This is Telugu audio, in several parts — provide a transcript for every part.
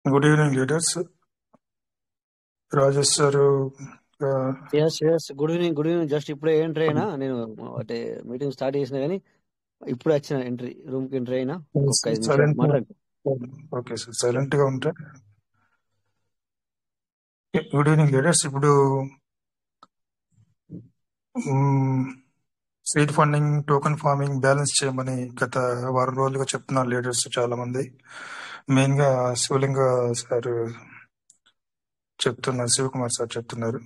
Good evening leaders. Rajesh sir good evening. Just ఇప్పుడే ఎంట్రీ అయినా, నేను అంటే మీటింగ్ స్టార్ట్ చేసిన కానీ ఇప్పుడు వచ్చిన రూమ్ కి ఎంట్రీ అయినా. ఒక 5 నిమిషాలు మాట్లాడు. ఓకే సార్, సైలెంట్ గా ఉంటే. Good evening leaders. ఇప్పుడు seed funding, token farming balance చేయమని గత వారం రోజులుగా చెప్తున్నారు లీడర్స్ చాలా మంది. మెయిన్ గా శివలింగ సార్ చెప్తున్నారు, శివకుమార్ సార్ చెప్తున్నారు.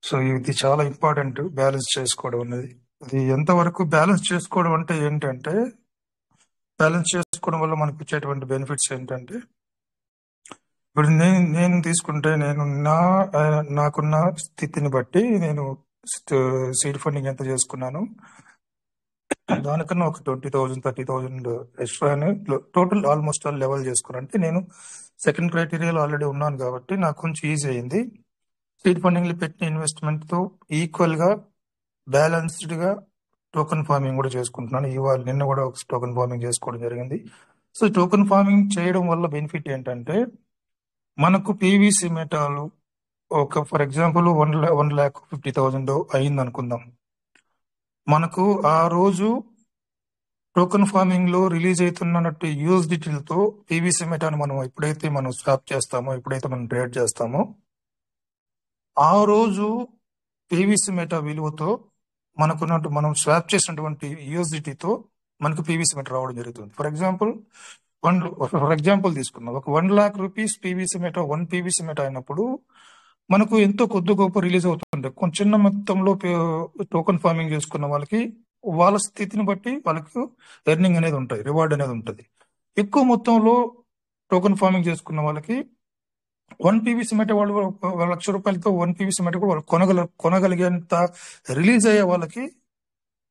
సో ఇది చాలా ఇంపార్టెంట్, బ్యాలెన్స్ చేసుకోవడం అనేది. ఇది ఎంతవరకు బ్యాలెన్స్ చేసుకోవడం అంటే ఏంటంటే, బ్యాలెన్స్ చేసుకోవడం వల్ల మనకు వచ్చేటువంటి బెనిఫిట్స్ ఏంటంటే, ఇప్పుడు నేను తీసుకుంటే నేను నాకున్న స్థితిని బట్టి నేను సీడ్ ఫండింగ్ ఎంత చేసుకున్నాను, దానికన్నా ఒక 20,000 30,000 extra total almost all level చేసుకున్నాను. అంటే నేను సెకండ్ క్రైటీరియాలో ఆల్రెడీ ఉన్నాను కాబట్టి నాకు కొంచెం ఈజీ అయింది. సీడ్ ఫండింగ్ లో పెట్టిన ఇన్వెస్ట్మెంట్ తో ఈక్వల్ గా బ్యాలెన్స్డ్ గా టోకెన్ ఫార్మింగ్ కూడా చేసుకుంటున్నాను. ఇవాళ నిన్న కూడా ఒక టోకెన్ ఫార్మింగ్ చేసుకోవడం జరిగింది. సో టోకెన్ ఫార్మింగ్ చేయడం వల్ల బెనిఫిట్ ఏంటంటే, మనకు పీవీసీ మెటాలు ఒక ఫర్ ఎగ్జాంపుల్ 1,50,000 అయింది అనుకుందాం. మనకు ఆ రోజు టోకెన్ ఫార్మింగ్ లో రిలీజ్ అవుతున్నట్టు యూఎస్డిటీలతో పీవీసీ మెటాను మనం ఎప్పుడైతే మనం స్వాప్ చేస్తామో, ఎప్పుడైతే మనం ట్రేడ్ చేస్తామో, ఆ రోజు పీవీసీ మెటా విలువతో మనకున్నట్టు మనం స్వాప్ చేసినటువంటి యూఎస్డిటీతో మనకు పీవీసీ మెటా రావడం జరుగుతుంది. ఫర్ ఎగ్జాంపుల్ తీసుకున్నాం, ఒక 1,00,000 rupees PVC meta 1 PVC meta అయినప్పుడు మనకు ఎంతో కొద్ది గొప్ప రిలీజ్ అవుతుంది. కొంచెం చిన్న మొత్తంలో టోకెన్ ఫార్మింగ్ చేసుకున్న వాళ్ళకి వాళ్ళ స్థితిని బట్టి వాళ్ళకు ఎర్నింగ్ అనేది ఉంటుంది, రివార్డ్ అనేది ఉంటుంది. ఎక్కువ మొత్తంలో టోకెన్ ఫార్మింగ్ చేసుకున్న వాళ్ళకి 1 పీవీసీ మెటా వాళ్ళు ₹1,00,000 1 పీవీసీ మెటా కూడా వాళ్ళు కొనగలిగేంత రిలీజ్ అయ్యే వాళ్ళకి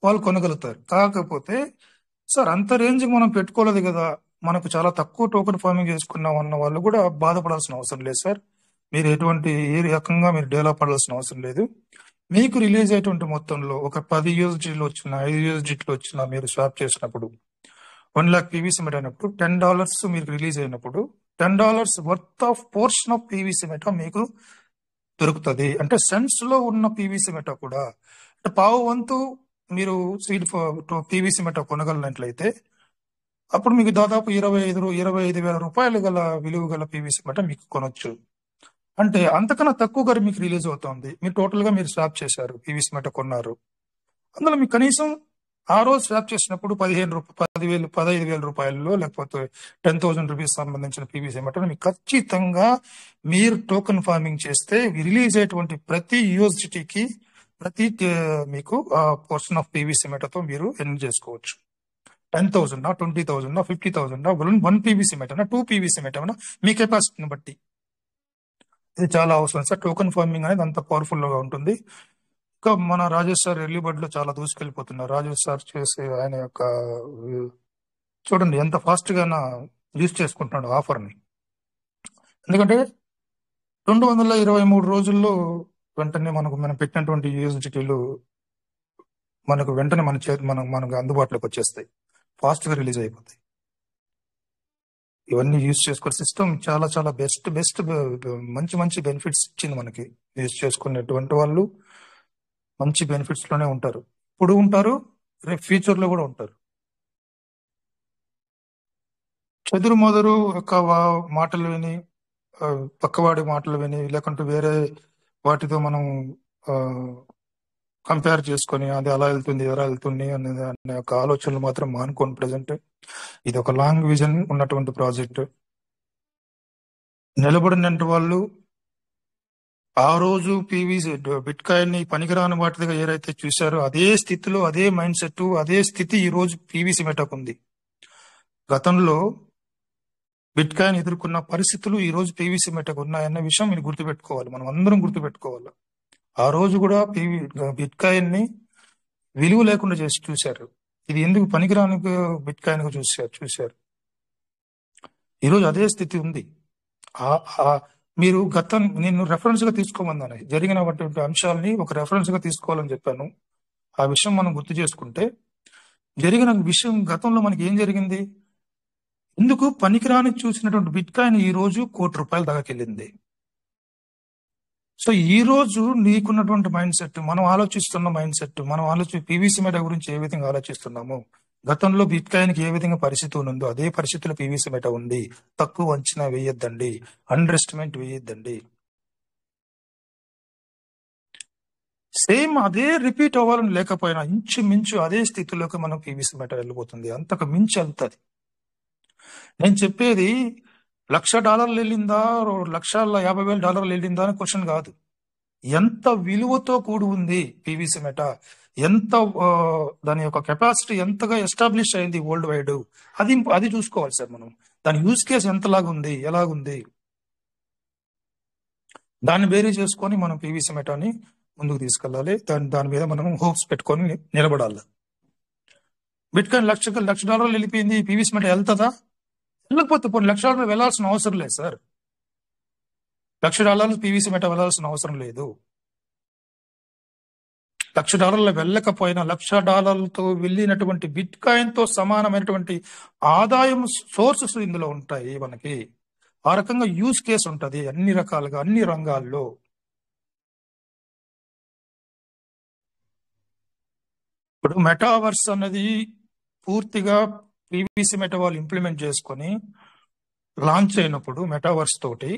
వాళ్ళు కొనగలుగుతారు. కాకపోతే సార్ అంత రేంజ్ మనం పెట్టుకోలేదు కదా, మనకు చాలా తక్కువ టోకెన్ ఫార్మింగ్ చేసుకున్నాం అన్న వాళ్ళు కూడా బాధపడాల్సిన అవసరం లేదు సార్. మీరు ఏ రకంగా మీరు డెవలప్ పడాల్సిన అవసరం లేదు. మీకు రిలీజ్ అయ్యేటువంటి మొత్తంలో ఒక 10 యూఎస్డీలు వచ్చినా, 5 యూఎస్డీలు వచ్చినా మీరు స్వాప్ చేసినప్పుడు 1,00,000 పీవీసీ మెటా అయినప్పుడు $10 మీకు రిలీజ్ అయినప్పుడు $10 worth of portion of PVC meta మీకు దొరుకుతుంది. అంటే సెన్స్ లో ఉన్న పీవీసీ మెటా కూడా అంటే పావు వంతు మీరు సీడ్ పీవీసీ మెటా కొనగలిగినట్లయితే అప్పుడు మీకు దాదాపు 25,000 రూపాయలు గల విలువ గల పీవీసీ మెటా మీకు కొనొచ్చు. అంటే అంతకన్నా తక్కువగా మీకు రిలీజ్ అవుతుంది. మీరు టోటల్ గా మీరు స్వాప్ చేశారు, పీవీసీ మెటా కొన్నారు. అందులో మీకు కనీసం ఆ రోజు స్వాప్ చేసినప్పుడు 15,000 రూపాయల్లో లేకపోతే 10,000 రూపీస్ సంబంధించిన పీవీసీ మెటా మీకు ఖచ్చితంగా మీరు టోకెన్ ఫార్మింగ్ చేస్తే రిలీజ్ అయ్యేటువంటి ప్రతి యూఎస్డిటీకి మీకు ఆ పోర్షన్ ఆఫ్ పీవీసీ మెటాతో మీరు ఎర్న్ చేసుకోవచ్చు. 10,000 20,000 50,000 1 పీవీసీ మెటా 2 పీవీసీ మెటా మీ కెపాసిటీని బట్టి. ఇది చాలా అవసరం సార్. టోకెన్ ఫార్మింగ్ అనేది అంత పవర్ఫుల్ గా ఉంటుంది. ఇంకా మన రాజేష్ సార్ ఎర్లీ బర్డ్ లో చాలా దూసుకెళ్ళిపోతున్నారు. రాజేష్ సార్ చేసే ఆయన యొక్క చూడండి ఎంత ఫాస్ట్ గా యూజ్ చేసుకుంటున్నాడు ఆఫర్ ని. ఎందుకంటే 223 రోజుల్లో వెంటనే మనం పెట్టినటువంటి యూఎస్డిటీలు మనకు వెంటనే మనకు అందుబాటులోకి వచ్చేస్తాయి, ఫాస్ట్ గా రిలీజ్ అయిపోతాయి. ఇవన్నీ యూజ్ చేసుకునే సిస్టమ్ చాలా చాలా బెస్ట్ మంచి బెనిఫిట్స్ ఇచ్చింది మనకి. యూజ్ చేసుకునేటువంటి వాళ్ళు మంచి బెనిఫిట్స్ లోనే ఉంటారు, ఇప్పుడు ఉంటారు, రేపు ఫ్యూచర్ లో కూడా ఉంటారు. చెదురు మొదరు యొక్క మాటలు విని, పక్కవాడి మాటలు విని, లేకుంటే వేరే వాటితో మనం కంపేర్ చేసుకొని అది అలా వెళ్తుంది ఎలా వెళ్తుంది అనే ఒక ఆలోచనలు మాత్రం మానుకోండి. ప్రజెంట్ ఇది ఒక లాంగ్ విజన్ ఉన్నటువంటి ప్రాజెక్ట్. నిలబడిన వాళ్ళు ఆ రోజు పీవీసీ బిట్ కాయిన్ ని పనికిరాని వాటిగా ఏదైతే చూశారో అదే స్థితిలో, అదే మైండ్ సెట్, అదే స్థితి ఈ రోజు పీవీసీ మెటాకు ఉంది. గతంలో బిట్ కాయిన్ ఎదుర్కొన్న పరిస్థితులు ఈ రోజు పీవీసీ మెటకు ఉన్నాయన్న విషయం మీరు గుర్తుపెట్టుకోవాలి, మనం అందరం గుర్తుపెట్టుకోవాలి. ఆ రోజు కూడా బిట్ కాయిన్ ని విలువ లేకుండా చేసి చూశారు. ఇది ఎందుకు పనికిరాని బిట్ కాయిన్ గా చూశారు. ఈరోజు అదే స్థితి ఉంది. మీరు నేను రెఫరెన్స్ గా తీసుకోమన్నాను, జరిగినటువంటి అంశాలని ఒక రెఫరెన్స్ గా తీసుకోవాలని చెప్పాను. ఆ విషయం మనం గుర్తు చేసుకుంటే, జరిగిన విషయం గతంలో మనకి ఏం జరిగింది, ఎందుకు పనికిరాని చూసినటువంటి బిట్ కాయిన్ ఈ రోజు ₹1,00,00,000 దాకాకెళ్ళింది. సో ఈ రోజు నీకున్నటువంటి మైండ్ సెట్, మనం ఆలోచిస్తున్న మైండ్ సెట్, మనం పీవీసీ మెటా గురించి ఏ విధంగా ఆలోచిస్తున్నాము, గతంలో బిట్ కాయిన్ కి ఏ విధంగా పరిస్థితి ఉందో అదే పరిస్థితిలో పీవీసీ మెటా ఉంది. తక్కువ అంచనా వేయొద్దండి, అండర్ ఎస్టిమేట్ వేయొద్దండి. సేమ్ అదే రిపీట్ అవ్వాలని లేకపోయినా ఇంచుమించు అదే స్థితిలోకి మనం పీవీసీ మెటా వెళ్ళిపోతుంది, అంతకు మించి వెళ్తుంది. నేను చెప్పేది $1,00,000 వెళ్ళిందా, $1,50,000 వెళ్ళిందా అని క్వశ్చన్ కాదు. ఎంత విలువతో కూడి ఉంది పీవీసీ మెటా, ఎంత దాని యొక్క కెపాసిటీ ఎంతగా ఎస్టాబ్లిష్ అయింది వరల్డ్ వైడ్, అది చూసుకోవాలి సార్ మనం. దాని యూజ్ కేసు ఎంతలాగుంది, ఎలాగుంది, దాన్ని బేరీ చేసుకొని మనం పీవీసీ మెటాని ముందుకు తీసుకెళ్ళాలి. దాని మీద మనం హోప్స్ పెట్టుకొని నిలబడాలి. బిట్ కాయిన్ $1,00,000 వెళ్ళిపోయింది, పీవీసీ మెటా వెళ్తుందా? వెళ్ళకపోతే పోనీ $1,00,000 వెళ్ళాల్సిన అవసరం లేదు సార్. $1,00,000 పీవీసీ మెటా వెళ్ళాల్సిన అవసరం లేదు. $1,00,000 వెళ్ళకపోయినా $1,00,000తో వెళ్ళినటువంటి బిట్ కాయిన్ తో సమానమైనటువంటి ఆదాయం సోర్సెస్ ఇందులో ఉంటాయి మనకి. ఆ రకంగా యూజ్ కేసు ఉంటది అన్ని రకాలుగా, అన్ని రంగాల్లో. ఇప్పుడు మెటావర్స్ అన్నది పూర్తిగా పీవీసీ మెటా వాళ్ళు ఇంప్లిమెంట్ చేసుకొని లాంచ్ అయినప్పుడు మెటావర్స్ తోటి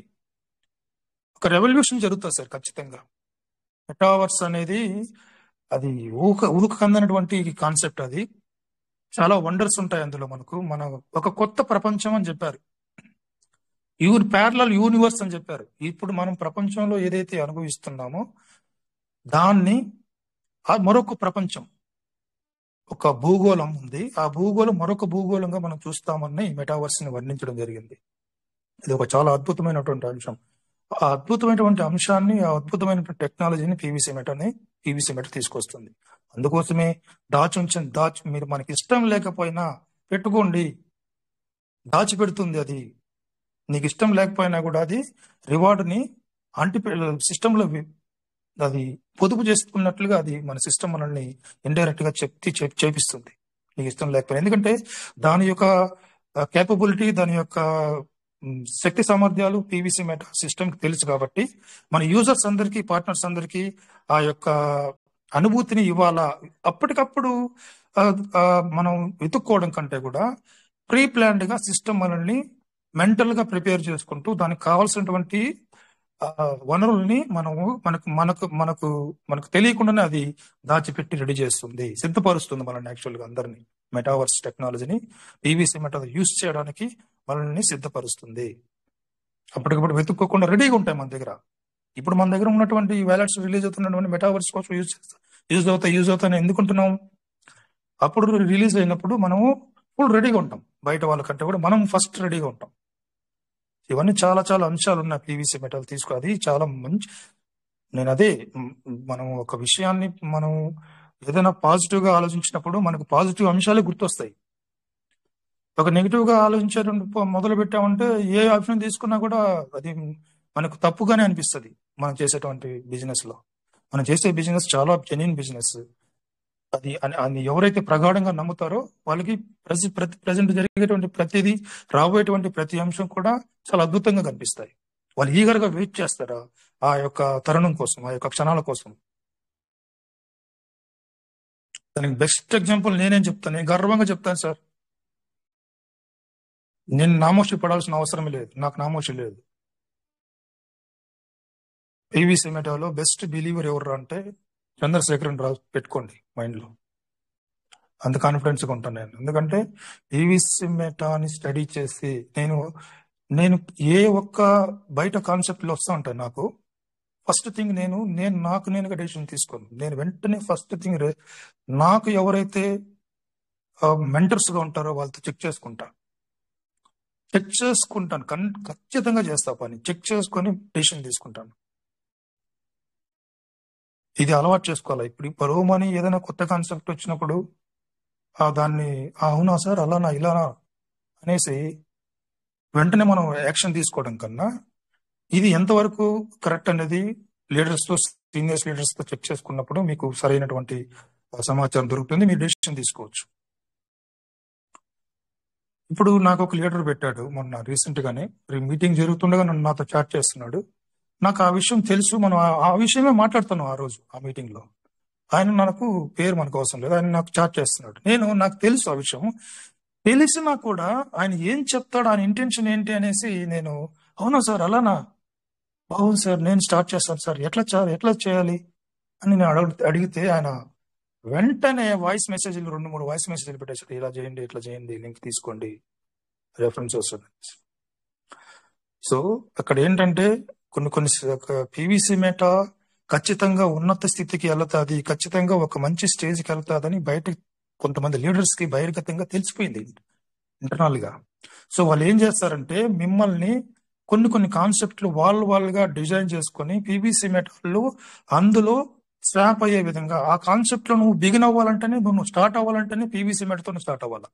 ఒక రెవల్యూషన్ జరుగుతుంది సార్ ఖచ్చితంగా. మెటావర్స్ అనేది అది ఊహకందనటువంటి కాన్సెప్ట్. అది చాలా వండర్స్ ఉంటాయి అందులో. మన ఒక కొత్త ప్రపంచం అని చెప్పారు, ప్యారలల్ యూనివర్స్ అని చెప్పారు. ఇప్పుడు మనం ప్రపంచంలో ఏదైతే అనుభవిస్తున్నామో దాన్ని మరొక ప్రపంచం, ఒక భూగోళం ఉంది, ఆ భూగోళం మరొక భూగోళంగా మనం చూస్తామని మెటావర్స్ ని వర్ణించడం జరిగింది. ఇది ఒక చాలా అద్భుతమైనటువంటి అంశం. ఆ అద్భుతమైనటువంటి అంశాన్ని, ఆ అద్భుతమైనటువంటి టెక్నాలజీని పీవీసీ మెటా తీసుకొస్తుంది. అందుకోసమే మీరు మనకి ఇష్టం లేకపోయినా పెట్టుకోండి, దాచిపెడుతుంది. అది నీకు ఇష్టం లేకపోయినా కూడా అది రివార్డ్ని సిస్టంలో అది పొదుపు చేసుకున్నట్లుగా అది మన సిస్టమ్ మనల్ని ఇండైరెక్ట్ గా చేపిస్తుంది నీకు ఇష్టం లేకపోయినా. ఎందుకంటే దాని యొక్క కేపబిలిటీ, దాని యొక్క శక్తి సామర్థ్యాలు పీవీసీ మెటా సిస్టమ్కి తెలుసు. కాబట్టి మన యూజర్స్ అందరికీ, పార్ట్నర్స్ అందరికీ ఆ యొక్క అనుభూతిని ఇవ్వాలా. అప్పటికప్పుడు మనం వెతుక్కోవడం కంటే కూడా ప్రీ ప్లాన్డ్ గా సిస్టమ్ మనల్ని మెంటల్ గా ప్రిపేర్ చేసుకుంటూ దానికి కావాల్సినటువంటి వనరుల్ని మనకు తెలియకుండానే అది దాచిపెట్టి రెడీ చేస్తుంది, సిద్ధపరుస్తుంది మనల్ని. యాక్చువల్గా అందరినీ మెటావర్స్ టెక్నాలజీని పీవీసీ మెటా యూజ్ చేయడానికి మనల్ని సిద్ధపరుస్తుంది. అప్పటికప్పుడు వెతుక్కోకుండా రెడీగా ఉంటాయి మన దగ్గర. ఇప్పుడు మన దగ్గర ఉన్నటువంటి వ్యాలెట్స్ రిలీజ్ అవుతున్నటువంటి మెటావర్స్ కోసం యూజ్ అవుతాయని ఎందుకుంటున్నాం? అప్పుడు రిలీజ్ అయినప్పుడు మనము ఫుల్ రెడీగా ఉంటాం, బయట వాళ్ళకంటే కూడా మనం ఫస్ట్ రెడీగా ఉంటాం. ఇవన్నీ చాలా చాలా అంశాలు ఉన్నాయి పీవీసీ మెటల్ తీసుకో. అది చాలా మంచి. నేను అదే, మనం ఒక విషయాన్ని మనం ఏదైనా పాజిటివ్ గా ఆలోచించినప్పుడు మనకు పాజిటివ్ అంశాలే గుర్తొస్తాయి. ఒక నెగిటివ్ గా ఆలోచించడం మొదలు పెట్టామంటే ఏ ఆప్షన్ తీసుకున్నా కూడా అది మనకు తప్పుగానే అనిపిస్తుంది. మనం చేసేటువంటి బిజినెస్ లో, మనం చేసే బిజినెస్ చాలా జెన్యూన్ బిజినెస్. అది ఎవరైతే ప్రగాఢంగా నమ్ముతారో వాళ్ళకి ప్రజెంట్ జరిగేటువంటి ప్రతిదీ, రాబోయేటువంటి ప్రతి అంశం కూడా చాలా అద్భుతంగా కనిపిస్తాయి. వాళ్ళు ఈగర్ గా వెయిట్ చేస్తారా ఆ యొక్క తరుణం కోసం, ఆ యొక్క క్షణాల కోసం. దానికి బెస్ట్ ఎగ్జాంపుల్ నేనేం చెప్తాను, నేను గర్వంగా చెప్తాను సార్. నేను నామోషి పడాల్సిన అవసరం లేదు, నాకు నామోషి లేదు. పీవీసీ మెటాలో బెస్ట్ బిలీవర్ ఎవరు అంటే చంద్రశేఖరన్ రావు. పెట్టుకోండి మైండ్ లో, అంత కాన్ఫిడెన్స్ గా ఉంటాను నేను. ఎందుకంటే పీవీసీ మెటాని స్టడీ చేసి నేను ఏ ఒక్క బయట కాన్సెప్ట్ లో వస్తూ ఉంటాను. నాకు ఫస్ట్ థింగ్ నాకు నేనుగా డెసిషన్ తీసుకోను. నేను వెంటనే ఫస్ట్ థింగ్ నాకు ఎవరైతే మెంటర్స్ గా ఉంటారో వాళ్ళతో చెక్ చేసుకుంటా. చెక్ చేసుకుంటాను, ఖచ్చితంగా చేస్తా పని, చెక్ చేసుకొని డెసిషన్ తీసుకుంటాను. ఇది అలవాటు చేసుకోవాలి. ఇప్పుడు ఈ బరువు మనీ ఏదైనా కొత్త కాన్సెప్ట్ వచ్చినప్పుడు దాన్ని అవునా సార్ అలానా ఇలానా అనేసి వెంటనే మనం యాక్షన్ తీసుకోవడం కన్నా ఇది ఎంతవరకు కరెక్ట్ అనేది సీనియర్స్ లీడర్స్ తో చెక్ చేసుకున్నప్పుడు మీకు సరైనటువంటి సమాచారం దొరుకుతుంది, మీరు డెసిషన్ తీసుకోవచ్చు. ఇప్పుడు నాకు ఒక లీడర్ పెట్టాడు మొన్న రీసెంట్ గానే, మీటింగ్ జరుగుతుండగా నాతో చాట్ చేస్తున్నాడు. నాకు ఆ విషయం తెలుసు, మనం ఆ విషయమే మాట్లాడుతున్నాం ఆ రోజు ఆ మీటింగ్ లో. ఆయన మనకు పేరు మనకు అవసరం లేదు, ఆయన నాకు చాట్ చేస్తున్నాడు. నాకు తెలుసు ఆ విషయం, తెలిసినా కూడా ఆయన ఏం చెప్తాడు, ఆయన ఇంటెన్షన్ ఏంటి అనేసి నేను అవునా సార్ అలానా, బాగుంది సార్ నేను స్టార్ట్ చేస్తాను సార్, ఎట్లా చేయాలి అని నేను అడిగితే ఆయన వెంటనే వాయిస్ మెసేజ్లు 2-3 వాయిస్ మెసేజ్లు పెట్టేసాడు. ఇలా చేయండి, ఇట్లా చేయండి, లింక్ తీసుకోండి, రెఫరెన్స్ వస్తుంది. సో అక్కడ ఏంటంటే కొన్ని పీవీసీ మెటా ఖచ్చితంగా ఉన్నత స్థితికి వెళ్తాది, ఖచ్చితంగా ఒక మంచి స్టేజ్కి వెళ్తాదని బయట కొంతమంది లీడర్స్ కి బహిర్గతంగా తెలిసిపోయింది ఇంటర్నల్ గా. సో వాళ్ళు ఏం చేస్తారంటే మిమ్మల్ని కొన్ని కాన్సెప్ట్లు వాళ్ళుగా డిజైన్ చేసుకొని పీవీసీ మెటాల్లో అందులో స్వాప్ అయ్యే విధంగా ఆ కాన్సెప్ట్ లో నువ్వు బిగిన్ అవ్వాలంటేనే, నువ్వు స్టార్ట్ అవ్వాలంటేనే పీవీసీ మెటతో స్టార్ట్ అవ్వాలి.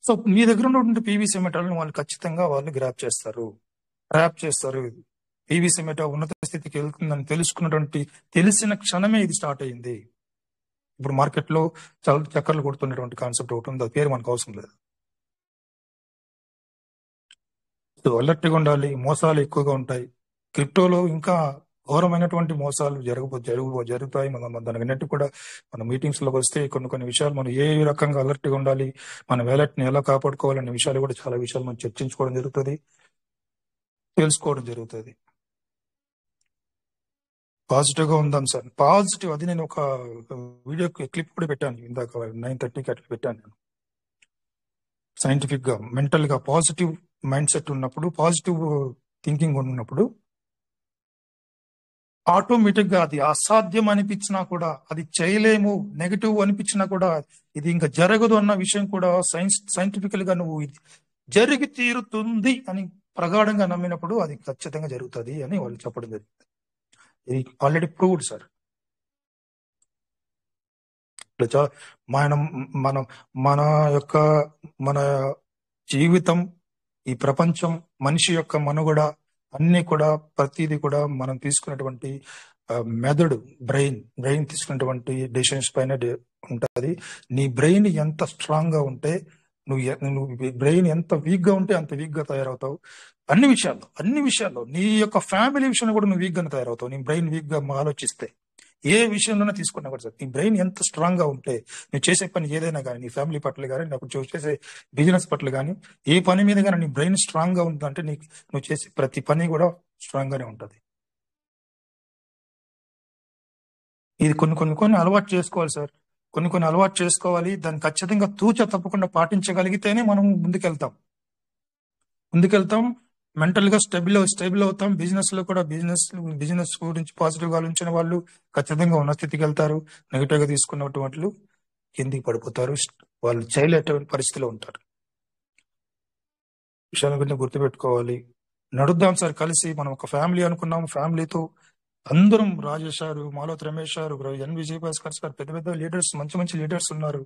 సో మీ దగ్గర ఉన్నటువంటి పీవీసీ మెటాలను వాళ్ళు ఖచ్చితంగా గ్రాప్ చేస్తారు. పీవీసీ మెటా ఉన్నత స్థితికి వెళ్తుందని తెలిసిన క్షణమే ఇది స్టార్ట్ అయ్యింది. ఇప్పుడు మార్కెట్ లో చాలా చక్కర్లు కొడుతున్నటువంటి కాన్సెప్ట్ ఒకటి ఉంది, అది పేరు మనకు అవసరం లేదు. సో అలర్ట్గా ఉండాలి, మోసాలు ఎక్కువగా ఉంటాయి. క్రిప్టోలో ఇంకా ఘోరమైనటువంటి మోసాలు జరుగుతాయి. దానికి అన్నిటి కూడా మన మీటింగ్స్ లోకి వస్తే కొన్ని విషయాలు మనం ఏ రకంగా అలర్ట్గా ఉండాలి, మన వ్యాలెట్ ని ఎలా కాపాడుకోవాలనే విషయాలు కూడా చాలా విషయాలు మనం చర్చించుకోవడం జరుగుతుంది, తెలుసుకోవడం జరుగుతుంది. పాజిటివ్ గా ఉందాం సార్, పాజిటివ్. అది నేను ఒక వీడియో క్లిప్ కూడా పెట్టాను ఇందాక 9:30కి అట్లా పెట్టాను. నేను సైంటిఫిక్ గా మెంటల్ గా పాజిటివ్ మైండ్ సెట్ ఉన్నప్పుడు, పాజిటివ్ థింకింగ్ ఉన్నప్పుడు ఆటోమేటిక్ గా అది అసాధ్యం అనిపించినా కూడా, అది చేయలేము నెగటివ్ అనిపించినా కూడా, ఇది ఇంకా జరగదు అన్న విషయం కూడా సైంటిఫికల్ గా నువ్వు ఇది జరిగి తీరుతుంది అని ప్రగాఢంగా నమ్మినప్పుడు అది ఖచ్చితంగా జరుగుతుంది అని వాళ్ళు చెప్పడం జరిగింది. ఇది ఆల్రెడీ ప్రూవ్డ్ సార్. మన యొక్క మన జీవితం, ఈ ప్రపంచం, మనిషి యొక్క మనుగడ అన్ని కూడా ప్రతిదీ కూడా మనం తీసుకున్నటువంటి మెదడు, బ్రెయిన్ తీసుకున్నటువంటి డెసిషన్స్ పైన ఉంటది. నీ బ్రెయిన్ ఎంత స్ట్రాంగ్ గా ఉంటే, నువ్వు బ్రెయిన్ ఎంత వీక్ గా ఉంటే అంత వీక్ గా తయారవుతావు. అన్ని విషయాల్లో నీ యొక్క ఫ్యామిలీ విషయంలో కూడా నువ్వు వీక్ గానే తయారవుతావు. నీ బ్రెయిన్ వీక్ గా ఆలోచిస్తే ఏ విషయంలోనే తీసుకున్నా కూడా సార్, నీ బ్రెయిన్ ఎంత స్ట్రాంగ్ గా ఉంటే నువ్వు చేసే పని ఏదైనా కానీ, నీ ఫ్యామిలీ పట్ల కానీ, నువ్వు చేసే బిజినెస్ పట్ల కానీ, ఏ పని మీద కానీ నీ బ్రెయిన్ స్ట్రాంగ్ గా ఉందంటే నువ్వు చేసే ప్రతి పని కూడా స్ట్రాంగ్ గానే ఉంటది. ఇది కొన్ని అలవాటు చేసుకోవాలి సార్, కొన్ని అలవాటు చేసుకోవాలి. దాన్ని ఖచ్చితంగా తప్పకుండా పాటించగలిగితేనే మనం ముందుకెళ్తాం. మెంటల్ గా స్టేబుల్ అవుతాం. బిజినెస్ లో కూడా బిజినెస్ గురించి పాజిటివ్ గా ఆలోచించిన వాళ్ళు ఖచ్చితంగా ఉన్న స్థితికి వెళ్తారు. నెగిటివ్ గా తీసుకున్నటువంటి వాళ్ళు కిందికి పడిపోతారు, వాళ్ళు చేయలేటువంటి పరిస్థితిలో ఉంటారు. విషయాల గురించి గుర్తుపెట్టుకోవాలి. నడుద్దాం సార్ కలిసి, మనం ఒక ఫ్యామిలీ అనుకున్నాం, ఫ్యామిలీతో అందరం, రాజేష్ గారు, మాలోత్ రమేష్ గారు, ఎన్ విజయభాస్కర్ సార్, పెద్ద లీడర్స్, మంచి లీడర్స్ ఉన్నారు.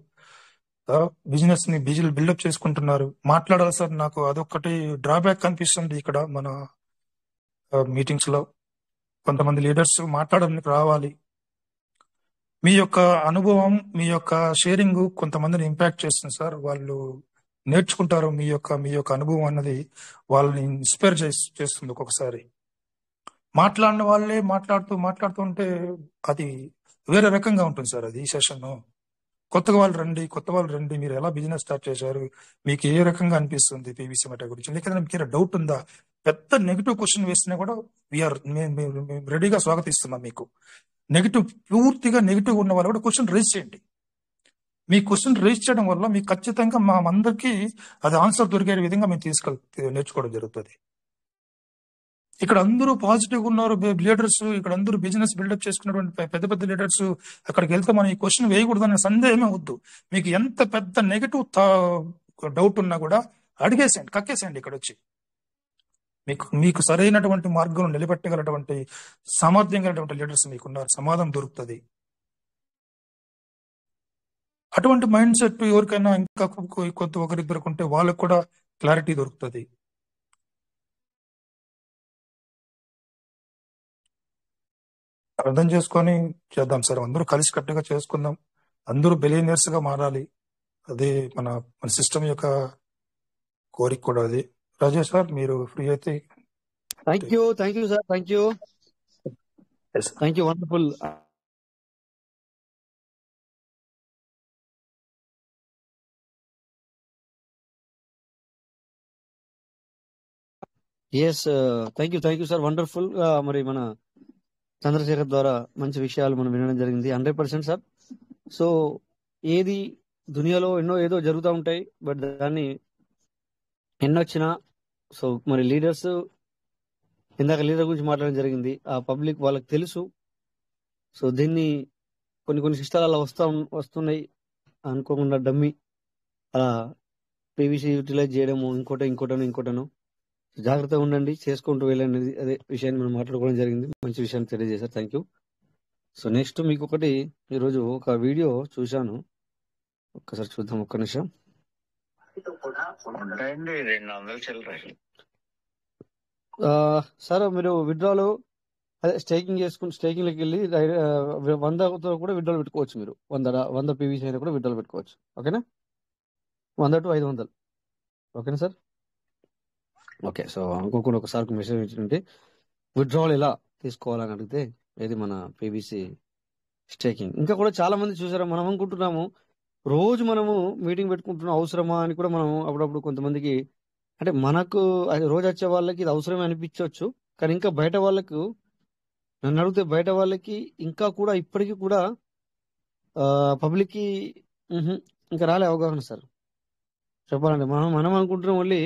బిజినెస్ ని బిల్డప్ చేసుకుంటున్నారు. మాట్లాడాలి సార్, నాకు అదొక్కటి డ్రాబ్యాక్ కనిపిస్తుంది ఇక్కడ మన మీటింగ్స్ లో. కొంతమంది లీడర్స్ మాట్లాడడానికి రావాలి. మీ యొక్క అనుభవం, మీ యొక్క షేరింగ్ కొంతమందిని ఇంపాక్ట్ చేస్తుంది సార్. వాళ్ళు నేర్చుకుంటారు. మీ యొక్క అనుభవం అన్నది వాళ్ళని ఇన్స్పైర్ చేస్తుంది. ఒక్కొక్కసారి మాట్లాడిన వాళ్ళే మాట్లాడుతూ ఉంటే అది వేరే రకంగా ఉంటుంది సార్. అది ఈ సెషన్ కొత్త వాళ్ళు రండి, మీరు ఎలా బిజినెస్ స్టార్ట్ చేశారు, మీకు ఏ రకంగా అనిపిస్తుంది పీవీసీ మెటా గురించి, లేకపోతే మీకు డౌట్ ఉందా, పెద్ద నెగిటివ్ క్వశ్చన్ వేసినా కూడా మేము రెడీగా స్వాగతిస్తున్నాం. మీకు పూర్తిగా నెగిటివ్ ఉన్న వాళ్ళు కూడా క్వశ్చన్ రేజ్ చేయండి. మీ క్వశ్చన్ రేజ్ చేయడం వల్ల మీకు ఖచ్చితంగా మా అందరికీ అది ఆన్సర్ దొరికే విధంగా మేము నేర్చుకోవడం జరుగుతుంది. ఇక్కడ అందరూ పాజిటివ్ ఉన్నారు లీడర్స్, ఇక్కడ అందరూ బిజినెస్ బిల్డప్ చేసుకున్నటువంటి పెద్ద లీడర్స్. అక్కడికి వెళ్తే మనం ఈ క్వశ్చన్ వేయకూడదనే సందేహమే వద్దు. మీకు ఎంత పెద్ద నెగటివ్ డౌట్ ఉన్నా కూడా అడిగేసేయండి, కక్కేసేయండి ఇక్కడ వచ్చి. మీకు మీకు సరైనటువంటి మార్గంలో నిలబెట్టగలటువంటి సామర్థ్యం కలిగినటువంటి లీడర్స్ మీకున్నారు, సమాధానం దొరుకుతుంది. అటువంటి మైండ్ సెట్ ఎవరికైనా ఇంకా కొత్త ఒకరిద్దరికి ఉంటే వాళ్ళకు కూడా క్లారిటీ దొరుకుతుంది. అర్థం చేసుకొని చేద్దాం సార్, అందరూ కలిసికట్టుగా చేసుకుందాం, అందరూ బిలియనర్స్ గా మారాలి. అదే మన మన సిస్టమ్ యొక్క కోరిక కూడా అది. రాజేష్ సార్ మీరు ఫ్రీ అయితే. Thank you sir, thank you, wonderful. Yes, thank you sir, wonderful. మరి మన చంద్రశేఖర్ ద్వారా మంచి విషయాలు మనం వినడం జరిగింది. 100% సార్. సో ఏది దునియాలో ఏదో జరుగుతూ ఉంటాయి, బట్ దాన్ని ఎన్నొచ్చినా సో మరి లీడర్స్, ఇందాక లీడర్ గురించి మాట్లాడడం జరిగింది, ఆ పబ్లిక్ వాళ్ళకి తెలుసు. సో దీన్ని కొన్ని సిస్టాలు అలా వస్తున్నాయి అనుకోకుండా డమ్మి అలా పీవీసీ యూటిలైజ్ చేయడము, ఇంకోటను జాగ్రత్తగా ఉండండి, చేసుకుంటూ వెళ్ళండి. అదే విషయాన్ని మనం మాట్లాడుకోవడం జరిగింది. మంచి విషయాన్ని తెలియజేశారు, థ్యాంక్ యూ. సో నెక్స్ట్ మీకు ఒకటి, ఈరోజు ఒక వీడియో చూశాను, ఒక్కసారి చూద్దాం, ఒక్క నిమిషం. సార్ మీరు విత్డ్రాలు అదే స్టేకింగ్లోకి వెళ్ళి 100తో కూడా విత్డ్రాల్ పెట్టుకోవచ్చు. మీరు 100 పీవీసీ అయినా కూడా విత్డ్రాల్ పెట్టుకోవచ్చు. ఓకేనా, 100 to 500. ఓకేనా సార్? ఓకే. సో అనుకోకుండా ఒకసారి మెసేజ్ ఇచ్చిందంటే విత్డ్రాల్ ఎలా తీసుకోవాలని అడిగితే ఇది మన పీవీసీ స్టేకింగ్. ఇంకా కూడా చాలా మంది చూసారా, మనం అనుకుంటున్నాము రోజు మనము మీటింగ్ పెట్టుకుంటున్నాం, అవసరమా అని కూడా మనం అప్పుడప్పుడు కొంతమందికి, అంటే మనకు అది రోజు వచ్చే వాళ్ళకి ఇది అవసరమే అనిపించవచ్చు, కానీ ఇంకా బయట వాళ్ళకు, నన్ను అడిగితే బయట వాళ్ళకి ఇంకా కూడా ఇప్పటికీ కూడా పబ్లిక్కి ఇంకా రాలే అవగాహన సార్. చెప్పాలంటే మనం అనుకుంటున్నాం మళ్ళీ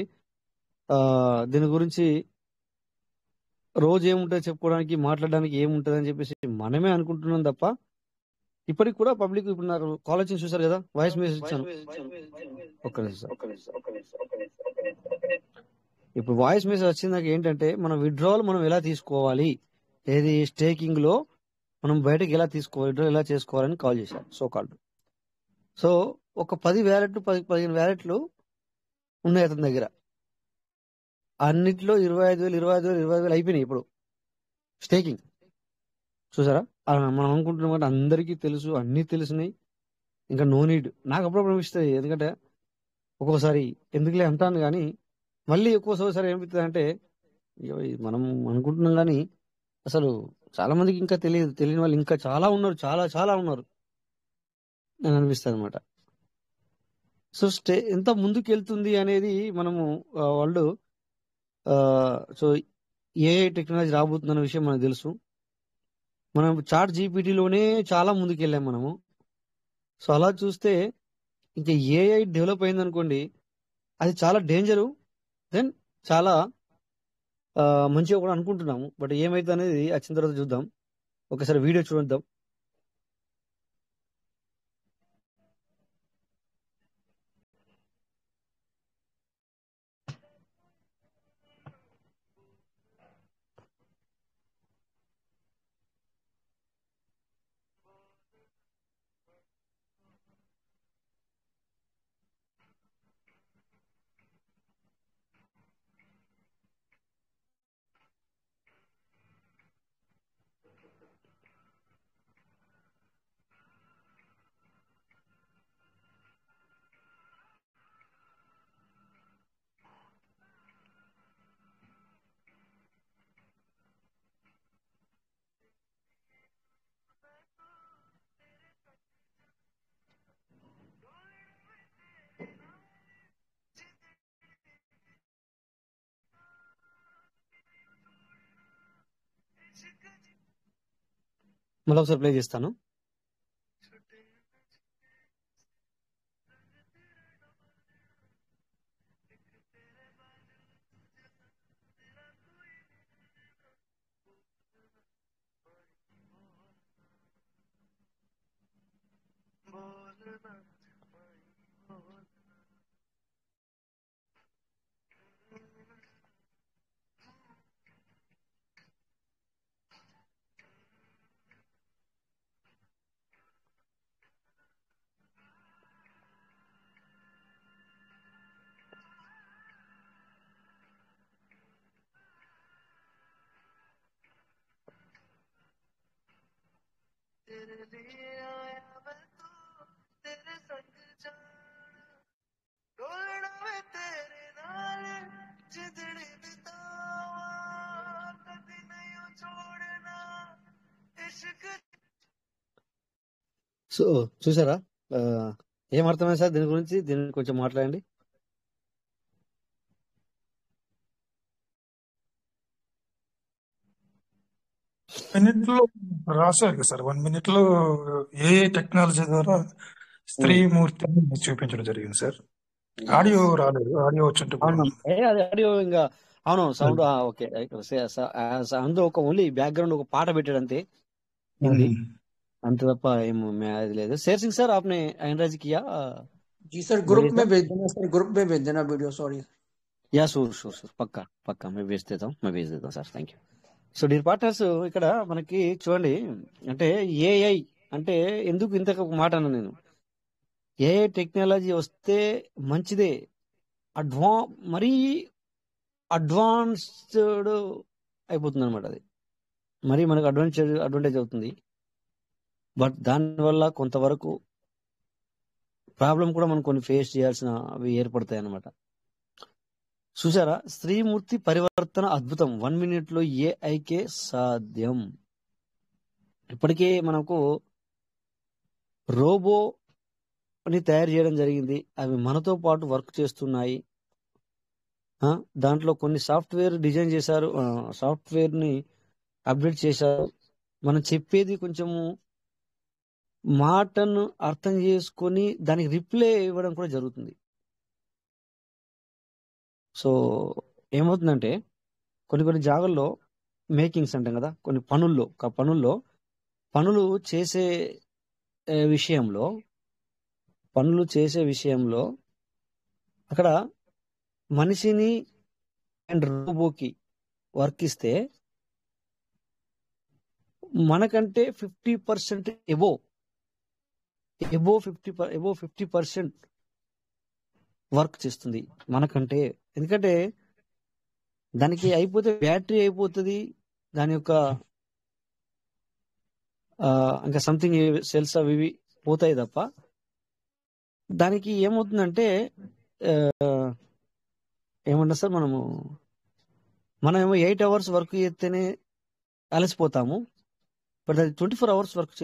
దీని గురించి రోజు ఏముంటుంది చెప్పుకోవడానికి, మాట్లాడడానికి ఏముంటుంది అని చెప్పేసి మనమే అనుకుంటున్నాం తప్ప ఇప్పటికి కూడా పబ్లిక్. ఇప్పుడు నాకు కాల్ వచ్చింది చూసారు కదా, వాయిస్ మెసేజ్ ఇచ్చాను, ఒక్క నిమిషం. ఇప్పుడు వాయిస్ మెసేజ్ వచ్చింది నాకు ఏంటంటే, మన విత్డ్రావల్ మనం ఎలా తీసుకోవాలి, ఏది స్టేకింగ్ లో మనం బయటకి ఎలా తీసుకోవాలి, విత్డ్రా ఎలా చేసుకోవాలని కాల్ చేశారు. సో కాల్డ్ సో ఒక 10 వ్యాలెట్లు 15 వ్యాలెట్లు ఉన్నాయి అతని దగ్గర, అన్నిట్లో 25,000 అయిపోయినాయి ఇప్పుడు స్టేకింగ్. చూసారా, మనం అనుకుంటున్నాం అందరికీ తెలుసు, అన్ని తెలిసినాయి, ఇంకా నో నీడ్. నాకు అప్పుడప్పుడు అనిపిస్తుంది, ఎందుకంటే ఒక్కోసారి ఎందుకులే అంటాను, కానీ మళ్ళీ ఒక్కోసారి ఏమవుతుంది అంటే మనం అనుకుంటున్నాం కానీ అసలు చాలా మందికి ఇంకా తెలియని వాళ్ళు ఇంకా చాలా ఉన్నారు, చాలా ఉన్నారు అని అనిపిస్తుంది అనమాట. సో ఎంత ముందుకు వెళ్తుంది అనేది మనము వాళ్ళు సో ఏఐ టెక్నాలజీ రాబోతుందన్న విషయం మనకు తెలుసు. మనం చాట్ జీపీటీలోనే చాలా ముందుకు వెళ్ళాం మనము. సో అలా చూస్తే ఇంకా ఏఐ డెవలప్ అయింది అనుకోండి, అది చాలా డేంజరు, దెన్ చాలా మంచిగా కూడా అనుకుంటున్నాము. బట్ ఏమైతే అనేది వచ్చిన తర్వాత చూద్దాం. ఒకసారి వీడియో చూద్దాం. మళ్ళీ ఒకసారి ప్లే చేస్తాను. సో చూసారా ఆ, ఏం అర్థమైంది సార్ దీని గురించి? దీని కొంచెం మాట్లాడండి. మినిట్ లో రాశారు కదా సార్, 1 మినిట్ లో ఏ టెక్నాలజీ ద్వారా స్త్రీ మూర్తిని చూపించడం జరిగింది సార్. ఆడియో ఎస్ రాలేదు, ఆడియో వచ్చుంటే అవును. బాగుంది. అది ఆడియో ఇంకా అవును సౌండ్ ఓకే. అందులో ఒక ఓన్లీ బ్యాక్గ్రౌండ్ ఒక పాట పెట్టాడు అంతే, హిందీ, అంత తప్ప ఏం అది లేదు. शेर सिंह सर आपने एंड्राइज किया जी सर, ग्रुप बोलिए में सर। भेज देना सर, ग्रुप में भेज देना video. Sorry. Yeah sure sure sure పక్కా పక్కా मैं भेज देता हूँ, मैं भेज देता हूँ sir, thank you. So dear partners, ఇక్కడ మనకి చూడండి, అంటే ఏఐ అంటే ఎందుకు ఇంత ఒక మాట అన్నా నేను, ఏఐ టెక్నాలజీ వస్తే మంచిదే, మరీ అడ్వాన్స్డ్ అయిపోతుంది అనమాట. అది మరీ మనకు అడ్వాంటేజ్ అవుతుంది. బట్ దానివల్ల కొంతవరకు ప్రాబ్లం కూడా మనం కొన్ని ఫేస్ చేయాల్సిన అవి ఏర్పడతాయి అన్నమాట. చూసారా, స్త్రీమూర్తి పరివర్తన అద్భుతం, 1 మినిట్ లో ఏఐకే సాధ్యం. ఇప్పటికే మనకు రోబో ని తయారు చేయడం జరిగింది, అవి మనతో పాటు వర్క్ చేస్తున్నాయి. దాంట్లో కొన్ని సాఫ్ట్వేర్ డిజైన్ చేశారు, సాఫ్ట్వేర్ ని అప్డేట్ చేశారు. మనం చెప్పేది కొంచెము మాటను అర్థం చేసుకొని దానికి రిప్లై ఇవ్వడం కూడా జరుగుతుంది. సో ఏమవుతుందంటే కొన్ని జాగాల్లో మేకింగ్స్ అంటాం కదా, కొన్ని పనులు చేసే విషయంలో అక్కడ మనిషిని అండ్ రోబోకి వర్క్ ఇస్తే మనకంటే 50% ఎబో 50% వర్క్ చేస్తుంది మనకంటే. ఎందుకంటే దానికి అయిపోతే బ్యాటరీ అయిపోతుంది, దాని యొక్క ఇంకా సంథింగ్ సెల్స్ అవి ఇవి పోతాయి తప్ప దానికి ఏమవుతుందంటే ఏమంటారు సార్, మనం ఏమో 8 hours వర్క్ చేస్తేనే అలసిపోతాము, బట్ అది 24 hours వర్క్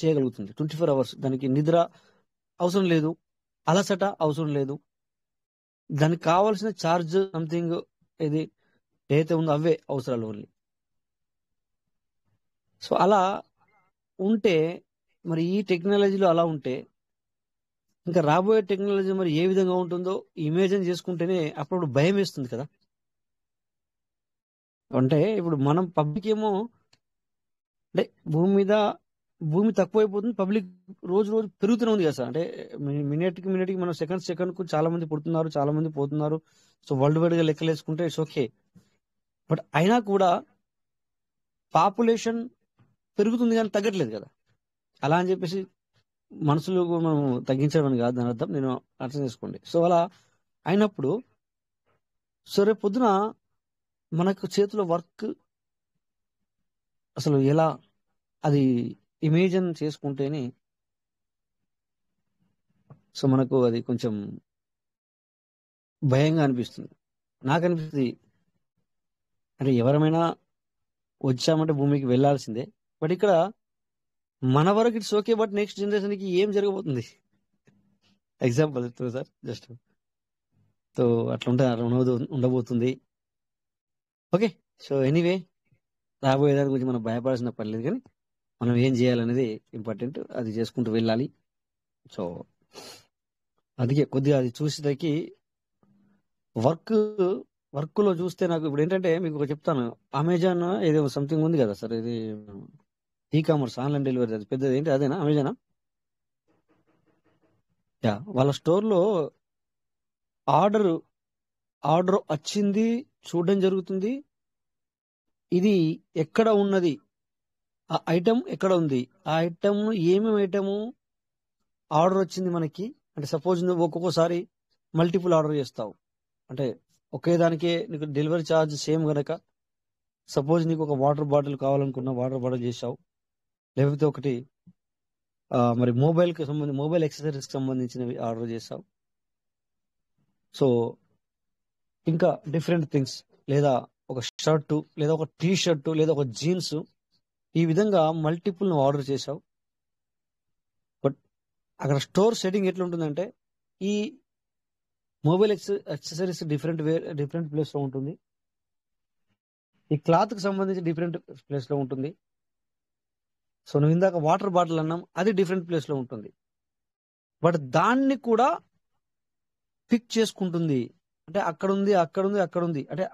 చేయగలుగుతుంది. 24 hours దానికి నిద్ర అవసరం లేదు, అలసట అవసరం లేదు, దానికి కావాల్సిన ఛార్జ్ సంథింగ్ ఇది ఏదైతే ఉందో అవే అవసరాలు ఓన్లీ. సో అలా ఉంటే మరి ఈ టెక్నాలజీలో అలా ఉంటే ఇంకా రాబోయే టెక్నాలజీ మరి ఏ విధంగా ఉంటుందో ఇమేజిన్ చేసుకుంటేనే అప్పుడు భయం వేస్తుంది కదా. అంటే ఇప్పుడు మనం పబ్లిక్ ఏమో అంటే భూమి తక్కువైపోతుంది, పబ్లిక్ రోజు పెరుగుతూనే ఉంది కదా సార్. అంటే మినిట్కి మనం సెకండ్ చాలా మంది పుడుతున్నారు, చాలా మంది పోతున్నారు. సో వరల్డ్ వైడ్ గా లెక్కలేసుకుంటే ఇట్స్ ఓకే. బట్ అయినా కూడా పాపులేషన్ పెరుగుతుంది కానీ తగ్గట్లేదు కదా. అలా అని చెప్పేసి మనుషులు మనం తగ్గించడం అని కాదు దాని అర్థం, నేను అర్థం చేసుకోండి. సో అలా అయినప్పుడు సో రేపు పొద్దున మనకు చేతిలో వర్క్ అసలు ఎలా అది ఇమేజిన్ చేసుకుంటేనే సో మనకు అది కొంచెం భయంగా అనిపిస్తుంది. నాకు అనిపిస్తుంది అంటే ఎవరమైనా వచ్చామంటే భూమికి వెళ్ళాల్సిందే, బట్ ఇక్కడ మన వరకు ఇట్స్ ఓకే, బట్ నెక్స్ట్ జనరేషన్కి ఏం జరగబోతుంది ఎగ్జాంపుల్ చెప్తుంది సార్ జస్ట్. సో అట్లా ఉండబోతుంది. ఓకే, సో ఎనీవే రాబోయే దాని గురించి మనం భయపడాల్సిన పని లేదు, కానీ మనం ఏం చేయాలనేది ఇంపార్టెంట్, అది చేసుకుంటూ వెళ్ళాలి. సో అందుకే కొద్దిగా అది చూసేసరికి వర్క్లో చూస్తే నాకు ఇప్పుడు ఏంటంటే మీకు ఒక చెప్తాను, అమెజాన్ ఏదో సంథింగ్ ఉంది కదా సార్, ఇది ఈ-కామర్స్ ఆన్లైన్ డెలివరీ, అది పెద్దది ఏంటి అదేనా అమెజానా? యా, వాళ్ళ స్టోర్లో ఆర్డర్ వచ్చింది చూడడం జరుగుతుంది, ఇది ఎక్కడ ఉన్నది, ఆ ఐటమ్ ఎక్కడ ఉంది, ఆ ఐటమ్ ఏమేమి ఐటము ఆర్డర్ వచ్చింది మనకి. అంటే సపోజ్ నువ్వు ఒక్కొక్కసారి మల్టిపుల్ ఆర్డర్ చేస్తావు, అంటే ఒకే దానికే నీకు డెలివరీ ఛార్జ్ సేమ్ కనుక సపోజ్ నీకు ఒక వాటర్ బాటిల్ కావాలనుకున్నా వాటర్ బాటిల్ చేసావు, లేకపోతే ఒకటి మరి మొబైల్ యాక్సెసరీస్ కి సంబంధించినవి ఆర్డర్ చేసావు. సో ఇంకా డిఫరెంట్ థింగ్స్, లేదా ఒక షర్టు, లేదా ఒక టీ షర్టు, లేదా ఒక జీన్స్, ఈ విధంగా మల్టిపుల్ నువ్వు ఆర్డర్ చేసావు. బట్ అక్కడ స్టోర్ సెట్టింగ్ ఎట్లా ఉంటుందంటే, ఈ మొబైల్ యాక్సెసరీస్ డిఫరెంట్ ప్లేస్ లో ఉంటుంది, ఈ క్లాత్ కి సంబంధించి డిఫరెంట్ ప్లేస్ లో ఉంటుంది. సో నువ్వు ఇందాక వాటర్ బాటిల్ అన్నాం, అది డిఫరెంట్ ప్లేస్ లో ఉంటుంది. బట్ దాన్ని కూడా పిక్ చేసుకుంటుంది. అంటే అక్కడ ఉంది, అక్కడ ఉంది, అక్కడ ఉంది, అంటే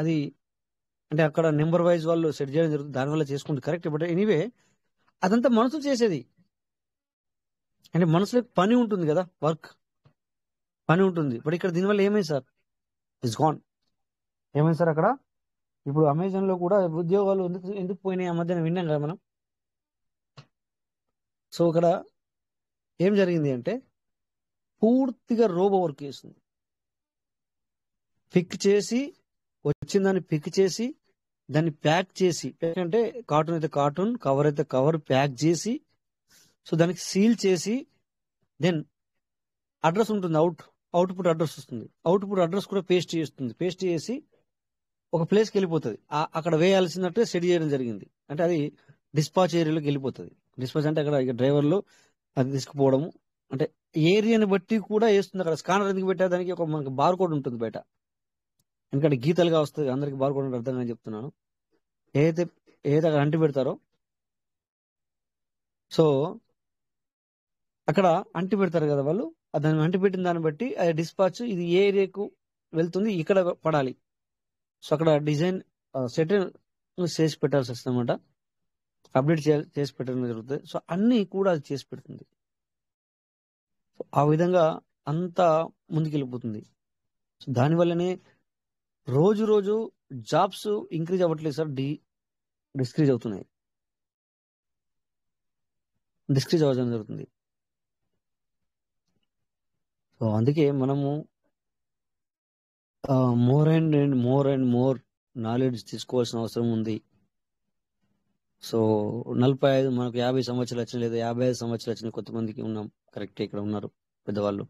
అది అంటే అక్కడ నెంబర్ వైజ్ వాళ్ళు సెట్ చేయడం జరుగుతుంది, దానివల్ల చేసుకుంటుంది, కరెక్ట్. బట్ ఎనీవే అదంతా మనసు చేసేది. అంటే మనసులో పని ఉంటుంది కదా, వర్క్ పని ఉంటుంది. బట్ ఇక్కడ దీనివల్ల ఏమైంది సార్, ఇట్స్ గాన్. ఏమైంది సార్ అక్కడ? ఇప్పుడు అమెజాన్ లో కూడా ఉద్యోగాలు ఎందుకు పోయినాయి ఆ మధ్యన విన్నాం కదా మనం. సో ఇక్కడ ఏం జరిగింది అంటే, పూర్తిగా రోబో వర్క్ చేస్తుంది. పిక్ చేసి వచ్చిన దాన్ని పిక్ చేసి దాన్ని ప్యాక్ చేసి, అంటే కార్టూన్ అయితే కార్టూన్, కవర్ అయితే కవర్ ప్యాక్ చేసి, సో దానికి సీల్ చేసి, దెన్ అడ్రస్ ఉంటుంది, అవుట్పుట్ అడ్రస్ వస్తుంది, అవుట్పుట్ అడ్రస్ కూడా పేస్ట్ చేస్తుంది, పేస్ట్ చేసి ఒక ప్లేస్కి వెళ్ళిపోతుంది. అక్కడ వేయాల్సినట్టు సెట్ చేయడం జరిగింది. అంటే అది డిస్పాచ్ ఏరియాలోకి వెళ్ళిపోతుంది. డిస్పాచ్ అంటే అక్కడ ఇక డ్రైవర్లు అది తీసుకుపోవడము, అంటే ఏరియాని బట్టి కూడా వేస్తుంది. అక్కడ స్కానర్ ఎందుకు పెట్టా, దానికి ఒక మనకి బార్ కోడ్ ఉంటుంది బయట, ఎందుకంటే గీతలుగా వస్తుంది, అందరికి బార్ కోడ్ అర్థం కానీ చెప్తున్నాను. ఏదైతే అక్కడ అంటి పెడతారో, సో అక్కడ అంటి పెడతారు కదా వాళ్ళు, దాన్ని అంటి పెట్టిన దాన్ని బట్టి అది డిస్పాచ్ ఇది ఏ ఏరియాకు వెళ్తుంది, ఇక్కడ పడాలి. సో అక్కడ డిజైన్ సెట్ చేసి పెట్టాల్సి వస్తుంది అనమాట, అప్డేట్ చేసి పెట్టడం జరుగుతుంది. సో అన్ని కూడా అది చేసి పెడుతుంది. సో ఆ విధంగా అంతా ముందుకెళ్ళిపోతుంది. సో దానివల్లనే రోజు రోజు జాబ్స్ ఇంక్రీజ్ అవ్వట్లేదు సార్, డిస్క్రీజ్ అవుతున్నాయి, డిస్క్రీజ్ అవ్వడం జరుగుతుంది. సో అందుకే మనము మోర్ అండ్ మోర్ నాలెడ్జ్ తీసుకోవాల్సిన అవసరం ఉంది. సో 45 మనకు 50 సంవత్సరాలు వచ్చినాయి, లేదా 55 సంవత్సరాలు వచ్చినాయి, కొంతమందికి ఉన్నాం, కరెక్ట్, ఇక్కడ ఉన్నారు పెద్దవాళ్ళు,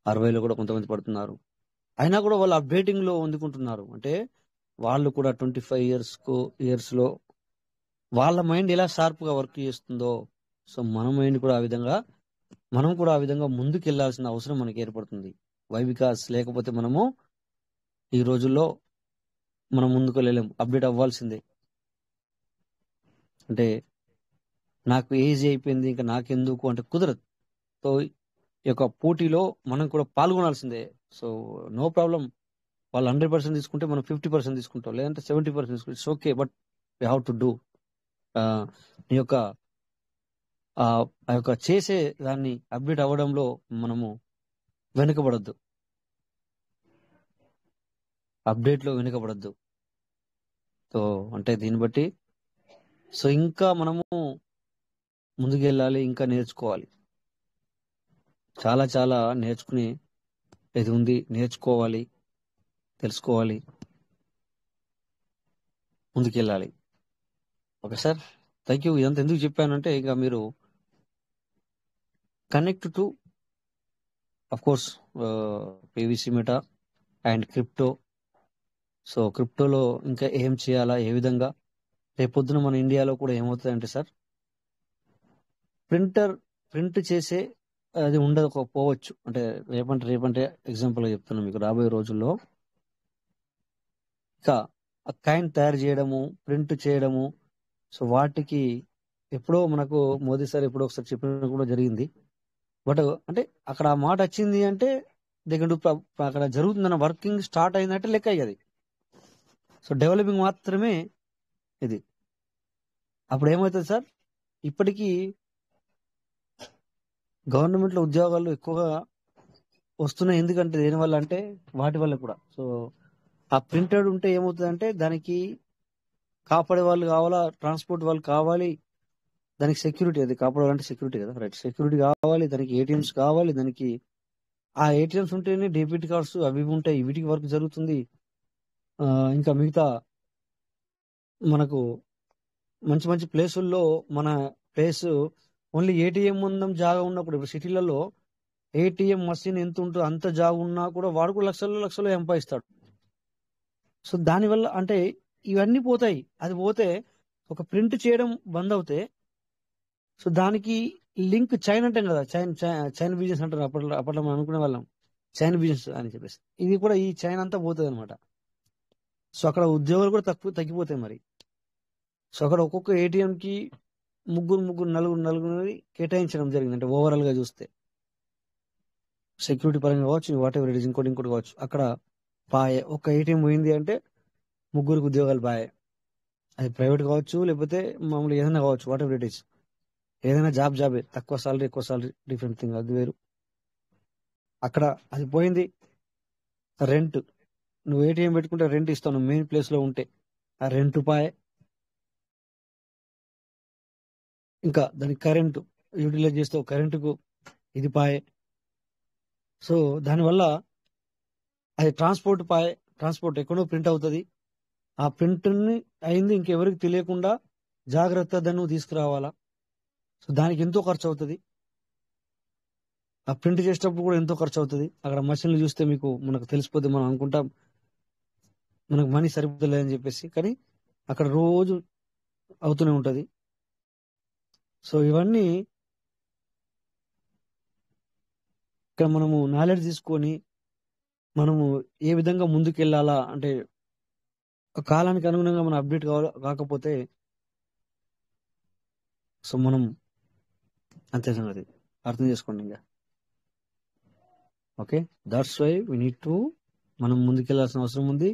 60లో కూడా కొంతమంది పడుతున్నారు. అయినా కూడా వాళ్ళు అప్డేటింగ్ లో అందుకుంటున్నారు. అంటే వాళ్ళు కూడా 25 ఇయర్స్ లో వాళ్ళ మైండ్ ఎలా షార్ప్ గా వర్క్ చేస్తుందో, సో మన మైండ్ కూడా మనం కూడా ఆ విధంగా ముందుకు వెళ్లాల్సిన అవసరం మనకి ఏర్పడుతుంది. వై బికాస్ లేకపోతే మనము ఈ రోజుల్లో మనం ముందుకు వెళ్ళలేము, అప్డేట్ అవ్వాల్సిందే. అంటే నాకు ఏజ్ అయిపోయింది, ఇంకా నాకెందుకు అంటే కుదరదు. సో ఈ యొక్క పోటీలో మనం కూడా పాల్గొనాల్సిందే. సో నో ప్రాబ్లం, వాళ్ళు 100% తీసుకుంటే మనం 50% తీసుకుంటాం, లేదంటే 70% తీసుకుంటాం, it's okay. But we have to do. నీ యొక్క ఆ యొక్క చేసే దాన్ని అప్డేట్ అవ్వడంలో మనము వెనుకబడద్దు, అప్డేట్లో వెనుకబడద్దు. సో అంటే దీన్ని బట్టి సో ఇంకా మనము ముందుకెళ్ళాలి, ఇంకా నేర్చుకోవాలి, చాలా చాలా నేర్చుకునే ఇది ఉంది, నేర్చుకోవాలి, తెలుసుకోవాలి, ముందుకెళ్ళాలి. Okay sir, thank you. ఇదంతా ఎందుకు చెప్పానంటే, ఇక మీరు connect to of course PVC Meta and crypto. So క్రిప్టోలో ఇంకా ఏం చేయాలా, ఏ విధంగా, రేపొద్దున మన ఇండియాలో కూడా ఏమవుతుందంటే సార్, ప్రింట్ చేసే అది ఉండకపోవచ్చు. అంటే రేపంటే ఎగ్జాంపుల్గా చెప్తున్నాను మీకు, రాబోయే రోజుల్లో ఇక కాయిన్ తయారు చేయడము, ప్రింట్ చేయడము, సో వాటికి ఎప్పుడో మనకు మోదీ సార్ ఎప్పుడో ఒకసారి చెప్పడం కూడా జరిగింది. బట్ అంటే అక్కడ ఆ మాట వచ్చింది అంటే అక్కడ జరుగుతుందన్న వర్కింగ్ స్టార్ట్ అయిందంటే లెక్క అయ్యేది. సో డెవలపింగ్ మాత్రమే ఇది. అప్పుడు ఏమవుతుంది సార్, ఇప్పటికీ గవర్నమెంట్లో ఉద్యోగాలు ఎక్కువగా వస్తున్నాయి. ఎందుకంటే దేనివల్ల అంటే వాటి వల్ల కూడా. సో ఆ ప్రింటెడ్ ఉంటే ఏమవుతుందంటే, దానికి కాపాడే వాళ్ళు కావాలా, ట్రాన్స్పోర్ట్ వాళ్ళు కావాలి, దానికి సెక్యూరిటీ, అది కాపాడాలంటే సెక్యూరిటీ కదా, రైట్, సెక్యూరిటీ కావాలి, దానికి ఏటీఎంస్ కావాలి, దానికి ఆ ఏటీఎంస్ ఉంటేనే డెబిట్ కార్డ్స్ అవి ఉంటాయి, వీటికి వర్క్ జరుగుతుంది. ఇంకా మిగతా మనకు మంచి మంచి ప్లేసుల్లో మన ప్లేస్ ఓన్లీ ఏటీఎం ఉందాం జాగా ఉన్నప్పుడు ఇప్పుడు సిటీలలో ఏటీఎం మషిన్ ఎంత ఉంటుందో అంత జాగా ఉన్నా కూడా వాడు కూడా లక్షల్లో లక్షల్లో సంపాదిస్తాడు. సో దానివల్ల అంటే ఇవన్నీ పోతాయి. అది పోతే ఒక ప్రింట్ చేయడం బంద్ అవుతే సో దానికి లింక్ చైన్ అంటాం కదా, చైన్ బిజినెస్ అంటారు. అప్పట్లో మనం అనుకునే వాళ్ళం చైన్ బిజినెస్ అని చెప్పేసి. ఇది కూడా ఈ చైన్ అంతా పోతుంది అనమాట. సో అక్కడ ఉద్యోగాలు కూడా తగ్గిపోతాయి మరి. సో అక్కడ ఒక్కొక్క ఏటీఎం కి ముగ్గురు నలుగురు కేటాయించడం జరిగింది. అంటే ఓవరాల్ గా చూస్తే సెక్యూరిటీ పరంగా కావచ్చు, వాట్ ఎవర్ ఇట్ ఇస్, ఇంకోటి కావచ్చు. అక్కడ పాయే ఒక ఏటీఎం పోయింది అంటే ముగ్గురికి ఉద్యోగాలు పాయే. అది ప్రైవేట్ కావచ్చు, లేకపోతే మామూలు ఏదైనా కావచ్చు, వాట్ ఎవర్ ఇట్ ఇస్. ఏదైనా జాబే, తక్కువ సాలరీ ఎక్కువ సాలరీ డిఫరెంట్ థింగ్, అది వేరు. అక్కడ అది పోయింది. రెంట్, నువ్వు ఏటీఎం పెట్టుకుంటే రెంట్ ఇస్తావు మెయిన్ ప్లేస్ లో ఉంటే, ఆ రెంట్ పాయే. ఇంకా దానికి కరెంటు యూటిలైజ్ చేస్తావు, కరెంటుకు ఇది పాయే. సో దానివల్ల అది ట్రాన్స్పోర్ట్ పాయే. ట్రాన్స్పోర్ట్ ఎక్కడో ప్రింట్ అవుతుంది, ఆ ప్రింట్ అయింది ఇంకెవరికి తెలియకుండా జాగ్రత్త దాన్ని నువ్వు తీసుకురావాలా. సో దానికి ఎంతో ఖర్చు అవుతుంది. ఆ ప్రింట్ చేసేటప్పుడు కూడా ఎంతో ఖర్చు అవుతుంది. అక్కడ మషిన్లు చూస్తే మనకు తెలిసిపోద్ది. మనం అనుకుంటాం మనకు మనీ సరిపోతుంది అని చెప్పేసి, కానీ అక్కడ రోజు అవుతూనే ఉంటది. సో ఇవన్నీ ఇక్కడ మనము నాలెడ్జ్ తీసుకొని మనము ఏ విధంగా ముందుకెళ్ళాలా అంటే కాలానికి అనుగుణంగా మనం అప్డేట్ కాకపోతే సో మనం అంతే సంగతి, అర్థం చేసుకోండి. ఇంకా okay, that's why we need to మనం ముందుకెళ్లాల్సిన అవసరం ఉంది.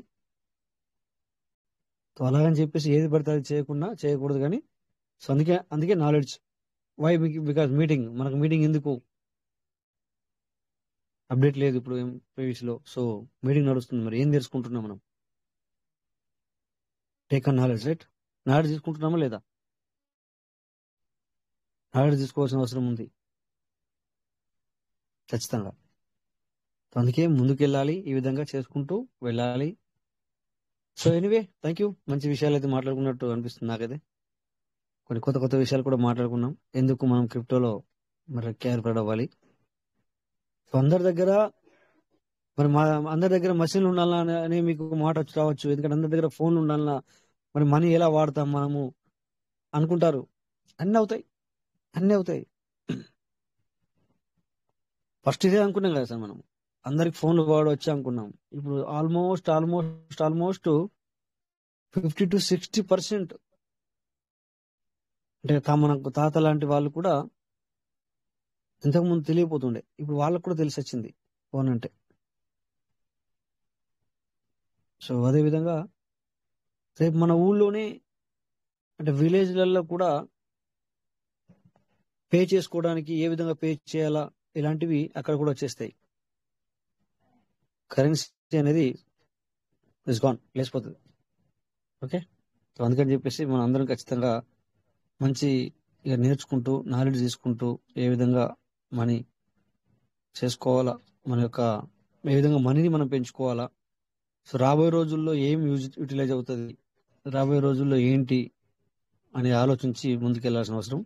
సో అలాగని చెప్పేసి ఏది పడితే అది చేయకూడదు. కానీ సో అందుకే నాలెడ్జ్. వై? బికాస్ మనకు మీటింగ్ ఎందుకు? అప్డేట్ లేదు ఇప్పుడు ప్రీవియస్ లో. సో మీటింగ్ నడుస్తుంది, మరి ఏం తెలుసుకుంటున్నాం మనం? Take an knowledge, right? Knowledge తీసుకుంటున్నామా లేదా? నాలెడ్జ్ తీసుకోవాల్సిన అవసరం ఉంది ఖచ్చితంగా. అందుకే ముందుకెళ్ళాలి, ఈ విధంగా చేసుకుంటూ వెళ్ళాలి. So anyway, thank you. మంచి విషయాలు అయితే మాట్లాడుకున్నట్టు అనిపిస్తుంది నాకైతే. కొన్ని కొత్త విషయాలు కూడా మాట్లాడుకున్నాం. ఎందుకు మనం క్రిప్టోలో మరి కేర్ఫుల్ అవ్వాలి. సో అందరి దగ్గర మషిన్లు ఉండాలన్నా అని మీకు మాట వచ్చి రావచ్చు. ఎందుకంటే అందరి దగ్గర ఫోన్లు ఉండాలన్నా మరి మనీ ఎలా వాడతాం మనము అనుకుంటారు. అన్నీ అవుతాయి. ఫస్ట్ ఇదే అనుకున్నాం కదా సార్, మనం అందరికి ఫోన్లు వాడవచ్చు అనుకున్నాం. ఇప్పుడు ఆల్మోస్ట్ 50-60% అంటే మనకు తాత లాంటి వాళ్ళు కూడా ఇంతకుముందు తెలియపోతుండే, ఇప్పుడు వాళ్ళకు కూడా తెలిసి వచ్చింది ఫోన్ అంటే. సో అదే విధంగా రేపు మన ఊళ్ళోనే అంటే విలేజ్లలో కూడా పే చేసుకోవడానికి ఏ విధంగా పే చేయాలా ఇలాంటివి అక్కడ కూడా వచ్చేస్తాయి. కరెన్సీ అనేది ఇస్ గాన్, లేచిపోతుంది. ఓకే, సో అందుకని చెప్పేసి మనం అందరం ఖచ్చితంగా మంచి ఇక నేర్చుకుంటూ నాలెడ్జ్ తీసుకుంటూ ఏ విధంగా మనీ చేసుకోవాలా, ఏ విధంగా మనీని మనం పెంచుకోవాలా. సో రాబోయే రోజుల్లో ఏం యూటిలైజ్ అవుతుంది, రాబోయే రోజుల్లో ఏంటి అని ఆలోచించి ముందుకెళ్లాల్సిన అవసరం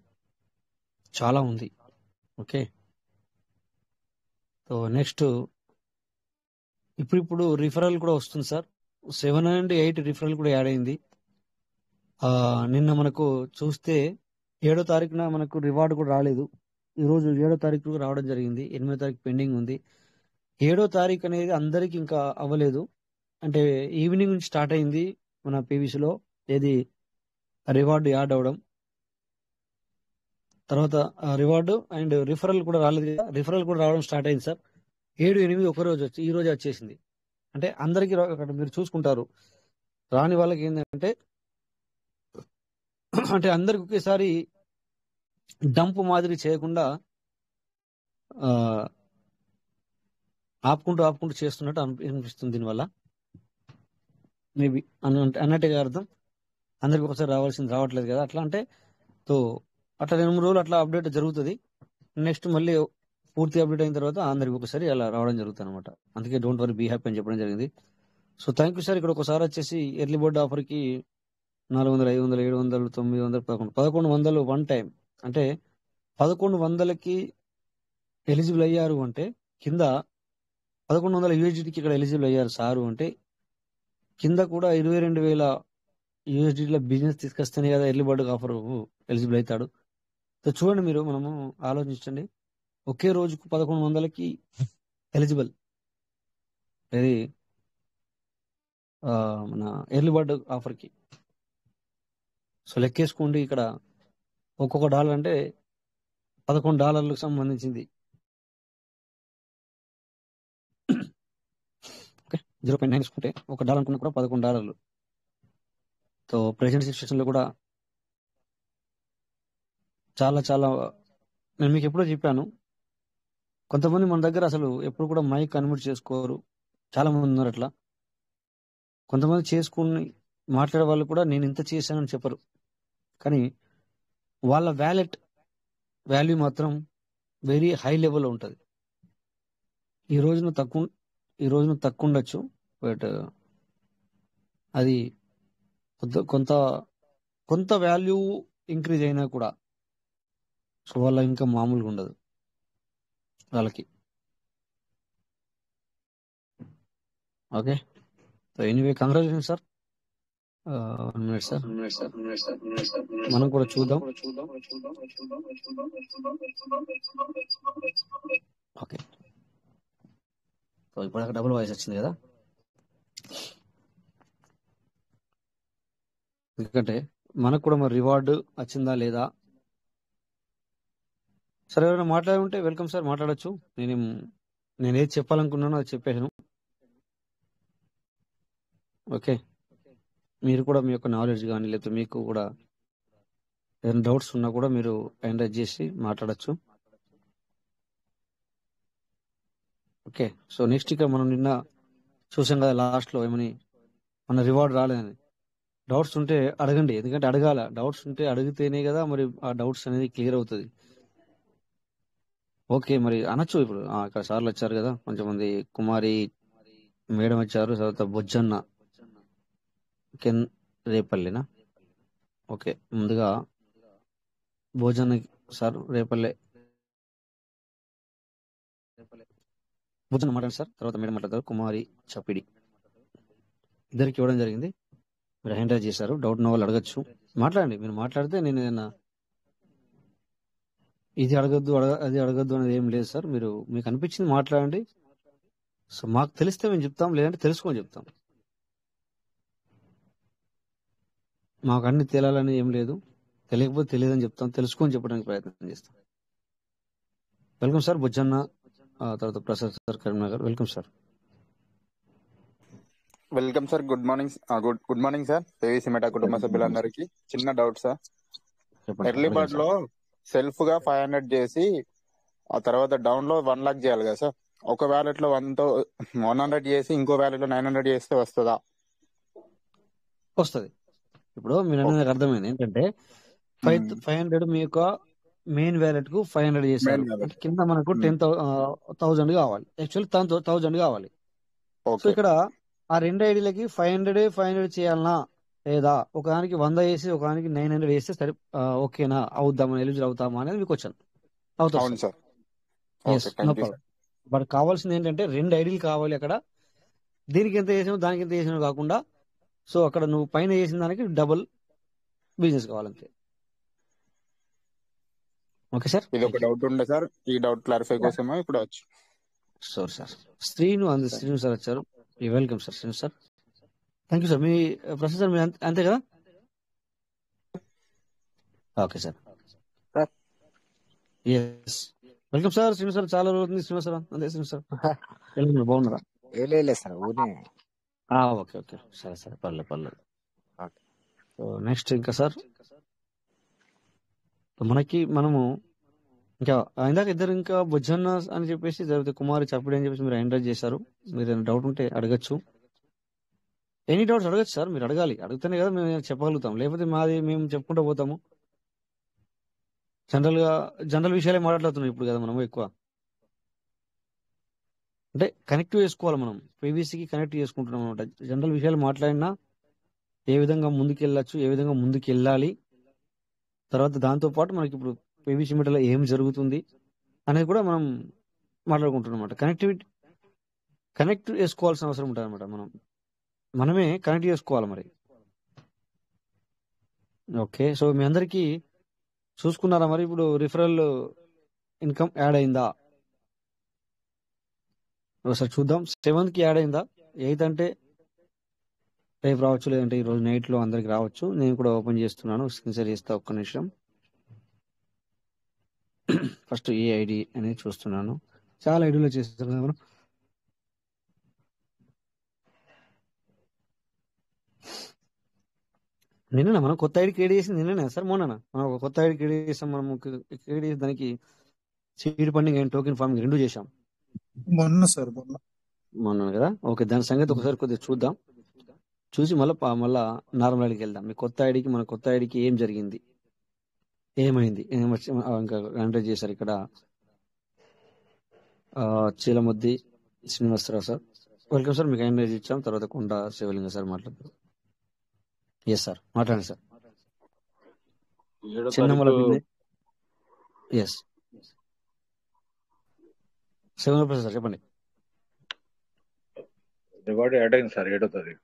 చాలా ఉంది. ఓకే, సో నెక్స్ట్ ఇప్పుడు రిఫరల్ కూడా వస్తుంది సార్. 7 and 8 రిఫరల్ కూడా యాడ్ అయింది. నిన్న మనకు చూస్తే 7వ తారీఖున మనకు రివార్డు కూడా రాలేదు. ఈ రోజు 7వ తారీఖు రావడం జరిగింది. 8వ తారీఖు పెండింగ్ ఉంది. 7వ తారీఖు అనేది అందరికి ఇంకా అవ్వలేదు. అంటే ఈవినింగ్ నుంచి స్టార్ట్ అయింది మన పీవీసీలో ఏది రివార్డు యాడ్ అవడం. తర్వాత రివార్డు అండ్ రిఫరల్ కూడా రాలేదు కదా, రిఫరల్ కూడా రావడం స్టార్ట్ అయింది సార్. 7-8 ఒక రోజు ఈ రోజు వచ్చేసింది. అంటే అందరికి అక్కడ మీరు చూసుకుంటారు. రాని వాళ్ళకి ఏంటంటే అంటే అందరికి ఒకేసారి డంప్ మాదిరి చేయకుండా ఆపుకుంటూ చేస్తున్నట్టు అనిపిస్తుంది. దీనివల్ల మేబీ అన్నట్టుగా అర్థం. అందరికి ఒకసారి రావట్లేదు కదా, అట్లా అంటే సో అట్లా 2-3 రోజులు అట్లా అప్డేట్ జరుగుతుంది. నెక్స్ట్ మళ్ళీ పూర్తి అప్డేట్ అయిన తర్వాత అందరికి ఒకసారి అలా రావడం జరుగుతుంది అనమాట. అందుకే డోంట్ వరీ, బీ హ్యాపీ అని చెప్పడం జరిగింది. So thank you sir. ఇక్కడ ఒకసారి వచ్చేసి ఎర్లీ బర్డ్ ఆఫర్ కి 400, 500, 700, 900, 1100 వన్ టైం అంటే 1100కి ఎలిజిబుల్ అయ్యారు అంటే కింద 1100 యూఎస్డిటీకి ఇక్కడ ఎలిజిబుల్ అయ్యారు సారు అంటే కింద కూడా 22,000 యూఎస్డిటీల బిజినెస్ తీసుకొస్తేనే కదా ఎర్లీ బర్డ్ ఆఫర్ ఎలిజిబుల్ అవుతాడు. సో చూడండి, మీరు మనము ఆలోచించండి. ఒకే రోజుకు 1100కి ఎలిజిబుల్ ఇది మన ఎర్లీ బర్డ్ ఆఫర్కి. సో లెక్కేసుకోండి, ఇక్కడ ఒక్కొక్క డాలర్ అంటే $11 సంబంధించింది. ఓకే, 0.9 తీసుకుంటే $1 అనుకున్నా కూడా $11. సో ప్రెసెంట్ సిచ్యువేషన్ లో కూడా చాలా చాలా నేను మీకు ఎప్పుడో చెప్పాను, కొంతమంది మన దగ్గర అసలు ఎప్పుడు కూడా మైక్ అన్మ్యూట్ చేసుకోరు. చాలా మంది ఉన్నారు అట్లా. కొంతమంది చేసుకుని మాట్లాడే వాళ్ళు కూడా నేను ఇంత చేశానని చెప్పరు, కానీ వాళ్ళ వాల్యూ మాత్రం వెరీ హై లెవెల్లో ఉంటుంది. ఈ రోజున తక్కువ ఉండొచ్చు, బట్ అది కొంత కొంత వాల్యూ ఇంక్రీజ్ అయినా కూడా సో వాళ్ళ ఇంకా మామూలుగా ఉండదు వాళ్ళకి. Okay, so anyway congratulation sir. 1 minute sir, మనం కూడా చూద్దాం. ఓకే, సో ఇప్పుడు డబుల్ వాయిస్ వచ్చింది కదా, ఎందుకంటే మనకు కూడా మరి రివార్డు వచ్చిందా లేదా. సరే, ఎవరైనా మాట్లాడి ఉంటే వెల్కమ్ సార్, మాట్లాడచ్చు. నేను ఏది చెప్పాలనుకున్నానో అది చెప్పేసాను. ఓకే, మీరు కూడా మీ యొక్క నాలెడ్జ్ కానీ లేకపోతే మీకు కూడా ఏదైనా డౌట్స్ ఉన్నా కూడా మీరు హ్యాండ్ రైజ్ చేసి మాట్లాడచ్చు. ఓకే, సో నెక్స్ట్ ఇక మనం నిన్న చూసాం కదా లాస్ట్లో ఏమని, మన రివార్డ్ రాలేదని. డౌట్స్ ఉంటే అడగండి, ఎందుకంటే అడగాల. డౌట్స్ ఉంటే అడిగితేనే కదా మరి ఆ డౌట్స్ అనేది క్లియర్ అవుతుంది. ఓకే, మరి అనొచ్చు. ఇప్పుడు ఇక్కడ సార్లు వచ్చారు కదా, కొంచెం మంది కుమారి మేడం వచ్చారు, తర్వాత బొజ్జన్న రేపల్లినా. ఓకే, ముందుగా భోజన సార్ రేపల్లె భోజనం మాట్లాడండి సార్, తర్వాత మేడం మాట్లాడతారు. కుమారి చప్పిడి ఇద్దరికి ఇవ్వడం జరిగింది. మీరు హ్యాండ్ రైజ్ చేశారు, డౌట్ ఉన్న వాళ్ళు అడగచ్చు. మాట్లాడండి, మీరు మాట్లాడితే నేను ఏదైనా ఇది అడగద్దు అది అడగద్దు అనేది ఏం లేదు సార్. మీకు అనిపించింది మాట్లాడండి. సో మాకు తెలిస్తే మేము చెప్తాం, లేదంటే తెలుసుకొని చెప్తాం. మాకు అన్ని తేలాలని ఏం లేదు, తెలియకపోతే తెలియదని చెప్తాం, తెలుసుకొని చెప్పడానికి ప్రయత్నం చేస్తాం. వెల్కమ్ సార్ బుజ్జన్న, తర్వాత Prasad sir Karimnagar. Welcome sir. Welcome sir. Good morning sir. AVC Meta కుటుంబ సభ్యులందరికీ చిన్న డౌట్ సార్. ఎర్లీ బర్డ్ లో సెల్ఫ్ గా 500 చేసి ఆ తర్వాత డౌన్ లో 1 lakh చేయాలి కదా సార్. ఒక వ్యాలెట్ లో 100 చేసి ఇంకో వ్యాలెట్ లో 900 చేస్తే వస్తుందా? వస్తుంది. ఇప్పుడు మీరు అనేది అర్థమైంది ఏంటంటే 500 మీ యొక్క మెయిన్ వ్యాలెట్ కు 500 చేశారు అంటే కింద మనకు 10,000 కావాలి. యాక్చువల్లీ 1000 కావాలి. సో ఇక్కడ ఆ 2 ఐడీలకి 500 చేయాలనా లేదా ఒకదానికి 100 వేసి ఒకదానికి 900 వేస్తే సరే ఓకేనా, అవుద్దామని ఎలిజిబుల్ అవుతామా అనేది మీకు వచ్చాను. అవుతాం సార్. బట్ కావాల్సింది ఏంటంటే 2 ఐడీలు కావాలి అక్కడ. దీనికి ఎంత చేసాము దానికి ఎంత చేసాము కాకుండా, సో అక్కడ నువ్వు పైన చేసిన దానికి డబుల్ బిజినెస్ కావాలంతే. ఓకే సార్, ఇది ఒక డౌట్ ఉండే సార్, ఈ డౌట్ క్లారిఫై కోసమే ఇప్పుడు వచ్చి. సార్ శ్రీను సార్ వచ్చారు. Welcome sir Srinu sir. Thank you sir. మీ ప్రొఫెసర్ మీరు అంతే కదా? Okay sir. Yes, welcome sir Srinu sir. చాలా రోజులు శ్రీను సార్. అంతే శ్రీను సార్, బాగున్నారా? సార్ ఊనే. ఓకే ఓకే, సరే సరే, పర్లేదు. సో నెక్స్ట్ ఇంకా సార్ మనము ఇంకా ఇందాక ఇద్దరు ఇంకా బుజ్జన్న అని చెప్పేసి తర్వాత కుమారి చప్పిడి అని చెప్పేసి మీరు ఎంటర్ చేశారు. మీరు ఏమైనా డౌట్ ఉంటే అడగచ్చు. ఎనీ డౌట్స్ అడగచ్చు సార్, మీరు అడగాలి. అడిగితేనే కదా మేము చెప్పగలుగుతాం, లేకపోతే మేము చెప్పుకుంటూ పోతాము. జనరల్ విషయాలే మాట్లాడుతున్నాం ఇప్పుడు కదా మనము ఎక్కువ. అంటే కనెక్ట్ చేసుకోవాలి, మనం పీవీసీకి కనెక్ట్ చేసుకుంటున్నాం అనమాట. జనరల్ విషయాలు మాట్లాడినా ఏ విధంగా ముందుకు వెళ్ళచ్చు, ఏ విధంగా ముందుకు వెళ్ళాలి, తర్వాత దాంతోపాటు మనకి ఇప్పుడు పీవీసీ మీటర్లో ఏం జరుగుతుంది అనేది కూడా మనం మాట్లాడుకుంటున్నాం అనమాట. కనెక్ట్ చేసుకోవాల్సిన అవసరం ఉంటుంది అనమాట. మనమే కనెక్ట్ చేసుకోవాలి మరి. ఓకే, సో మీ అందరికీ చూసుకున్నారా మరి? ఇప్పుడు రిఫరల్ ఇన్కమ్ యాడ్ అయిందా ఒకసారి చూద్దాం. 7th కి యాడ్ అయిందా? 8th అంటే రేపు రావచ్చు, లేదంటే ఈ రోజు నైట్ లో అందరికి రావచ్చు. నేను కూడా ఓపెన్ చేస్తున్నాను, స్క్రీన్ షేర్ చేస్తా, ఒక్క నిమిషం. ఫస్ట్ ఏ ఐడి అనేది చూస్తున్నాను. చాలా ఐడిలో చేస్తాం కదా మనం. నిన్న మనం కొత్త ఐడి క్రియేట్ చేసింది నిన్ననే సార్, మొన్న మనం ఒక కొత్త ఐడి క్రియేట్ చేసాం. మనం క్రియేట్ చేసి దానికి seed funding and token farming రెండు చేసాం మొన్న సార్ మొన్న కదా. ఓకే, దాని సంగతి ఒకసారి కొద్దిగా చూద్దాం. చూసి మళ్ళా నార్మల్ ఐడికి వెళ్దాం. మీ మన కొత్త ఐడికి ఏం జరిగింది, ఏమైంది, ఇంకా ఎంటర్ చేశారు ఇక్కడ. Cheelamuddi Srinivasarao sir, welcome sir. మీకు ఎంటర్ ఇచ్చాం. తర్వాత కొండ శివలింగ సార్ మాట్లాడతారు. ఎస్ సార్, మాట్లాడండి sir. Chinnammala S Shivaprasad sir, చెప్పండి. రివార్డ్ యాడ్ అయింది సార్ 7వ తారీఖు.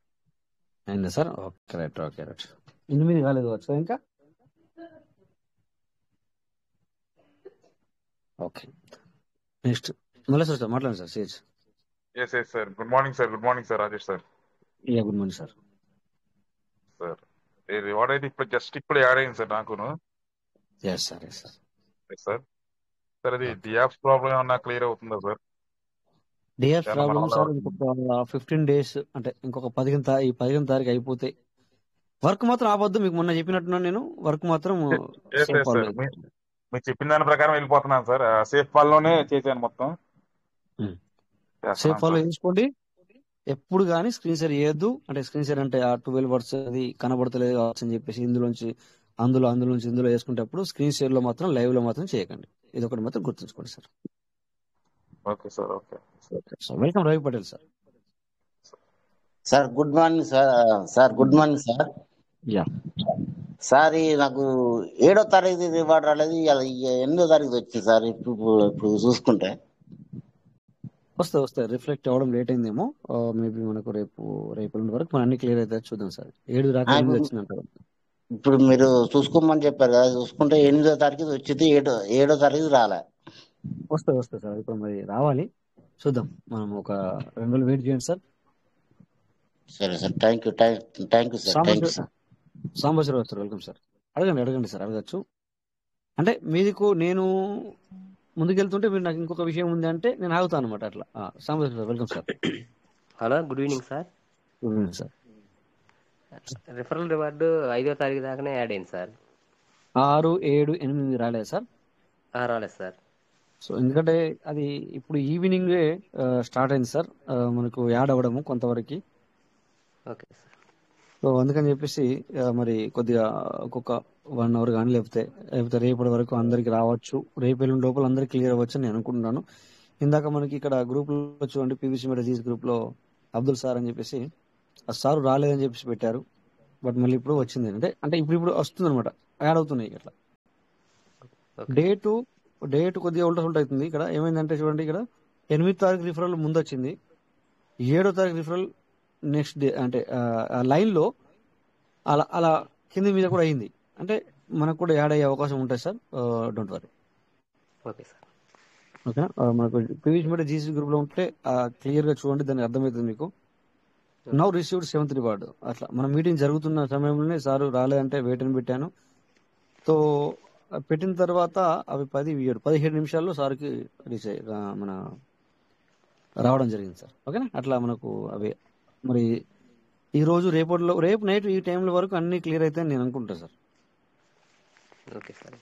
అయిందా sir? Okay right, okay right. 8 కాలేదు వచ్చు ఇంకా. ఓకే, నెక్స్ట్ మళ్ళీ సార్ మాట్లాడండి సార్. సేజ్ yes yes sir. Good morning sir. Good morning sir Rajesh sir. Yeah, good morning sir. Sir ఈ రివార్డ్ అయితే ఇప్పుడు యాడ్ అయింది సార్ నాకును. Yes sir, yes sir. Sir sir అది డియాప్స్ ప్రాబ్లం ఏమన్నా క్లియర్ అవుతుందా సార్? డిఎఫ్ ప్రాబ్లమ్ సార్ ఇంకొక 15 days, అంటే ఇంకొక 15 తారీఖు అయిపోతే వర్క్ మాత్రం ఆపొద్దు. మీకు మొన్న చెప్పినట్టున్నాను నేను, వర్క్ మాత్రం మీరు చెప్పిన దాని ప్రకారం వెళ్ళిపోతున్నాను సార్. సేఫ్ ఫాల్లోనే చేశాను మొత్తం. సేఫ్ ఫాలో చేసుకోండి. ఎప్పుడు కానీ స్క్రీన్ షేర్ చేయొద్దు. అంటే స్క్రీన్ షేర్ అంటే ఆ 12 words అది కనబడతలేదు కావచ్చు అని చెప్పేసి అందులో వేసుకునేటప్పుడు స్క్రీన్ షేర్ లో మాత్రం, లైవ్ లో మాత్రం చేయకండి. ఇది ఒకటి మాత్రం గుర్తుంచుకోండి sir. Okay sir. Okay sir, welcome Ravi Patel sir. Sir good morning sir. Sir good morning sir. Yeah sir, నాకు 7వ తారీఖు రివార్డ్ రాలేదు, 8వ తారీఖు వచ్చింది సార్. ఇప్పుడు చూసుకుంటే వస్తాయి. రిఫ్లెక్ట్ అవ్వడం లేట్ అయిందేమో. మేబీ మనకు రేపు వరకు మన అన్ని క్లియర్ అయితే చూద్దాం సార్. 7 రాత్రి 8 వచ్చిందంటారు. ఇప్పుడు మీరు చూసుకోమని చెప్పారు కదా, చూసుకుంటే 8వ తారీఖు వచ్చింది, 7వ తారీఖు రాలే. వస్తాయి సార్. ఇప్పుడు మరి రావాలి, చూద్దాం. మనం ఒక 2 రోజులు వెయిట్ చేయండి సార్. సరే sir, thank you sir. Sambasivarao sir, welcome sir. అడగండి సార్, అడగచ్చు. అంటే మీదికు నేను ముందుకెళ్తుంటే మీరు నాకు ఇంకొక విషయం ఉంది అంటే నేను ఆగుతాను అనమాట. అట్లా Sambasivarao sir, welcome sir. Hello, good evening sir. Good evening sir. Referral reward 5వ తారీఖు దాకానే యాడ్ అయింది సార్. 6, 7, 8 రాలేదు సార్? రాలేదు సార్. సో ఎందుకంటే అది ఇప్పుడు ఈవినింగే స్టార్ట్ అయింది సార్, మనకు యాడ్ అవ్వడము కొంతవరకు. Okay sir. సో అందుకని చెప్పేసి మరి కొద్దిగా ఒక్కొక్క 1 hour కానీ లేకపోతే రేపటి వరకు అందరికి రావచ్చు. రేపు ఎల్లుండి లోపల అందరికి క్లియర్ అవ్వచ్చు అని నేను అనుకుంటున్నాను. ఇందాక మనకి ఇక్కడ గ్రూప్ లో చూడండి, పీవీసీ మెటజీస్ గ్రూప్ లో అబ్దుల్ సార్ అని చెప్పేసి ఆ సార్ రాలేదని చెప్పేసి పెట్టారు. బట్ మళ్ళీ ఇప్పుడు వచ్చింది. అంటే ఇప్పుడు వస్తుంది అనమాట, యాడ్ అవుతున్నాయి అట్లా. డేట్ కొద్దిగా ఉల్టా అవుతుంది. ఇక్కడ ఏమైందంటే చూడండి, ఇక్కడ 8వ తారీఖు రిఫరల్ ముందు వచ్చింది, 7వ తారీఖు రిఫరల్ నెక్స్ట్ డే, అంటే లైన్ లో అలా కింది మీద కూడా అయింది. అంటే మనకు కూడా యాడ్ అయ్యే అవకాశం ఉంటుంది sir, don't worry. Okay sir. ఓకేనా? మనకు పీవీసీ మీద జీసీ గ్రూప్ లో ఉంటే క్లియర్ గా చూడండి, దానికి అర్థమవుతుంది మీకు. Now received 7th reward. అట్లా మన మీటింగ్ జరుగుతున్న సమయంలోనే సార్ రాలేదంటే వెయిట్ అని పెట్టాను. సో పెట్టిన తర్వాత అవి 17 నిమిషాల్లో సార్కి రీచ్ మన రావడం జరిగింది సార్. ఓకేనా? అట్లా మనకు అవి మరి ఈ రోజు రేపు నైట్ ఈ టైంల వరకు అన్ని క్లియర్ అయితే నేను అనుకుంటా sir. Okay sir.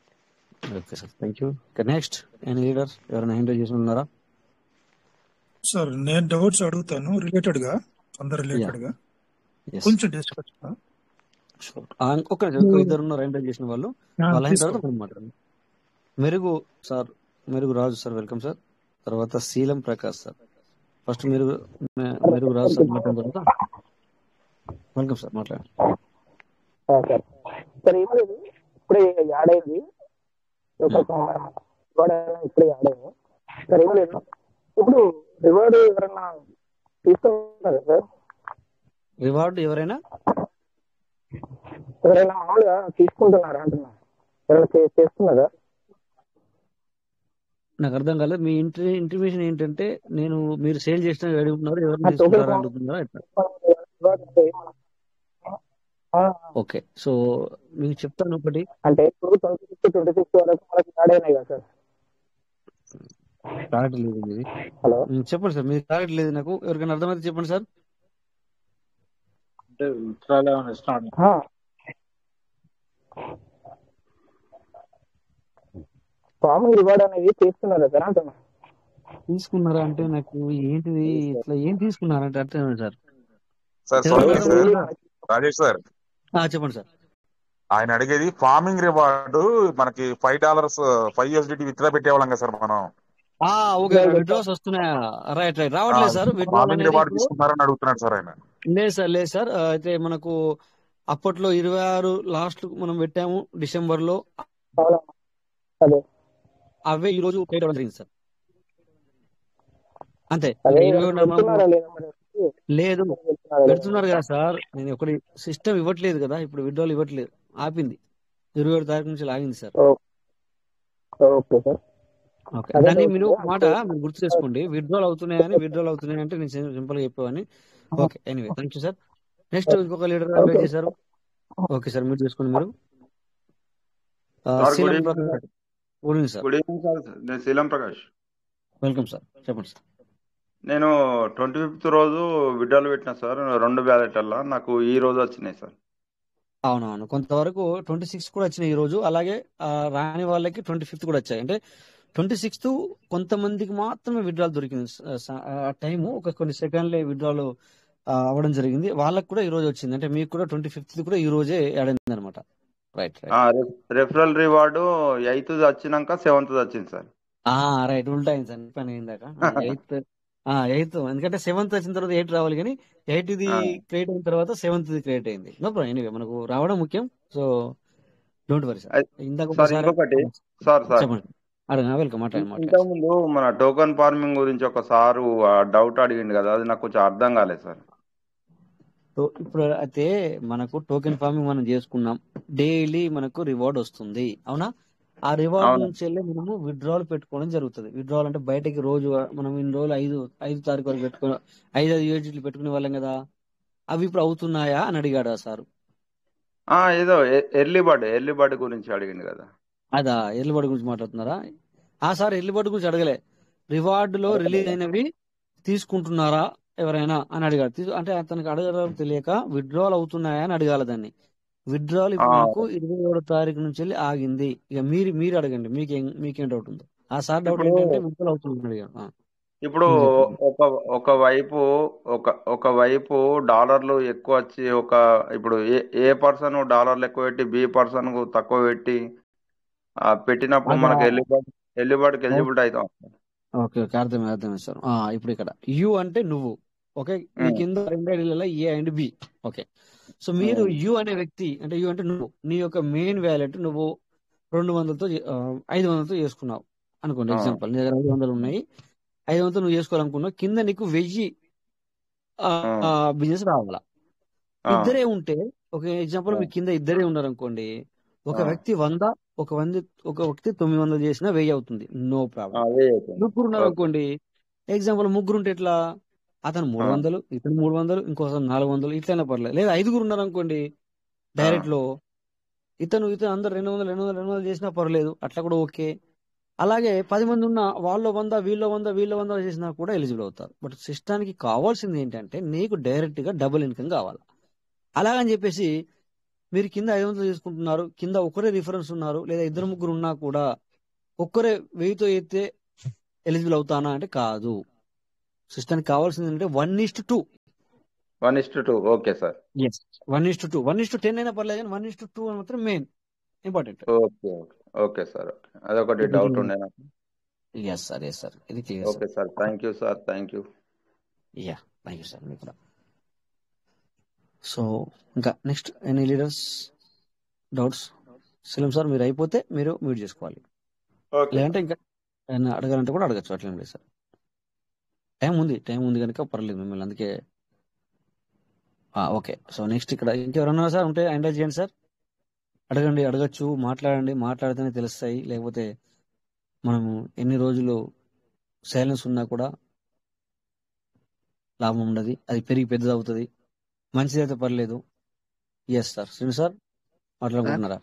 Okay sir, thank you. Next any leader ఎవరైనా హ్యాండిల్ చేసి ఉన్నారా సార్? నేను డౌట్స్ అడుగుతాను రిలేటెడ్ గా, అందరు రిలేటెడ్ గా కొంచెం డిస్కస్. ఒక ఇద్దరు ఉన్నారు హ్యాండిల్ చేసిన వాళ్ళు, వాళ్ళ అయిన తర్వాత మనం మాట్లాడండి. మెరుగు రాజు సార్, వెల్కమ్ సార్. తర్వాత శీలం ప్రకాష్ సార్. ఫస్ట్ మెరుగు రాజు సార్ మాట్లాడిన తర్వాత వెల్కమ్ సార్, మాట్లాడండి. సార్ ఏం లేదు, ఇప్పుడే యాడ్ అయింది. రివార్డ్ ఇప్పుడు ఆడాము సార్. ఏం లేదు, ఇప్పుడు రివార్డ్ ఎవరన్నా తీసుకున్నారా సార్? రివార్డ్ ఎవరైనా మామూలుగా తీసుకుంటున్నారా అంటున్నా, ఎవరైనా చేస్తున్నారా? నాకు అర్థం కాలేదు. మీ ఇంటిమేషన్ ఏంటంటే మీరు సేల్ చేసిన అడుగుతున్నారు, ఎవరిని టోకెన్ తీసుకుంటారా అడుగుతున్నారా ఎట్లా? ఓకే, సో మీకు చెప్తాను ఒకటి. అంటే ఇప్పుడు 26 వరకు మనకి యాడ్ అయినాయి కదా సార్. క్లారిటీ లేదు మీది. హలో, చెప్పండి సార్, మీరు క్లారిటీ లేదు నాకు. ఎవరికైనా అర్థమైతే చెప్పండి సార్. అంటే విత్డ్రాల్ ఏమైనా ఇస్తున్నాడు? ఫార్మింగ్ రివార్డ్ అనేది తీసుకున్నారా సార్ అంటున్నా? తీసుకున్నారా అంటే నాకు ఏంటిది ఇట్లా ఏం తీసుకున్నారంటే అర్థం సార్. సార్ ఎవరికైనా సారీ సార్, అర్థమైందా? రాజేష్ సార్, చెప్పండి సార్. ఆయన అడిగేది ఫార్మింగ్ రివార్డు మనకి $5 $5 విత్డ్రా పెట్టేవాళ్ళం కదా సార్ మనం. ఓకే, విడ్రాల్స్ వస్తున్నాయా? రైట్ రావట్లేదు సార్. విడ్రాల్ ఫార్మింగ్ అనేది రివార్డు ఇప్పుడు తీసుకున్నారని అడుగుతున్నాడు సార్ ఆయన. లేదు సార్. అయితే మనకు అప్పట్లో 26 లాస్ట్ మనం పెట్టాము డిసెంబర్ లో. అదే అవే ఈ రోజు క్రియేట్ అవ్వడం జరిగింది సార్. అంతే. అదే 24 పెడుతున్నారా లేదా మరి? లేదు పెడుతున్నారా లేదా? పెడుతున్నారు కదా సార్. నేను ఒకటి సిస్టమ్ ఇవ్వట్లేదు కదా ఇప్పుడు, విడ్రాల్ ఇవ్వట్లేదు, ఆపింది. 27 తారీఖు నుంచి ఆగింది సార్. Okay sir. ఓకే, అదే దాన్ని డౌట్ మీరు ఒక మాట మీరు గుర్తు చేసుకోండి. విడ్రాల్ అవుతున్నాయని అంటే నేను సింపుల్ గా చెప్పేవాని. Okay, anyway thank you sir. Next ఇంకొక లీడర్ వెయిట్ చేశారు. ఓకే సార్, మీరు చేసుకోండి. మీరు sir good Seelam evening Prakash. Sir. Good evening sir. Good evening sir. నేను శీలం ప్రకాష్. వెల్కమ్ సార్, చెప్పండి సార్. నేను 25th రోజు విడ్డాలు పెట్టిన సార్, 2 బ్యాలెట్ల నాకు ఈ రోజు వచ్చినాయి సార్. అవునవును, కొంతవరకు 26 కూడా వచ్చినాయి ఈ రోజు. అలాగే రాని వాళ్ళకి 25th కూడా వచ్చాయి. అంటే 26th కొంతమందికి మాత్రమే విడ్రాల్ దొరికింది. ఆ టైము ఒక కొన్ని సెకండ్లే విడ్రాల్ అవ్వడం జరిగింది. వాళ్ళకి కూడా ఈ రోజు వచ్చింది. అంటే మీకు కూడా 25th కూడా ఈ రోజే యాడ్ అయింది అనమాట. రైట్. రెఫరల్ రివార్డు 8th వచ్చినాక 7th వచ్చింది సార్. రైట్, ఉల్టా అయింది సార్. పని అయిందాక 8th ఎందుకంటే 7th వచ్చిన తర్వాత 8 రావాలి, కానీ 8th క్రియేట్ అయిన తర్వాత 7th క్రియేట్ అయింది. No problem. ఎనీవే మనకు రావడం ముఖ్యం. So don't worry sir. ఇందాక సార్ ఒకసారి ఇంకొకటి సార్ చెప్పండి. వెల్కమ్, మాట్లాడండి. ఇంతకుముందు మన టోకన్ ఫార్మింగ్ గురించి ఒక సారు డౌట్ అడిగిండు కదా, అది నాకు కొంచెం అర్థం కాలేదు సార్. ఇప్పుడు అయితే మనకు టోకెన్ ఫార్మింగ్ మనం చేసుకున్నాం, డైలీ మనకు రివార్డ్ వస్తుంది, అవునా? ఆ రివార్డ్ అవును. నుంచి వెళ్ళి మనము విత్డ్రాల్ పెట్టుకోవడం జరుగుతుంది. విత్డ్రాల్ అంటే బయటకి రోజు మనం ఇన్ని రోజులు 5 తారీఖు వరకు పెట్టుకుని 5 యూనిట్లు పెట్టుకునే వాళ్ళం కదా, అవి ఇప్పుడు అవుతున్నాయా అని అడిగాడు ఆ సారు. ఏదో ఎర్లీ బర్డ్ గురించి అడిగిండు కదా. అదా ఎర్లీ బర్డ్ గురించి మాట్లాడుతున్నారా? ఆ సార్ ఎర్లీ బర్డ్ గురించి అడగలే, రివార్డులో రిలీజ్ అయినవి తీసుకుంటున్నారా ఎవరైనా అని అడిగాడు. అంటే అతనికి అడగడం తెలియక విత్డ్రాల్ అవుతున్నాయా అని అడగాలి దాన్ని. విత్డ్రాల్ ఇప్పుడు మనకు 27 తారీఖు నుంచి వెళ్ళి ఆగింది. ఇక మీరు అడగండి, మీకేం డౌట్ ఉందో. ఆ సార్ డౌట్ ఇప్పుడు ఏంటంటే విత్డ్రాల్ అవుతుంది అడిగాడు. ఇప్పుడు ఒకవైపు డాలర్లు ఎక్కువ వచ్చి ఇప్పుడు ఏ పర్సన్ డాలర్లు ఎక్కువ పెట్టి బి పర్సన్ తక్కువ పెట్టి పెట్టినప్పుడు అదా మనకు ఎల్లిబడికి ఎలిజిబిలిటీ అవుతాం. ఓకే అర్థమైంది సార్. ఇప్పుడు ఇక్కడ యు అంటే నువ్వు, ఓకే, మీ కింద 2 ఐడీలలో A and B. Okay, so మీరు యు అనే వ్యక్తి, అంటే యు అంటే నువ్వు, నీ యొక్క మెయిన్ వ్యాలెట్ నువ్వు 200తో 500తో చేసుకున్నావు అనుకోండి. ఎగ్జాంపుల్, నీ దగ్గర 500 ఉన్నాయి, 500తో నువ్వు చేసుకోవాలనుకున్నావు. కింద నీకు 1000 బిజినెస్ రావాలా. ఇద్దరే ఉంటే, ఒక ఎగ్జాంపుల్ మీ కింద ఇద్దరే ఉన్నారు అనుకోండి, ఒక వ్యక్తి 100, ఒక వ్యక్తి 900 చేసినా 1000 అవుతుంది, నో ప్రాబ్లం. ముగ్గురు ఉన్నారు అనుకోండి, ఎగ్జాంపుల్ ముగ్గురు ఉంటే ఎట్లా, అతను 300, ఇతను 300, ఇంకోసారి 400, ఇట్లయినా పర్లేదు. లేదా 5గురు ఉన్నారు అనుకోండి, డైరెక్ట్ లో ఇతను అందరు 200 చేసినా పర్లేదు, అట్లా కూడా ఓకే. అలాగే 10 మంది ఉన్న వాళ్ళు 100, వీళ్ళు 100 చేసినా కూడా ఎలిజిబుల్ అవుతారు. బట్ సిస్టానికి కావాల్సింది ఏంటంటే నీకు డైరెక్ట్ గా డబుల్ ఇన్కమ్ కావాలి. అలాగని చెప్పేసి మీరు కింద 500 తీసుకుంటున్నారు, కింద ఒకరే రిఫరెన్స్ ఉన్నారు, లేదా 2-3 ఉన్నా కూడా ఒక్కరే 1000తో అయితే ఎలిజిబుల్ అవుతానా అంటే కాదు. సిస్టానికి కావాల్సింది ఏంటంటే 1:2. 1:2. Okay sir. 1:2. 1:10 అయినా పర్లేదు, కానీ 1:2 మాత్రం మెయిన్ ఇంపార్టెంట్. Okay sir. అదొకటి డౌట్ ఉండే నాకు. ఎస్ సార్, ఇది clear. Okay sir, thank you sir. Thank you sir మీకు కూడా. సో ఇంకా next any leaders doubts? Saleem sir మీరు అయిపోతే మీరు మ్యూట్ చేసుకోవాలి. ఓకే లేదంటే ఇంకా ఏమైనా అడగాలంటే కూడా అడగచ్చు, అట్లేం లేదు సార్. టైం ఉంది కనుక పర్లేదు మిమ్మల్ని అందుకే. ఓకే. సో నెక్స్ట్ ఇక్కడ ఇంకెవరన్నా సార్ ఉంటే హ్యాండిల్ చేయండి సార్. అడగచ్చు, మాట్లాడండి, మాట్లాడితేనే తెలుస్తాయి. లేకపోతే మనము ఎన్ని రోజులు సైలెన్స్ ఉన్నా కూడా లాభం ఉండదు, అది పెరిగి పెద్దది అవుతుంది. మంచిదైతే పర్లేదు. Yes sir. Srinu sir sir మాట్లాడుకుంటున్నారా?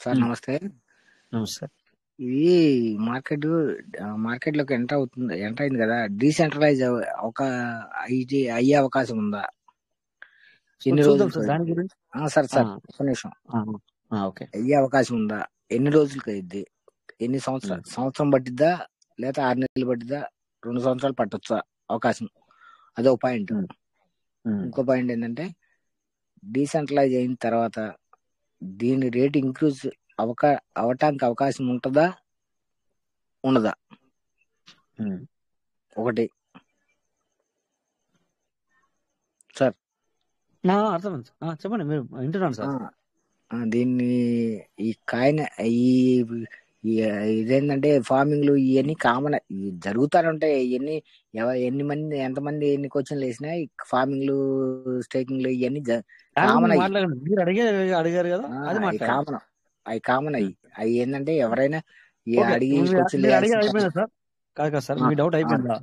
సార్ నమస్తే. నమస్తే. ఇది మార్కెట్లోకి ఎంటర్ అయింది కదా, డీసెంట్రలైజ్ అయ్యే అవకాశం ఉందా? ఎన్ని చూద్దాం రోజులకి సార్ దాని అయింది? గురించి. సార్ ఒక నిమిషం. ఓకే. అయ్యే అవకాశం ఉందా? ఎన్ని రోజులకి అయింది? ఎన్ని సంవత్సరం పట్టిద్దా, లేదా 6 నెలలు పట్టిద్దా, 2 సంవత్సరాలు పట్టొచ్చా అవకాశం? అదొక పాయింట్. ఇంకో పాయింట్ ఏంటంటే, డీసెంట్రలైజ్ అయిన తర్వాత దీని రేట్ ఇంక్రీజ్ అవటానికి అవకాశం ఉంటుందా ఉండదా? ఒకటి సార్. అర్థమైంది. చెప్పండి, మీరు వింటున్నాను సార్. దీన్ని ఈ కాయిన్ ఇదేంటంటే ఫార్మింగ్లు ఇవన్నీ కామన్ జరుగుతానే ఉంటాయి. ఇవన్నీ ఎంతమంది ఎన్ని క్వశ్చన్లు వేసినా ఫార్మింగ్లు స్టేకింగ్లు ఇవన్నీ కామన్ మాట్లాడండి. మీరు అడిగారు కదా, అది మాట్లాడండి. కామన్ అవి ఏంటంటే ఎవరైనా అడిగి క్వశ్చన్లు అయిపోయిందా సార్? కాదు సార్, మీ డౌట్ అయిపోయిందా?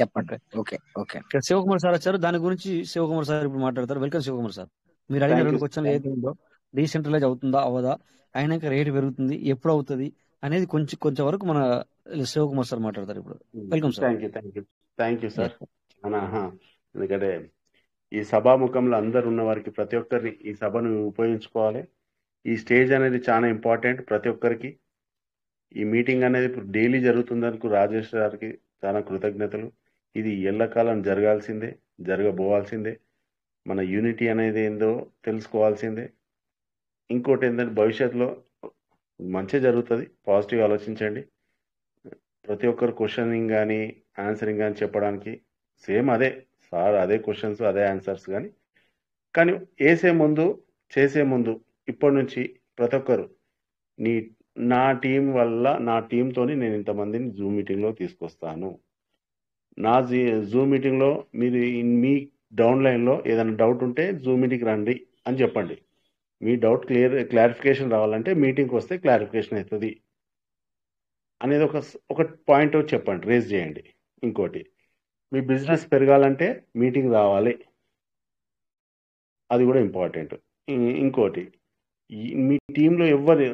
చెప్పండి. Okay okay. శివకుమార్ సార్ వచ్చారు, దాని గురించి శివకుమార్ సార్ ఇప్పుడు మాట్లాడతారు. Welcome Shivakumar sir. మీరు అడిగిన 2 క్వశ్చన్లు ఏది ఉందో, డీసెంట్రలైజ్ అవుతుందా అవదా, అయినాక రేటు పెరుగుతుంది ఎప్పుడు అవుతుంది అనేది కొంచెం వరకు మన శివకుమార్ సార్ మాట్లాడతారు ఇప్పుడు. Welcome sir. Thank you sir. ఎందుకంటే ఈ సభాముఖంలో అందరు ఉన్న వారికి ప్రతి ఒక్కరిని ఈ సభను ఉపయోగించుకోవాలి. ఈ స్టేజ్ అనేది చాలా ఇంపార్టెంట్ ప్రతి ఒక్కరికి. ఈ మీటింగ్ అనేది ఇప్పుడు డైలీ జరుగుతుందనుకు రాజేష్ గారికి చాలా కృతజ్ఞతలు. ఇది ఎల్లకాలం జరగాల్సిందే, జరగబోవాల్సిందే. మన యూనిటీ అనేది ఏందో తెలుసుకోవాల్సిందే. ఇంకోటి ఏంటంటే భవిష్యత్తులో మంచి జరుగుతుంది, పాజిటివ్ ఆలోచించండి. ప్రతి ఒక్కరు క్వశ్చనింగ్ కానీ ఆన్సరింగ్ కానీ చెప్పడానికి సేమ్ అదే సార్, అదే క్వశ్చన్స్ అదే ఆన్సర్స్. కానీ వేసే ముందు చేసే ముందు ఇప్పటి నుంచి ప్రతి ఒక్కరు నా టీం వల్ల, నా టీంతోని నేను ఇంతమందిని జూమ్ మీటింగ్లో తీసుకొస్తాను. నా జూమ్ మీటింగ్లో మీరు మీ డౌన్లైన్లో ఏదైనా డౌట్ ఉంటే జూమ్ మీటింగ్కి రండి అని చెప్పండి. మీ డౌట్ క్లారిఫికేషన్ రావాలంటే మీటింగ్కి వస్తే క్లారిఫికేషన్ అవుతుంది అనేది ఒక పాయింట్ చెప్పండి, రేజ్ చేయండి. ఇంకోటి, మీ బిజినెస్ పెరగాలంటే మీటింగ్ రావాలి, అది కూడా ఇంపార్టెంట్. ఇంకోటి, మీ టీంలో ఎవరు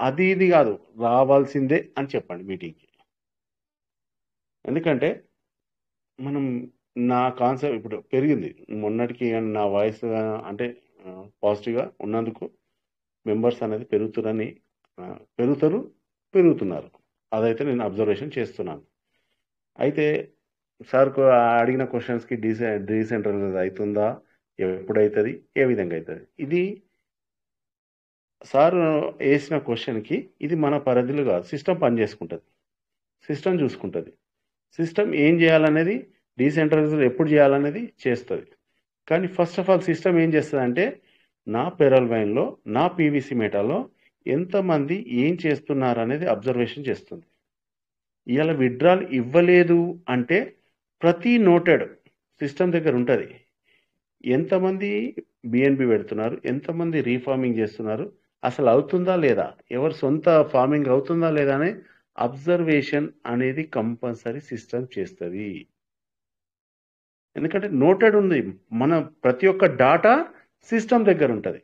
అది ఇది కాదు, రావాల్సిందే అని చెప్పండి మీటింగ్కి. ఎందుకంటే మనం నా కాన్సెప్ట్ ఇప్పుడు పెరిగింది మొన్నటికి, నా వాయిస్ అంటే పాజిటివ్గా ఉన్నందుకు మెంబర్స్ అనేది పెరుగుతున్నారు. అదైతే నేను అబ్జర్వేషన్ చేస్తున్నాను. అయితే సార్ అడిగిన క్వశ్చన్స్కి డీసెంట్రలైజ్ అవుతుందా, ఎప్పుడవుతుంది, ఏ విధంగా అవుతుంది, ఇది సార్ వేసిన క్వశ్చన్కి ఇది మన పరిధిలో కాదు. సిస్టమ్ పనిచేసుకుంటుంది, సిస్టమ్ చూసుకుంటుంది. సిస్టమ్ ఏం చేయాలనేది, డీసెంట్రలైజ్ ఎప్పుడు చేయాలనేది చేస్తుంది. కానీ ఫస్ట్ ఆఫ్ ఆల్ సిస్టమ్ ఏం చేస్తుంది అంటే, నా పెరల్ వైన్లో, నా పీవీసీ మెటాలో ఎంతమంది ఏం చేస్తున్నారు అనేది అబ్జర్వేషన్ చేస్తుంది. ఇవాళ విత్డ్రాల్ ఇవ్వలేదు అంటే ప్రతి నోటెడ్ సిస్టమ్ దగ్గర ఉంటుంది. ఎంతమంది బిఎన్బి పెడుతున్నారు, ఎంతమంది రీఫార్మింగ్ చేస్తున్నారు, అసలు అవుతుందా లేదా, ఎవరు సొంత ఫార్మింగ్ అవుతుందా లేదా అనే అబ్జర్వేషన్ అనేది కంపల్సరీ సిస్టమ్ చేస్తుంది. ఎందుకంటే నోటెడ్ ఉంది, మన ప్రతి ఒక్క డాటా సిస్టమ్ దగ్గర ఉంటుంది.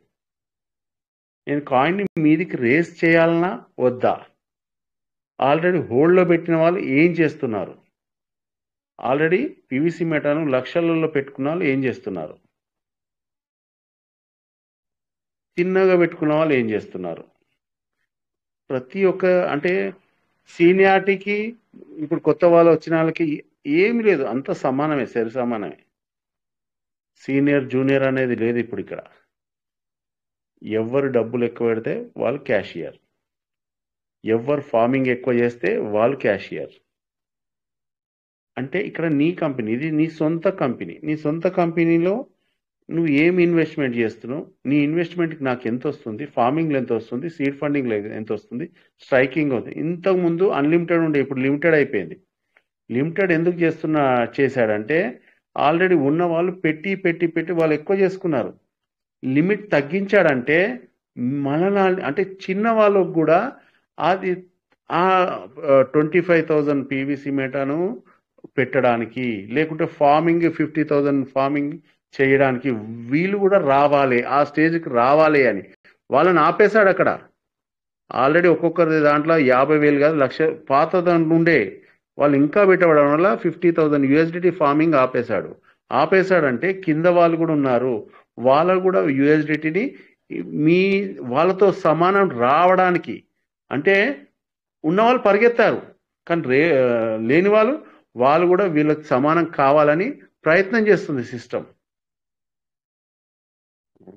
నేను కాయిన్ని మీదికి రేస్ చేయాలన్నా వద్దా, ఆల్రెడీ హోల్డ్లో పెట్టిన వాళ్ళు ఏం చేస్తున్నారు, ఆల్రెడీ పీవీసీ మెటాను లక్షలలో పెట్టుకున్న వాళ్ళు ఏం చేస్తున్నారు, చిన్నగా పెట్టుకున్న వాళ్ళు ఏం చేస్తున్నారు, ప్రతి ఒక్క అంటే సీనియారిటీకి ఇప్పుడు కొత్త వాళ్ళు వచ్చిన వాళ్ళకి ఏమి లేదు, అంత సమానమే, సరి సమానమే. సీనియర్ జూనియర్ అనేది లేదు ఇప్పుడు ఇక్కడ. ఎవరు డబ్బులు ఎక్కువ పెడితే వాళ్ళు క్యాషియర్, ఎవరు ఫార్మింగ్ ఎక్కువ చేస్తే వాళ్ళు క్యాషియర్. అంటే ఇక్కడ నీ కంపెనీ, ఇది నీ సొంత కంపెనీ. నీ సొంత కంపెనీలో నువ్వు ఏం ఇన్వెస్ట్మెంట్ చేస్తున్నావు, నీ ఇన్వెస్ట్మెంట్కి నాకు ఎంత వస్తుంది, ఫార్మింగ్లో ఎంత వస్తుంది, సీడ్ ఫండింగ్లో ఎంత వస్తుంది, స్ట్రైకింగ్ అవుతుంది. ఇంతకుముందు అన్లిమిటెడ్ ఉండే, ఇప్పుడు లిమిటెడ్ అయిపోయింది. లిమిటెడ్ ఎందుకు చేశాడంటే ఆల్రెడీ ఉన్న వాళ్ళు పెట్టి పెట్టి పెట్టి వాళ్ళు ఎక్కువ చేసుకున్నారు. లిమిట్ తగ్గించాడంటే అంటే చిన్న వాళ్ళకు కూడా అది ఆ 25,000 పీవీసీ మెటాను పెట్టడానికి, లేకుంటే ఫార్మింగ్ 50,000 ఫార్మింగ్ చేయడానికి వీళ్ళు కూడా రావాలి, ఆ స్టేజ్కి రావాలి అని వాళ్ళని ఆపేశాడు అక్కడ. ఆల్రెడీ ఒక్కొక్కరి దాంట్లో 50,000 కాదు 1,00,000 పాత దాంట్లో ఉండే వాళ్ళు ఇంకా పెట్టబడడం వల్ల 50,000 USDT ఫార్మింగ్ ఆపేశాడంటే కింద వాళ్ళు కూడా ఉన్నారు, వాళ్ళు కూడా USDTని వాళ్ళతో సమానం రావడానికి, అంటే ఉన్నవాళ్ళు పరిగెత్తారు కానీ లేని వాళ్ళు కూడా వీళ్ళకి సమానం కావాలని ప్రయత్నం చేస్తుంది సిస్టమ్.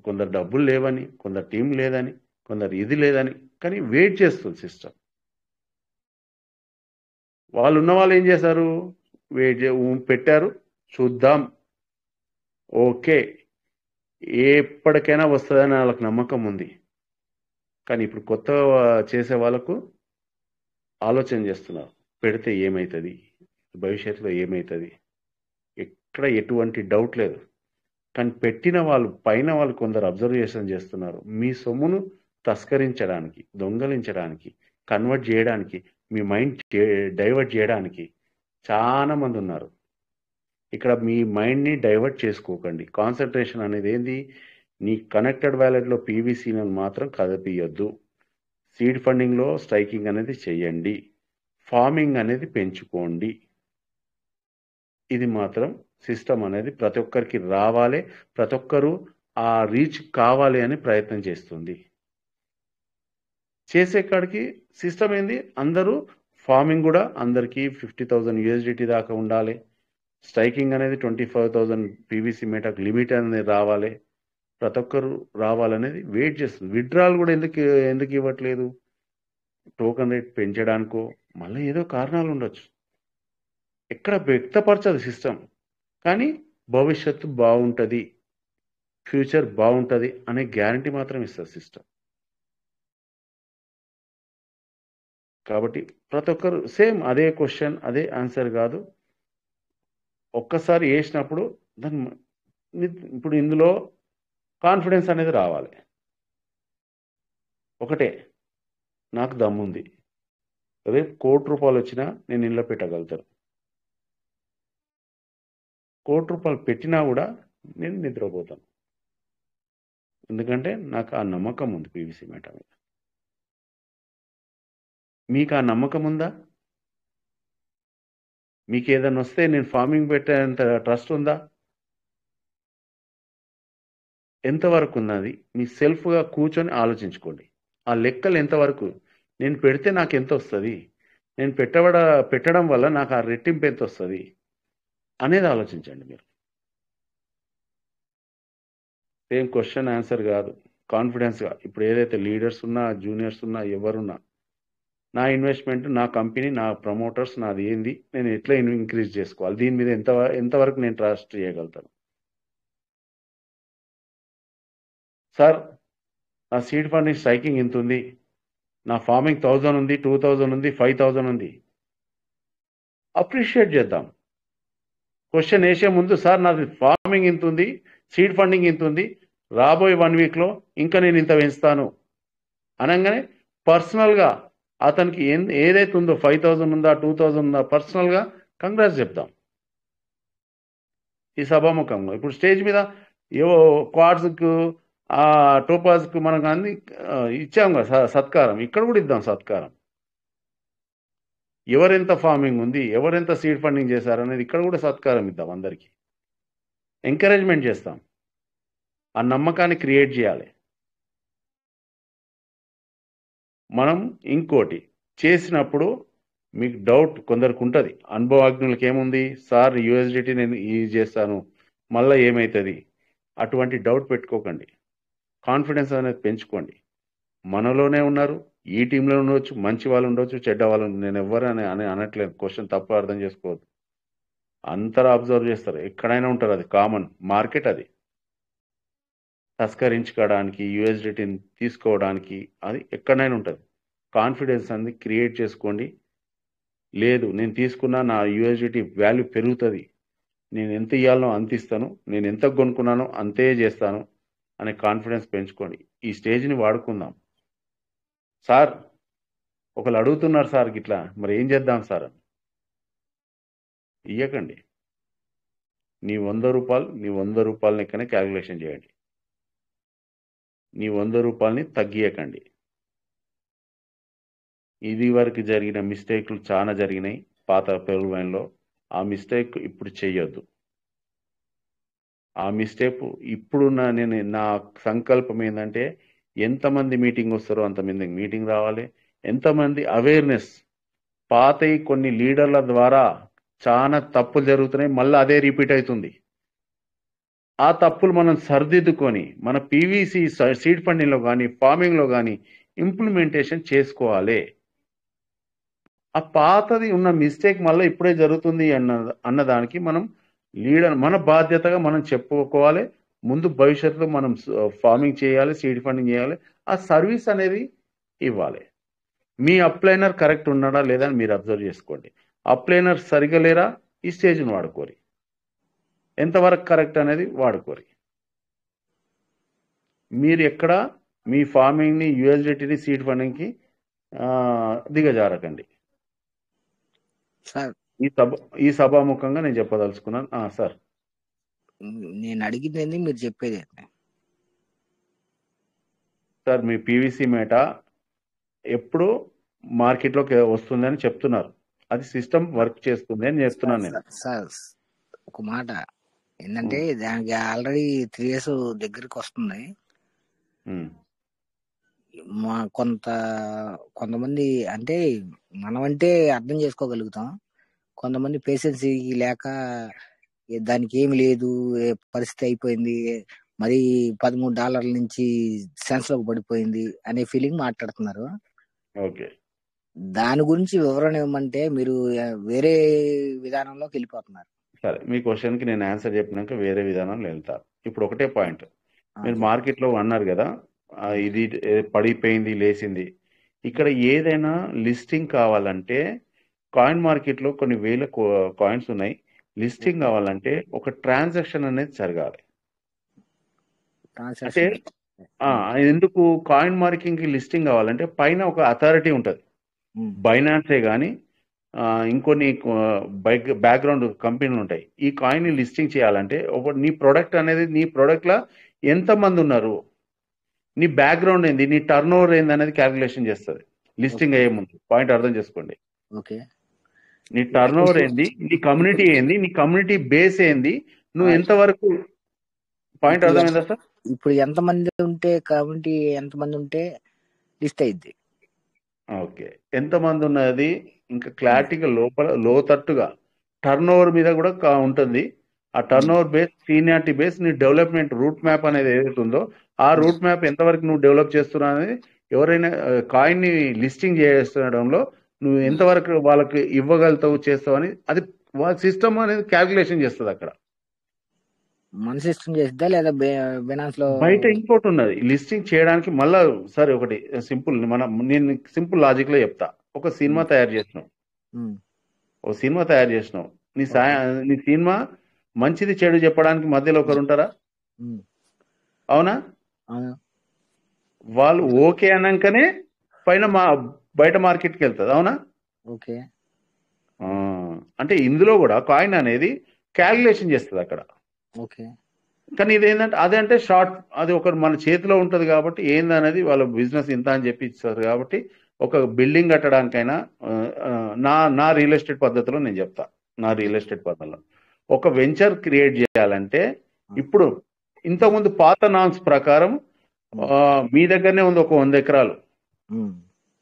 కొందరు డబ్బులు లేవని, కొందరు టీం లేదని, కొందరు ఇది లేదని, కానీ వెయిట్ చేస్తుంది సిస్టమ్. వాళ్ళు ఉన్న వాళ్ళు ఏం చేశారు, పెట్టారు, చూద్దాం, ఓకే ఎప్పటికైనా వస్తుందని వాళ్ళకి నమ్మకం ఉంది. కానీ ఇప్పుడు కొత్త చేసే వాళ్ళకు ఆలోచన చేస్తున్నారు, పెడితే ఏమవుతుంది, భవిష్యత్తులో ఏమవుతుంది, ఎక్కడ ఎటువంటి డౌట్ లేదు. కానీ పెట్టిన వాళ్ళు పైన వాళ్ళు కొందరు అబ్జర్వేషన్ చేస్తున్నారు, మీ సొమ్మును తస్కరించడానికి, దొంగలించడానికి, కన్వర్ట్ చేయడానికి, మీ మైండ్ డైవర్ట్ చేయడానికి చాలా మంది ఉన్నారు. ఇక్కడ మీ మైండ్ని డైవర్ట్ చేసుకోకండి. కాన్సన్ట్రేషన్ అనేది ఏంది, నీ కనెక్టెడ్ వ్యాలెట్లో పీవీసీని మాత్రం కదిపియొద్దు. సీడ్ ఫండింగ్లో స్ట్రైకింగ్ అనేది చెయ్యండి, ఫార్మింగ్ అనేది పెంచుకోండి. ఇది మాత్రం సిస్టమ్ అనేది ప్రతి ఒక్కరికి రావాలి, ప్రతి ఒక్కరు ఆ రీచ్ కావాలి అని ప్రయత్నం చేస్తుంది. చేసే కాడికి సిస్టమ్ ఏంది, అందరూ ఫార్మింగ్ కూడా అందరికీ 50,000 USDT దాకా ఉండాలి, స్ట్రైకింగ్ అనేది 25,000 పీవీసీ మెటాకు లిమిట్ అనేది రావాలి, ప్రతి ఒక్కరు రావాలనేది వెయిట్ చేస్తుంది. విత్డ్రాల్ కూడా ఎందుకు ఇవ్వట్లేదు, టోకెన్ రేట్ పెంచడానికో మళ్ళీ ఏదో కారణాలు ఉండొచ్చు, ఎక్కడ వ్యక్తపరచదు సిస్టమ్. కానీ భవిష్యత్తు బాగుంటుంది, ఫ్యూచర్ బాగుంటుంది అనే గ్యారంటీ మాత్రం ఇస్తుంది సిస్టమ్. కాబట్టి ప్రతి ఒక్కరు సేమ్ అదే క్వశ్చన్ అదే ఆన్సర్ కాదు, ఒక్కసారి వేసినప్పుడు ఇప్పుడు ఇందులో కాన్ఫిడెన్స్ అనేది రావాలి. ఒకటే, నాకు దమ్ముంది, రేపు ₹1,00,00,000 వచ్చినా నేను ఇంట్లో పెట్టగలుగుతాను, ₹1,00,00,000 పెట్టినా కూడా నేను నిద్రపోతాను, ఎందుకంటే నాకు ఆ నమ్మకం ఉంది పీవీసీ మెటా మీద. మీకు ఆ నమ్మకం ఉందా? మీకు ఏదైనా వస్తే నేను ఫార్మింగ్ పెట్టేంత ట్రస్ట్ ఉందా? ఎంతవరకు ఉన్నది? మీ సెల్ఫ్గా కూర్చొని ఆలోచించుకోండి. ఆ లెక్కలు ఎంతవరకు, నేను పెడితే నాకు ఎంత వస్తుంది, నేను పెట్టడం వల్ల నాకు ఆ రెట్టింపు ఎంత వస్తుంది అనేది ఆలోచించండి మీరు. సేమ్ క్వశ్చన్ ఆన్సర్ కాదు, కాన్ఫిడెన్స్గా. ఇప్పుడు ఏదైతే లీడర్స్ ఉన్నా, జూనియర్స్ ఉన్నా, ఎవరున్నా, నా ఇన్వెస్ట్మెంట్, నా కంపెనీ, నా ప్రమోటర్స్, నాది ఏంది, నేను ఎట్లా ఇంక్రీజ్ చేసుకోవాలి, దీని మీద ఎంతవరకు నేను ట్రస్ట్ చేయగలుగుతాను. సార్ నా సీడ్ ఫండింగ్ స్ట్రైకింగ్ ఇంత ఉంది, నా ఫార్మింగ్ 1,000 ఉంది, 2,000 ఉంది, 5,000 ఉంది, అప్రిషియేట్ చేద్దాం. క్వశ్చన్ వేసే ముందు, సార్ నాది ఫార్మింగ్ ఇంత ఉంది, సీడ్ ఫండింగ్ ఇంత ఉంది, రాబోయే 1 వీక్లో ఇంకా నేను ఇంత పెంచుతాను అనగానే పర్సనల్గా అతనికి ఏదైతే ఉందో 5,000 ఉందా, 2,000 ఉందా, పర్సనల్గా కంగ్రాట్స్ చెప్దాం ఈ సభాముఖంలో. ఇప్పుడు స్టేజ్ మీద ఏవో క్వాడ్స్కు, టోపాజ్కు మనకు అన్ని ఇచ్చాం కదా సత్కారం, ఇక్కడ కూడా ఇద్దాం సత్కారం. ఎవరెంత ఫార్మింగ్ ఉంది, ఎవరెంత సీడ్ ఫండింగ్ చేశారనేది ఇక్కడ కూడా సత్కారం ఇద్దాం, అందరికీ ఎంకరేజ్మెంట్ చేస్తాం. ఆ నమ్మకాన్ని క్రియేట్ చేయాలి మనం. ఇంకోటి చేసినప్పుడు మీకు డౌట్ కొందరికి ఉంటుంది, అనుభవజ్ఞులకి ఏముంది, సార్ USDT నేను యూజ్ చేస్తాను మళ్ళీ ఏమవుతుంది, అటువంటి డౌట్ పెట్టుకోకండి. కాన్ఫిడెన్స్ అనేది పెంచుకోండి. మనలోనే ఉన్నారు, ఈ టీంలో ఉండవచ్చు, మంచి వాళ్ళు ఉండవచ్చు, చెడ్డ వాళ్ళు, నేను ఎవరు అని అనట్లేదు, క్వశ్చన్ తప్పు అర్థం చేసుకోవద్దు. అంతరా అబ్జర్వ్ చేస్తారు, ఎక్కడైనా ఉంటారు, అది కామన్ మార్కెట్ అది. తస్కరించుకోవడానికి యూఎస్డిటీని తీసుకోవడానికి అది ఎక్కడైనా ఉంటుంది. కాన్ఫిడెన్స్ అనేది క్రియేట్ చేసుకోండి. లేదు నేను తీసుకున్నా నా యూఎస్డిటీ వాల్యూ పెరుగుతుంది, నేను ఎంత ఇవ్వాలనో అంత ఇస్తాను, నేను ఎంత కొనుక్కున్నానో అంతే చేస్తాను అనే కాన్ఫిడెన్స్ పెంచుకోండి. ఈ స్టేజ్ని వాడుకుందాం. సార్ ఒకళ్ళు అడుగుతున్నారు సార్ గిట్లా మరి ఏం చేద్దాం సార్ అని. ఇయ్యకండి. నీ 100 రూపాయలు నీ 100 రూపాయల లెక్కనే క్యాలిక్యులేషన్ చేయండి. నీ 100 రూపాయలని తగ్గియకండి. ఇది వరకు జరిగిన మిస్టేక్లు చాలా జరిగినాయి పాత పెరుగులో. ఆ మిస్టేక్ ఇప్పుడు చెయ్యొద్దు. ఆ మిస్టేక్ ఇప్పుడున్న నా సంకల్పం ఏంటంటే ఎంతమంది మీటింగ్ వస్తారో అంతమంది మీటింగ్ రావాలి. ఎంతమంది అవేర్నెస్, పాతయి కొన్ని లీడర్ల ద్వారా చాలా తప్పులు జరుగుతున్నాయి, మళ్ళీ అదే రిపీట్ అవుతుంది. ఆ తప్పులు మనం సరిదిద్దుకొని మన పీవీసీ సీడ్ ఫండింగ్లో కానీ ఫార్మింగ్లో కానీ ఇంప్లిమెంటేషన్ చేసుకోవాలి. ఆ పాతది ఉన్న మిస్టేక్ మళ్ళీ ఇప్పుడే జరుగుతుంది అన్నదానికి మనం లీడర్ మన బాధ్యతగా మనం చెప్పుకోవాలి. ముందు భవిష్యత్తులో మనం ఫార్మింగ్ చేయాలి, సీడ్ ఫండింగ్ చేయాలి, ఆ సర్వీస్ అనేది ఇవ్వాలి. మీ అప్లైనర్ కరెక్ట్ ఉన్నాడా లేదా అని మీరు అబ్జర్వ్ చేసుకోండి. అప్లైనర్ సరిగా లేరా ఈ స్టేజ్ని వాడుకోరి, ఎంతవరకు కరెక్ట్ అనేది వాడుకోరి. మీరు ఎక్కడ మీ ఫార్మింగ్ని యూఎస్డిటీని సీడ్ ఫండింగ్కి దిగజారకండి. సార్ ఈ సభాముఖంగా నేను చెప్పదలుచుకున్నాను. సార్ నేను అడిగింది మీరు చెప్పేది సార్, మీ పీవీసీ మేట ఎప్పుడు మార్కెట్లోకి వస్తుందని చెప్తున్నారు, అది సిస్టమ్ వర్క్ చేస్తుంది అని చెప్తున్నాను నేను. సార్ ఒక మాట ఏంటంటే దానికి ఆల్రెడీ 3 years దగ్గరికి వస్తుంది. మా కొంతమంది అంటే మనం అంటే అర్థం చేసుకోగలుగుతాం, కొంతమంది పేషెన్సీ లేక దానికి ఏమి లేదు, పరిస్థితి అయిపోయింది, మరి $13 నుంచి సెన్స్ లోకి పడిపోయింది అనే ఫీలింగ్ మాట్లాడుతున్నారు. ఓకే, దాని గురించి వివరణ ఇవ్వమంటే మీరు వేరే విధానంలోకి వెళ్ళిపోతున్నారు. సరే, మీ క్వశ్చన్కి నేను ఆన్సర్ చెప్పినాక వేరే విధానంలో వెళ్తాను. ఇప్పుడు ఒకటే పాయింట్, మీరు మార్కెట్లో అన్నారు కదా ఇది పడిపోయింది లేచింది. ఇక్కడ ఏదైనా లిస్టింగ్ కావాలంటే కాయిన్ మార్కెట్లో కొన్ని వేల కాయిన్స్ ఉన్నాయి. లిస్టింగ్ కావాలంటే ఒక ట్రాన్సాక్షన్ అనేది జరగాలి. అంటే ఎందుకు కాయిన్ మార్కింగ్ కి లిస్టింగ్ కావాలంటే పైన ఒక అథారిటీ ఉంటుంది. బైనాన్సే కానీ ఇంకొన్ని బ్యాక్గ్రౌండ్ కంపెనీలు ఉంటాయి. ఈ కాయిన్ ని లిస్టింగ్ చేయాలంటే నీ ప్రొడక్ట్ అనేది నీ ప్రొడక్ట్ లా ఎంతమంది ఉన్నారు, నీ బ్యాక్గ్రౌండ్ ఏంది, నీ టర్న్ ఓవర్ ఏంది అనేది క్యాలిక్యులేషన్ చేస్తుంది లిస్టింగ్ అయ్యే ముందు. పాయింట్ అర్థం చేసుకోండి. నీ టర్న్ ఓవర్ ఏంది, నీ కమ్యూనిటీ ఏంది, నీ కమ్యూనిటీ బేస్ ఏంది, నువ్వు ఎంతవరకు. పాయింట్ అర్థమైందా సార్? ఇప్పుడు ఎంతమంది ఉంటే కమ్యూనిటీ ఎంతమంది ఉంటే లిస్ట్ అయింది. ఓకే, ఎంతమంది ఉన్నది ఇంకా క్లారిటీగా లోతట్టుగా టర్న్ ఓవర్ మీద కూడా ఉంటుంది. ఆ turn over base, seniority base, నీ డెవలప్మెంట్ రూట్ మ్యాప్ అనేది ఏదైతే ఉందో ఆ రూట్ మ్యాప్ ఎంతవరకు నువ్వు డెవలప్ చేస్తున్నావు అనేది, ఎవరైనా కాయిన్ ని లిస్టింగ్ చేయడంలో నువ్వు ఎంతవరకు వాళ్ళకి ఇవ్వగలుగుతావు చేస్తావు అని అది వాళ్ళ సిస్టమ్ అనేది క్యాల్కులేషన్ చేస్తుంది. అక్కడ మన సిస్టమ్ చేస్తుందా లేదా బైనాన్స్ లో బయట ఇంకోటి ఉన్నది లిస్టింగ్ చేయడానికి. మళ్ళా సరే ఒకటి సింపుల్, నేను సింపుల్ లాజిక్ లో చెప్తా. ఒక సినిమా తయారు చేసినావు, నీ సినిమా మంచిది చెడు చెప్పడానికి మధ్యలో ఒకరు ఉంటారా? అవునా? వాళ్ళు ఓకే అన్నాకనే బయట మార్కెట్కి వెళ్తుంది. అవునా? ఓకే, అంటే ఇందులో కూడా కాయిన్ అనేది క్యాల్కులేషన్ చేస్తుంది అక్కడ. ఓకే, కానీ ఇదేంటంటే అదంటే షార్ట్, అది ఒకటి మన చేతిలో ఉంటుంది కాబట్టి ఏందనేది వాళ్ళ బిజినెస్ ఇంత అని చెప్పి ఇస్తారు. కాబట్టి ఒక బిల్డింగ్ కట్టడానికైనా నా రియల్ ఎస్టేట్ పద్ధతిలో నేను చెప్తా. నా రియల్ ఎస్టేట్ పద్ధతిలో ఒక వెంచర్ క్రియేట్ చేయాలంటే, ఇప్పుడు ఇంతకుముందు పాత నామ్స్ ప్రకారం మీ దగ్గరనే ఉంది ఒక 100 ఎకరాలు.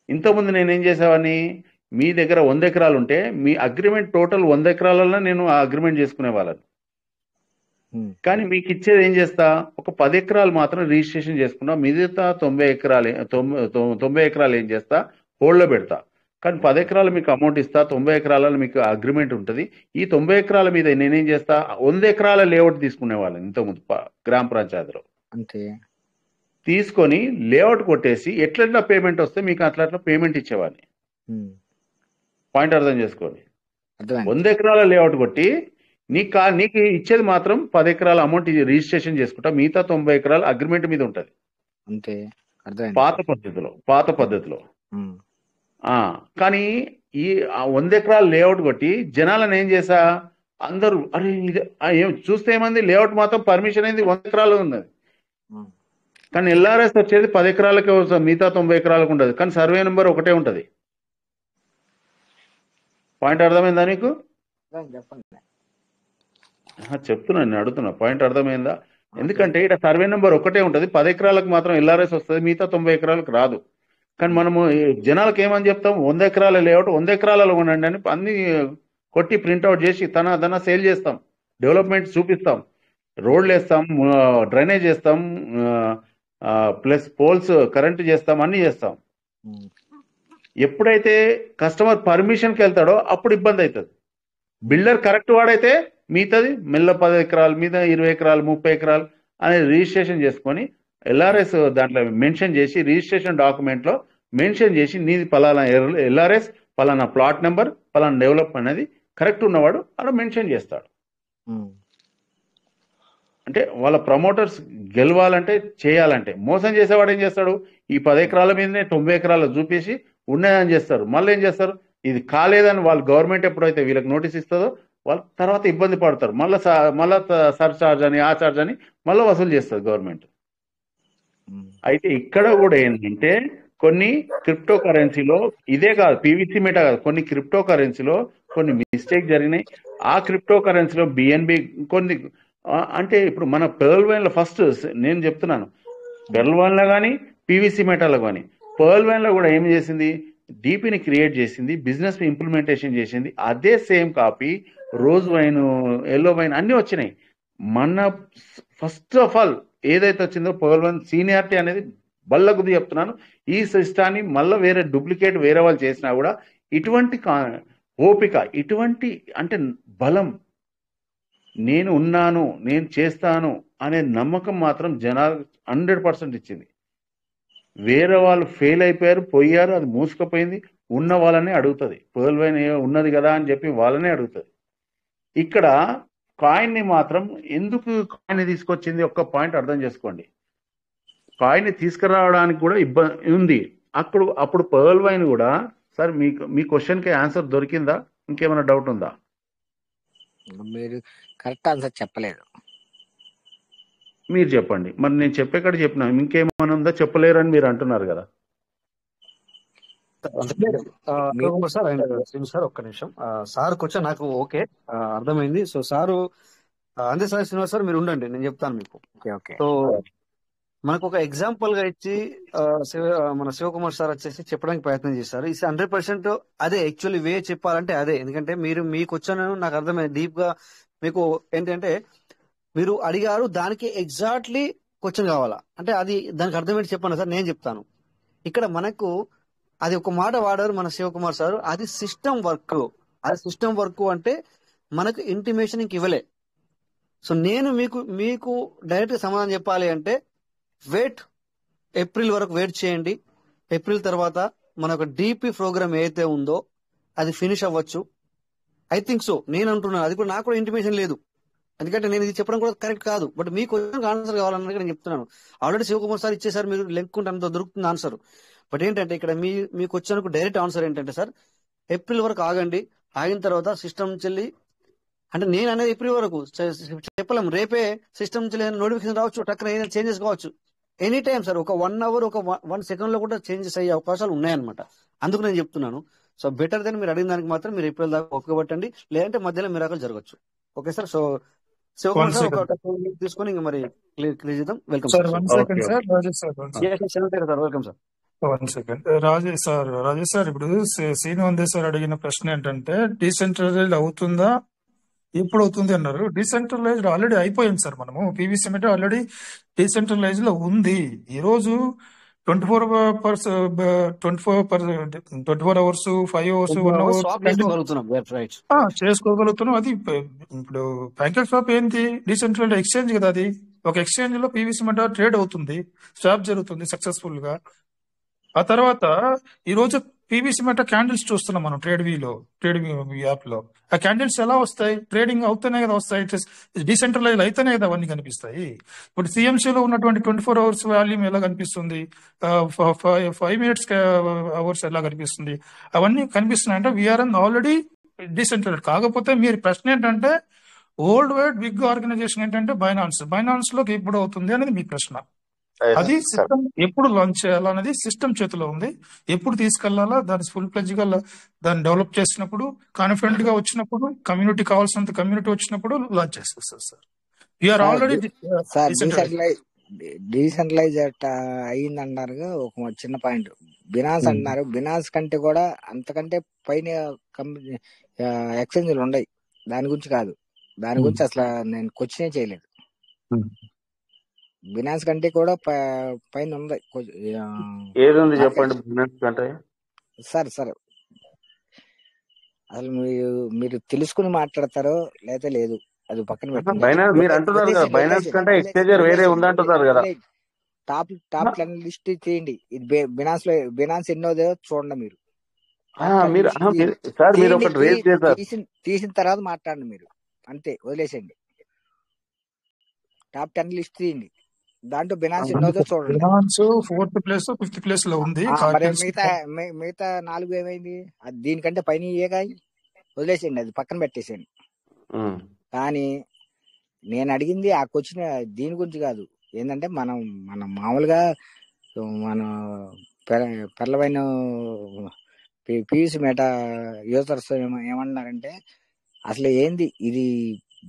ఇంతకుముందు నేనేం చేసేవాడిని, మీ దగ్గర 100 ఎకరాలు ఉంటే మీ అగ్రిమెంట్ టోటల్ 100 ఎకరాలలో నేను ఆ అగ్రిమెంట్ చేసుకునే వాళ్ళని. కానీ మీకు ఇచ్చేది ఏం చేస్తా, ఒక 10 ఎకరాలు మాత్రం రిజిస్ట్రేషన్ చేసుకున్నా, మిగతా 90 ఎకరాలు ఏం చేస్తా, హోల్డ్లో పెడతా. కానీ 10 ఎకరాలు మీకు అమౌంట్ ఇస్తా, 90 ఎకరాలలో మీకు అగ్రిమెంట్ ఉంటుంది. ఈ 90 ఎకరాల మీద నేనేం చేస్తా, 100 ఎకరాల లేఅవుట్ తీసుకునే వాళ్ళని ఇంతకుముందు గ్రామ పంచాయతీలో. అంతే. తీసుకొని లేఅవుట్ కొట్టేసి ఎట్లా పేమెంట్ వస్తే మీకు అట్లా పేమెంట్ ఇచ్చేవాడిని. ఉమ్, పాయింట్ అర్థం చేసుకోండి. అర్థమైంది. 100 ఎకరాల లేఅవుట్ కొట్టి నీకు ఇచ్చేది మాత్రం 10 ఎకరాల అమౌంట్ రిజిస్ట్రేషన్ చేసుకుంటా, మిగతా 90 ఎకరాల అగ్రిమెంట్ మీద ఉంటది. అంతే, అర్థమైంది. పాత పద్ధతిలో. ఉమ్, కానీ ఈ 100 ఎకరాల లేఅవుట్ కొట్టి జనాలను ఏం చేసా, అందరూ అరే ఏం చూస్తే ఏమంది లేఅవుట్ మాత్రం పర్మిషన్ అయింది 100 ఎకరాలు ఉన్నది, ఉమ్, కానీ ఎల్ఆర్ఎస్ వచ్చేది 10 ఎకరాలకే వస్తుంది, మిగతా 90 ఎకరాలకు ఉండదు. కానీ సర్వే నెంబర్ ఒకటే ఉంటది. పాయింట్ అర్థమైందా నీకు? చెప్పండి. చెప్తున్నా, నేను అడుగుతున్నా. పాయింట్ అర్థమైందా? ఎందుకంటే ఇక్కడ సర్వే నెంబర్ ఒకటే ఉంటది, 10 ఎకరాలకు మాత్రం ఎల్ఆర్ఎస్ వస్తుంది, మిగతా 90 ఎకరాలకు రాదు. కానీ మనము జనాలకు ఏమని చెప్తాం, 100 ఎకరాల లేఅవుట్ 100 ఎకరాలలో ఉండండి అని అన్ని కొట్టి ప్రింట్అవుట్ చేసి తన సేల్ చేస్తాం, డెవలప్మెంట్ చూపిస్తాం, రోడ్లు వేస్తాం, డ్రైనేజ్ చేస్తాం, ప్లస్ పోల్స్ కరెంట్ చేస్తాం, అన్ని చేస్తాం. ఎప్పుడైతే కస్టమర్ పర్మిషన్కి వెళ్తాడో అప్పుడు ఇబ్బంది అవుతుంది. బిల్డర్ కరెక్ట్ వాడైతే మిగతాది మెల్ల 10 ఎకరాలు మీద 20 ఎకరాలు 30 ఎకరాలు అనేది రిజిస్ట్రేషన్ చేసుకొని ఎల్ఆర్ఎస్ దాంట్లో మెన్షన్ చేసి రిజిస్ట్రేషన్ డాక్యుమెంట్లో మెన్షన్ చేసి నీది పలానా ఎల్ఆర్ఎస్, పలానా ప్లాట్ నెంబర్, పలానా డెవలప్ అనేది కరెక్ట్ ఉన్నవాడు అలా మెన్షన్ చేస్తాడు. అంటే వాళ్ళ ప్రమోటర్స్ గెలవాలంటే చేయాలంటే, మోసం చేసేవాడు ఏం చేస్తాడు, ఈ 10 ఎకరాల మీదనే 90 ఎకరాలు చూపించి ఉన్నాయని చేస్తారు. మళ్ళీ ఏం చేస్తారు, ఇది కాలేదని వాళ్ళు గవర్నమెంట్ ఎప్పుడైతే వీళ్ళకి నోటీస్ ఇస్తుందో వాళ్ళ తర్వాత ఇబ్బంది పడతారు. మళ్ళా సర్ చార్జ్ అని ఆ చార్జ్ అని మళ్ళీ వసూలు చేస్తుంది గవర్నమెంట్. అయితే ఇక్కడ కూడా ఏంటంటే కొన్ని క్రిప్టో కరెన్సీలో, ఇదే కాదు పీవీసీ మెటా కాదు, కొన్ని క్రిప్టో కరెన్సీలో కొన్ని మిస్టేక్ జరిగినాయి. ఆ క్రిప్టో కరెన్సీలో బిఎన్బి కొన్ని అంటే ఇప్పుడు మన పర్ల్ వైన్లో ఫస్ట్ నేను చెప్తున్నాను, పర్ల్ వైన్లో కానీ పీవీసీ మెటాలో కానీ, పర్ల్ వైన్లో కూడా ఏం చేసింది, డీపీని క్రియేట్ చేసింది, బిజినెస్ ఇంప్లిమెంటేషన్ చేసింది. అదే same copy rose wine, yellow wine అన్నీ వచ్చినాయి. మన ఫస్ట్ ఆఫ్ ఆల్ ఏదైతే వచ్చిందో పర్ల్ వైన్ సీనియారిటీ అనేది బల్లగుద్ది చెప్తున్నాను. ఈ సిస్టాన్ని మళ్ళీ వేరే డూప్లికేట్ వేరే వాళ్ళు చేసినా కూడా ఇటువంటి ఓపిక, ఇటువంటి అంటే బలం, నేను ఉన్నాను, నేను చేస్తాను అనే నమ్మకం మాత్రం జనాలు 100% ఇచ్చింది. వేరే వాళ్ళు ఫెయిల్ అయిపోయారు, పోయారు, అది మూసుకుపోయింది. ఉన్న వాళ్ళనే అడుగుతుంది, పర్ల్ వైన్ ఉన్నది కదా అని చెప్పి వాళ్ళనే అడుగుతుంది. ఇక్కడ కాయిన్ని మాత్రం ఎందుకు కాయిన్ తీసుకొచ్చింది ఒక్క పాయింట్ అర్థం చేసుకోండి. కాయిన్ తీసుకురావడానికి కూడా ఇబ్బంది ఉంది. అప్పుడు పర్ల్ వైన్ కూడా, సార్ మీ క్వశ్చన్కి ఆన్సర్ దొరికిందా, ఇంకేమైనా డౌట్ ఉందా? మీరు కరెక్ట్ ఆన్సర్ చెప్పలేదు. మీరు చెప్పండి. మరి నేను చెప్పేక్కడ చెప్పినా, ఇంకేమైనా ఉందా, చెప్పలేరని మీరు అంటున్నారు కదా. సార్ ఒక్క నిమిషం, సార్ కొంచెం నాకు ఓకే అర్థమైంది. సో సారు అంతే సార్, శ్రీనివాస్ సార్ మీరు ఉండండి, నేను చెప్తాను మీకు. సో మనకు ఒక ఎగ్జాంపుల్ గా ఇచ్చి మన శివకుమార్ సార్ వచ్చేసి చెప్పడానికి ప్రయత్నం చేశారు. ఇది 100% అదే యాక్చువల్లీ వే చెప్పాలంటే అదే. ఎందుకంటే మీకు వచ్చాను నాకు అర్థమైంది డీప్ గా. మీకు ఏంటంటే మీరు అడిగారు, దానికి ఎగ్జాక్ట్లీ క్వశ్చన్ కావాలా అంటే అది దానికి అర్థమేంటి చెప్పండి సార్, నేను చెప్తాను. ఇక్కడ మనకు అది ఒక మాట వాడారు మన శివకుమార్ సార్, అది సిస్టమ్ వర్క్. అది సిస్టమ్ వర్క్ అంటే మనకు ఇంటిమేషన్ ఇంక ఇవ్వలే. సో నేను మీకు డైరెక్ట్ సమాధానం చెప్పాలి అంటే వెయిట్, ఏప్రిల్ వరకు వెయిట్ చేయండి. ఏప్రిల్ తర్వాత మన ఒక డీపీ ప్రోగ్రామ్ ఏదైతే ఉందో అది ఫినిష్ అవ్వచ్చు. ఐ థింక్ సో, నేను అంటున్నాను. అది కూడా నాకు కూడా ఇంటిమేషన్ లేదు, ఎందుకంటే నేను ఇది చెప్పడం కూడా కరెక్ట్ కాదు. బట్ మీకు ఆన్సర్ కావాలన్నది నేను చెప్తున్నాను. ఆల్రెడీ శివకుమార్ సార్ ఇచ్చేసారు, మీరు లెంక్ ఉంటే అంత దొరుకుతుంది ఆన్సర్. బట్ ఏంటంటే ఇక్కడ మీకు వచ్చాను డైరెక్ట్ ఆన్సర్ ఏంటంటే సార్, ఏప్రిల్ వరకు ఆగండి. ఆగిన తర్వాత సిస్టమ్ చెల్లి అంటే నేను అనేది ఏప్రిల్ వరకు చెప్పలేము. రేపే సిస్టమ్ చెల్లి నోటిఫికేషన్ రావచ్చు, టక్కన ఏదైనా చేంజెస్ కావచ్చు. ఎనీ టైం సార్, ఒక 1 అవర్ ఒక 1 సెకండ్ లో కూడా చేంజెస్ అయ్యే అవకాశాలు ఉన్నాయన్నమాట. అందుకు నేను చెప్తున్నాను. సో బెటర్ దెన్ మీరు అడిగిన దానికి మాత్రం మీరు ఏప్రిల్ దాకా ఓపిక పట్టండి, లేదంటే మధ్యలో మిరాకల్ జరగచ్చు. Okay sir. So Shivakumar sir ఒక తీసుకొని ఇంకా మరి క్లియర్ చేద్దాం. Welcome sir. Welcome sir. 1 second Rajesh sir ఇప్పుడు సీను వందే సార్ అడిగిన ప్రశ్న ఏంటంటే డీసెంట్రలైజ్డ్ అవుతుందా, ఎప్పుడు అవుతుంది అన్నారు. డీసెంట్రలైజ్డ్ ఆల్రెడీ అయిపోయింది సార్. మనము పీవీసీ మెటా ఆల్రెడీ డీసెంట్రలైజ్ లో ఉంది. ఈ రోజు 24 అవర్స్ 5 అవర్స్ 1 అవర్ చేసుకోగలుగుతున్నాం. అది ఇప్పుడు ప్యాకెట్ స్వాప్ ఏంటి, డీసెంట్రలైజ్డ్ ఎక్స్చేంజ్ కదా అది. ఒక ఎక్స్చేంజ్ లో పీవీసీ మెటల్ ట్రేడ్ అవుతుంది, స్వాప్ జరుగుతుంది సక్సెస్ఫుల్ గా. ఆ తర్వాత ఈ రోజు పీవీసీ మెటల్ క్యాండిల్స్ చూస్తున్నాం మనం ట్రేడ్ యాప్ లో. ఆ క్యాండిల్స్ ఎలా వస్తాయి? ట్రేడింగ్ అవుతూనే కదా వస్తాయి, డీసెంట్రలైజ్ అయితేనే కదా అవన్నీ కనిపిస్తాయి. ఇప్పుడు CMC లో ఉన్నటువంటి 24 hours వాల్యూమ్ ఎలా కనిపిస్తుంది, 5 minutes అవర్స్ ఎలా కనిపిస్తుంది, అవన్నీ కనిపిస్తున్నాయి. అంటే వీఆర్ ఆల్రెడీ డీసెంట్రలైజ్. కాకపోతే మీరు ప్రశ్న ఏంటంటే ఓల్డ్ వైడ్ బిగ్ ఆర్గనైజేషన్ ఏంటంటే బైనాన్స్ లోకి ఎప్పుడు అవుతుంది అనేది మీ ప్రశ్న. అది సిస్టమ్ ఎప్పుడు లాంచ్ చేయాలనేది సిస్టమ్ చేతిలో ఉంది. ఎప్పుడు తీసుకెళ్లాలా, దాన్ని ఫుల్ ప్లెజ్ గా దాన్ని డెవలప్ చేసినప్పుడు, కాన్ఫిడెంట్ గా వచ్చినప్పుడు, కమ్యూనిటీ కావాల్సినంత కమ్యూనిటీ వచ్చినప్పుడు లాంచ్ చేసేస్తారు సార్. వీఆర్ ఆల్రెడీ డీసెంట్రలైజ్ అయ్యింది అన్నారు. ఒక చిన్న పాయింట్, బినాన్స్ అన్నారు. బినాన్స్ కంటే కూడా అంతకంటే పైన ఎక్స్చేంజ్లు ఉన్నాయి. దాని గురించి కాదు, దాని గురించి అసలు నేను క్వశ్చనే చేయలేదు. బినాన్స్ కంటే కూడా పైన ఉంది. ఏది చెప్పండి బినాన్స్ కంటే. సార్ అసలు మీరు తెలుసుకుని మాట్లాడతారో లేదా లేదు అది పక్కన పెట్టండి. బైనాన్స్ మీరు అంటున్నారు కదా, బైనాన్స్ కంటే ఎక్స్చేంజర్ వేరే ఉందంటున్నారు కదా. టాప్ 10 లిస్ట్ చేయండి. ఇది బినాన్స్ ఎన్నోదో చూడండి మీరు. సార్ మీరు ఒకటి రేట్ చేశారు, తీసిన తర్వాత మాట్లాడండి మీరు, అంతే వదిలేసేయండి. టాప్ 10 లిస్ట్ తీయండి, దాంట్లో బినాన్స్ ఎన్నోదో చూడండి. Binance 4th place 5th place లో ఉంది. మరి మిగతా 4 ఏమైంది? అది దీనికంటే పైన వదిలేసేయండి, అది పక్కన పెట్టేసేయండి. కానీ నేను అడిగింది ఆ క్వశ్చన్ దీని గురించి కాదు. ఏంటంటే మనం మామూలుగా మన పెర్లవైన పీవీసీ మెటా యూజర్స్ ఏమన్నారంటే అసలు ఏంది ఇది,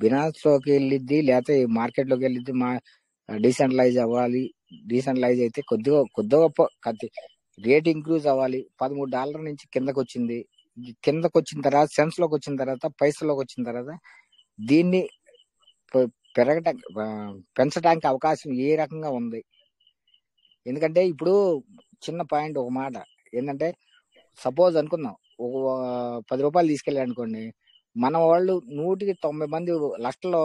బినాన్స్ లోకి వెళ్ళిద్ది లేకపోతే మార్కెట్ లోకి వెళ్ళిద్ది, డీసెంట్రలైజ్ అవ్వాలి. డీసెంట్రలైజ్ అయితే కొద్దిగా గొప్ప రేట్ ఇంక్రీజ్ అవ్వాలి. $13 నుంచి కిందకు వచ్చిన తర్వాత సెన్స్ లోకి వచ్చిన తర్వాత పైసలోకి వచ్చిన తర్వాత దీన్ని పెంచడానికి అవకాశం ఏ రకంగా ఉంది? ఎందుకంటే ఇప్పుడు చిన్న పాయింట్, ఒక మాట ఏంటంటే సపోజ్ అనుకుందాం, ఒక ₹10 తీసుకెళ్ళాడు అనుకోండి, మన వాళ్ళు 190 మంది లక్షల్లో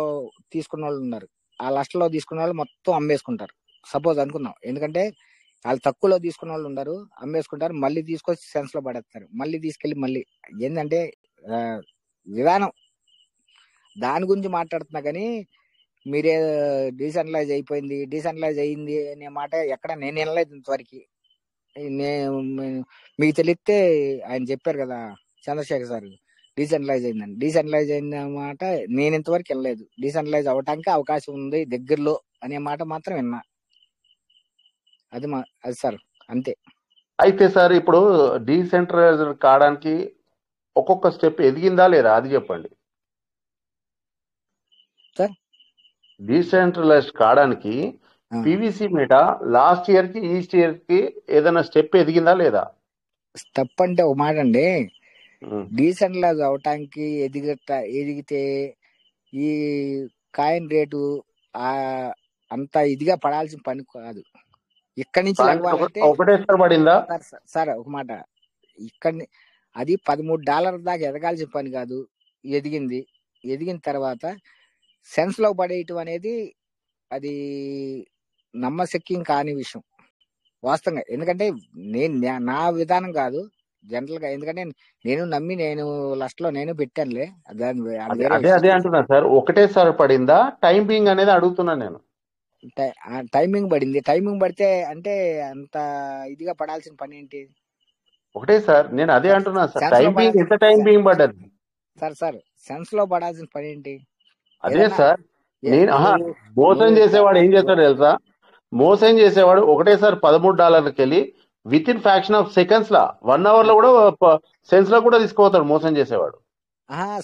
తీసుకున్న వాళ్ళు ఉన్నారు. ఆ లక్షల్లో తీసుకున్న వాళ్ళు మొత్తం అమ్మేసుకుంటారు సపోజ్ అనుకుందాం. ఎందుకంటే వాళ్ళు తక్కువలో తీసుకున్న వాళ్ళు ఉన్నారు, అమ్మేసుకుంటారు, మళ్ళీ తీసుకొచ్చి సెన్స్ లో పడేస్తారు, మళ్ళీ తీసుకెళ్లి మళ్ళీ ఏంటంటే విధానం దాని గురించి మాట్లాడుతున్నా. కానీ మీరే డీసెంట్రలైజ్ అయింది అనే మాట ఎక్కడ నేను వినలేదు ఇంతవరకు. మీకు తెలిస్తే ఆయన చెప్పారు కదా చంద్రశేఖర్ సార్, డీసెంట్రలైజ్ అయింది మాట నేను ఇంతవరకు వినలేదు. డీసెంట్రలైజ్ అవటానికి అవకాశం ఉంది దగ్గరలో అనే మాట మాత్రం విన్నా. అది సార్ అంతే. అయితే సార్ ఇప్పుడు డీసెంట్రలైజ్ కావడానికి ఒక్కొక్క స్టెప్ ఎదిగిందా లేదా అది చెప్పండి సార్. డీసెంట్రలైజ్ కావడానికి పీవీసీ మెటా లాస్ట్ ఇయర్ కి ఇయర్ కి ఏదైనా స్టెప్ ఎదిగిందా లేదా? స్టెప్ అంటే ఒక మాట అండి, డీసెంట్రలైజ్ అవటానికి ఎదిగితే ఈ కాయిన్ రేటు అంత ఇదిగా పడాల్సిన పని కాదు. ఇక్కడి నుంచి ఒకటేసారి పడిందా సార్? ఒక మాట, ఇక్కడి అది $13 దాకా ఎదగాల్సిన పని కాదు, ఎదిగిన తర్వాత సెన్స్ లో పడేయటం అనేది అది నమ్మశక్యం కాని విషయం వాస్తవంగా. ఎందుకంటే నా విధానం కాదు జనరల్ గా, ఎందుకంటే నేను నమ్మి నేను లక్షలో నేను పెట్టానులే. అదే అంటున్నా సార్, ఒకటేసారి పడిందా టైమింగ్ అనేది అడుగుతున్నా నేను. టైమింగ్ పడితే అంటే అంత ఇదిగా పడాల్సిన పని ఏంటి? ఒకటే సార్, నేను అదే అంటున్నా సార్, ఎంత టైమింగ్ పడ్డది సార్ సెన్స్ లో పడాల్సిన పని ఏంటి? అదే సార్, నేను మోసం చేసేవాడు ఏం చేస్తాడు తెలుసా? మోసం చేసేవాడు ఒకటేసారి $13 వెళ్ళి with in fraction of seconds law 1 hour లో కూడా సెన్స్ లో కూడా తీసుకుపోతాడు మోసం చేసేవాడు.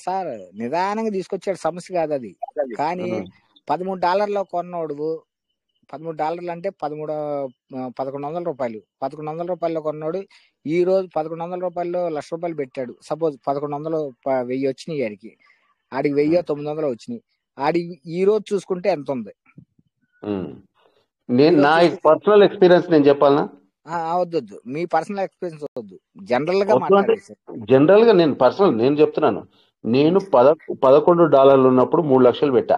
సార్ నిదానంగా తీసుకొచ్చాడు, సమస్య కాదు అది. కానీ $13 కొన్నోడు, $13 అంటే $1,100. $1,100 కొన్నాడు, ఈ రోజు $1,100 ₹1,00,000 పెట్టాడు. సపోజ్ 1,100 1000 వచ్చినాయి ఆడికి, 1,900 వచ్చినాయి. ఈ రోజు చూసుకుంటే ఎంత ఉంది? నేను నా పర్సనల్ ఎక్స్పీరియన్స్ నేను చెప్పాలనా? వద్దు, మీ పర్సనల్ ఎక్స్పీరియన్స్ వద్దు, జనరల్ గా మాట్లాడేసి. జనరల్ గా నేను చెప్తున్నాను. నేను $11 ఉన్నప్పుడు 3 లక్షలు పెట్టా.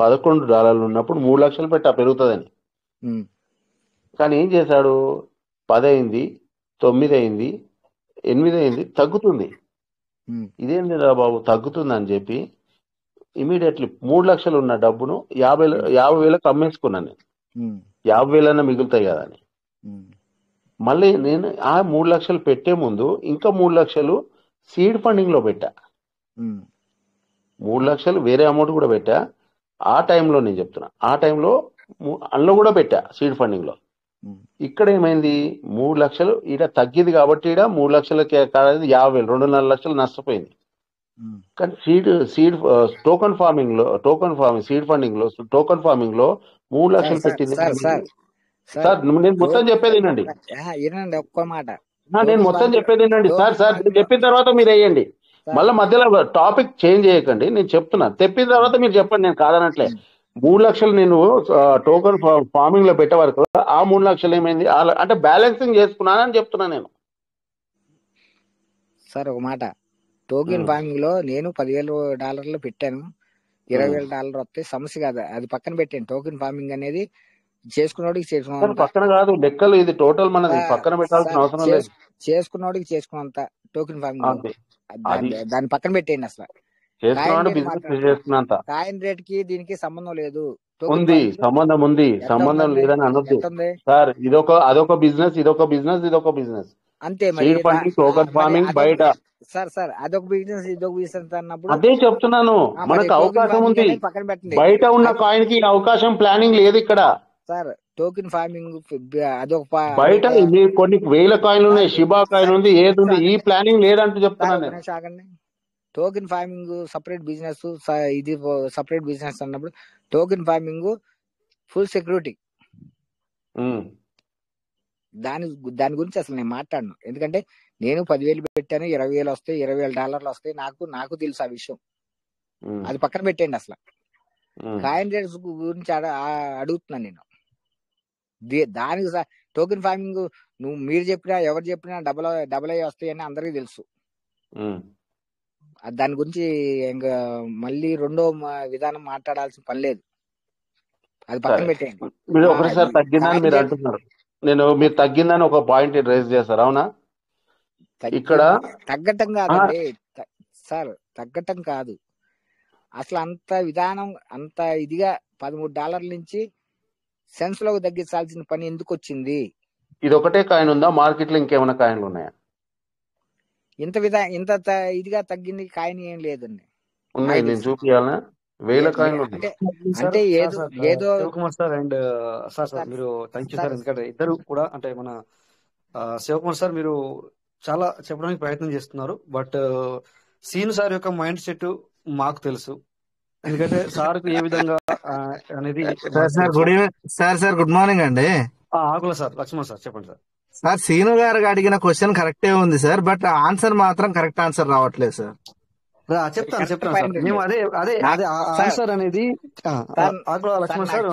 $11 ఉన్నప్పుడు 3 లక్షలు పెట్టా పెరుగుతుందని. కానీ ఏం చేశాడు, 10 అయింది, 9 అయింది, 8 అయింది, తగ్గుతుంది. ఇదేంటి రా బాబు తగ్గుతుంది అని చెప్పి ఇమీడియట్లీ 3 లక్షలు ఉన్న డబ్బును 50,000కి అమ్మేసుకున్నాను. 50,000 మిగులుతాయి కదా అని. మళ్ళీ నేను ఆ 3 లక్షలు పెట్టే ముందు ఇంకా 3 లక్షలు సీడ్ ఫండింగ్ లో పెట్టా. 3 లక్షలు వేరే అమౌంట్ కూడా పెట్టా. ఆ టైంలో నేను చెప్తున్నా, ఆ టైంలో అందులో కూడా పెట్టా సీడ్ ఫండింగ్ లో. ఇక్కడ ఏమైంది, 3 లక్షలు ఈడ తగ్గింది కాబట్టి ఈడ 3 లక్షలకి కాదు 50,000, 2.5 లక్షలు నష్టపోయింది. కానీ seed token farming seed funding లో టోకన్ ఫార్మింగ్ లో 3 లక్షలు పెట్టింది. సార్ నేను మొత్తం చెప్పేది వినండి, ఒక్క మాట. నేను మొత్తం చెప్పేది వినండి సార్. నేను చెప్పిన తర్వాత మీరు వేయండి, మళ్ళీ మధ్యలో టాపిక్ చేంజ్ చేయకండి. నేను చెప్తున్నా, చెప్పిన తర్వాత మీరు చెప్పండి, నేను కాదనట్లే. 3 లక్షలు నేను టోకన్ ఫార్మింగ్ లో పెట్టే వరకు ఆ 3 లక్షలు ఏమైంది అంటే బ్యాలెన్సింగ్ చేసుకున్నానని చెప్తున్నా నేను. సార్ ఒక మాట, టోకెన్ ఫార్మింగ్ లో నేను $10,000 పెట్టాను, $20,000 వస్తే సమస్య కాదు, అది పక్కన పెట్టాను. టోకెన్ ఫార్మింగ్ అనేది చేసుకున్నోడికి పక్కన కాదు లెక్కలు, ఇది టోటల్ మనది, పక్కన పెట్టాల్సిన అవసరం లేదు. చేసుకున్నోడికి చేసుకున్నంత టోకెన్ ఫార్మింగ్ దాన్ని పక్కన పెట్టేయండి. అసలు కాయిన్ రేట్ కి దీనికి సంబంధం లేదు. ఉంది, సంబంధం ఉంది, సంబంధం లేదని అనొద్దు సార్. అదొక బిజినెస్, ఇదొక బిజినెస్ అంతే. టోకన్ ఫార్మింగ్ బయట సార్ అదొక బిజినెస్ ఇదొక బిజినెస్ అన్నప్పుడు అదే చెప్తున్నాను, మనకు అవకాశం ఉంది. బయట ఉన్న కాయిన్ కి అవకాశం ప్లానింగ్ లేదు ఇక్కడ సార్. టోకెన్ ఫార్మింగ్ అదొక బయట కొన్ని వేల కాయిన్లు ఉన్నాయి, షిబా కాయిన్ ఉంది, ఏది ఉంది, ఈ ప్లానింగ్ లేదంటూ చెప్తున్నాను. టోకెన్ ఫార్మింగ్ సపరేట్ బిజినెస్, ఇది సపరేట్ బిజినెస్ అన్నప్పుడు టోకెన్ ఫార్మింగ్ ఫుల్ సెక్యూరిటీ. దాని గురించి అసలు నేను మాట్లాడను, ఎందుకంటే నేను 10,000 పెట్టాను, 20,000 వస్తాయి, $20,000 వస్తాయి, నాకు తెలుసు ఆ విషయం. అది పక్కన పెట్టండి. అసలు కాయిన్ రేట్స్ గురించి అడుగుతున్నాను నేను. దానికి టోకెన్ ఫార్మింగ్ మీరు చెప్పినా ఎవరు చెప్పినా డబల్ అయ్యి వస్తాయని అందరికీ తెలుసు. దాని గురించి ఇంకా మళ్ళీ రెండో విధానం మాట్లాడాల్సిన పని లేదు, అది పక్కన పెట్టేయండి. మీరు ఒకసారి తగ్గిందని మీరు అంటున్నారు, మీరు తగ్గిందని ఒక పాయింట్ రైజ్ చేస్తారు, అవునా? ఇక్కడ తగ్గటం కాదండి సార్, తగ్గటం కాదు అసలు. అంత విధానం అంత ఇదిగా $13 నుంచి సెన్స్ లోకి తగ్గించాల్సిన పని ఎందుకు వచ్చింది? ఇది ఒకటే కాయిన్ ఉందా, మార్కెట్ లో ఇంకేమైనా కాయిన్లు ఉన్నాయా? ఇంత ఇదిగా తగ్గింది కాయిన్ ఏం లేదండి. ఉన్నాయి, నేను చూపించాలనా? 1000 కాయిన్లు అంటే ఏదో శివకుమార్ సార్ అండ్ సార్ మీరు థ్యాంక్ యూ సార్. ఎందుకంటే ఇద్దరు కూడా అంటే మన శివకుమార్ సార్ మీరు చాలా చెప్పడానికి ప్రయత్నం చేస్తున్నారు, బట్ సీను సార్ యొక్క మైండ్ సెట్ మాకు తెలుసు. ఎందుకంటే సార్ ఏ విధంగా అనేది. సార్ గుడ్ మార్నింగ్ అండి. ఆకుల సార్ లక్ష్మణ్ సార్ చెప్పండి సార్. సార్ సీను గారికి అడిగిన క్వశ్చన్ కరెక్టే ఉంది సార్, బట్ ఆన్సర్ మాత్రం కరెక్ట్ ఆన్సర్ రావట్లేదు సార్. చెప్తాను సార్. మేము అదే ఆన్సర్ అనేది ఆకుల లక్ష్మణ్ సార్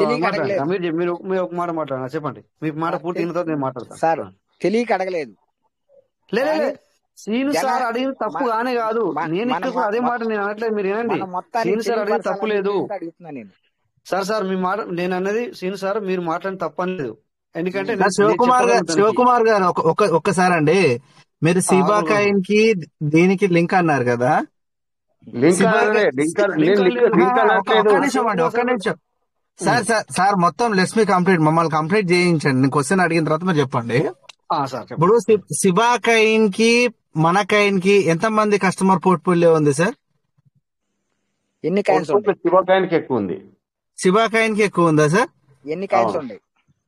మీరు ఒక మాట మాట్లాడారు, చెప్పండి. మీ మాట పూర్తి అయిన తర్వాత నేను మాట్లాడతాను సార్. తెలియక అడగలేదు, లేదు సీను సార్ అడిగిన తప్పు కానే కాదు. నేను ఇక్కడ అదే మాట నేను అనట్లేదు, మీరు ఏనండి. సీను సార్ అడిగిన తప్పు లేదు సార్. మీ మాట నేను అన్నది సీను సార్ మీరు మాట్లాడిన తప్పు అనలేదు. ఎందుకంటే శివకుమార్ గారు ఒక్కసారి అండి, మీరు సిబా కాయిన్ కి దీనికి లింక్ అన్నారు కదా. ఒక్క నిమిషం సార్ మొత్తం లెట్స్ మీ కంప్లీట్, మమ్మల్ని కంప్లీట్ చేయించండి. నేను క్వశ్చన్ అడిగిన తర్వాత మీరు చెప్పండి. ఇప్పుడు సిబా కాయిన్ కి మన కాయిన్ కి ఎంత మంది కస్టమర్ పోర్ట్ఫోలియో ఉంది సార్? ఎన్ని కాయిన్స్? సిబా కాయిన్ కి ఎక్కువ ఉంది. సిబా కాయిన్ కి ఎక్కువ ఉందా సార్? ఎన్ని కాయిన్స్ ఉంటాయి?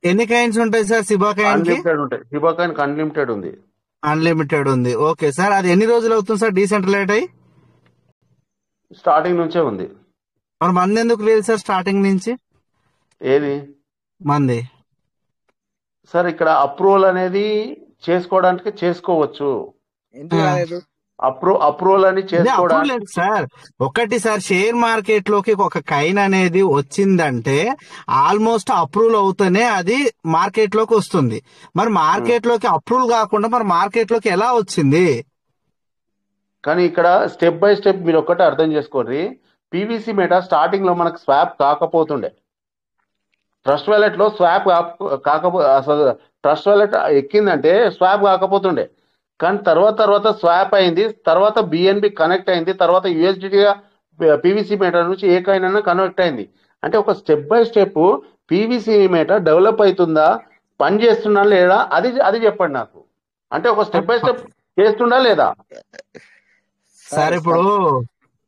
ఎన్ని కాయిన్స్ ఉంటాయి సార్ సిబా కాయిన్ కి? సిబా కాయిన్ అన్లిమిటెడ్ ఉంది. అన్లిమిటెడ్ ఉంది, ఓకే సార్. అది ఎన్ని రోజులు అవుతుంది సార్ డీసెంట్రలైజ్ అయ్యి? స్టార్టింగ్ నుంచే ఉంది. మరి మంది ఎందుకు లేదు సార్ స్టార్టింగ్ నుంచి? ఏది మంది సార్? ఇక్కడ అప్రూవల్ అనేది చేసుకోవడానికి చేసుకోవచ్చు, అప్రూవల్ అని చేసుకోవడానికి సార్. ఒకటి సార్, షేర్ మార్కెట్ లోకి ఒక కాయిన్ అనేది వచ్చిందంటే ఆల్మోస్ట్ అప్రూవల్ అవుతూనే అది మార్కెట్ లోకి వస్తుంది. మరి మార్కెట్ లోకి అప్రూవల్ కాకుండా మరి మార్కెట్ లోకి ఎలా వచ్చింది? కానీ ఇక్కడ స్టెప్ బై స్టెప్ మీరు ఒక్కటే అర్థం చేసుకోండి. పీవీసీ మెటా స్టార్టింగ్ లో మనకు స్వాప్ కాకపోతుండే. ట్రస్ట్ వ్యాలెట్ లో స్వాప్ కాకపో అసలు ట్రస్ట్ వ్యాలెట్ ఎక్కిందంటే స్వాప్ కాకపోతుండే, కానీ తర్వాత స్వాప్ అయింది, తర్వాత బిఎన్బి కనెక్ట్ అయింది, తర్వాత యూఎస్డిటీగా పీవీసీ మెటా నుంచి ఏ కాయిన్ అయినా కనెక్ట్ అయింది. అంటే ఒక step by step PVC meta develop అవుతుందా, పని చేస్తున్నా లేదా, అది చెప్పండి నాకు. అంటే ఒక స్టెప్ బై స్టెప్ చేస్తుందా లేదా? సార్ ఇప్పుడు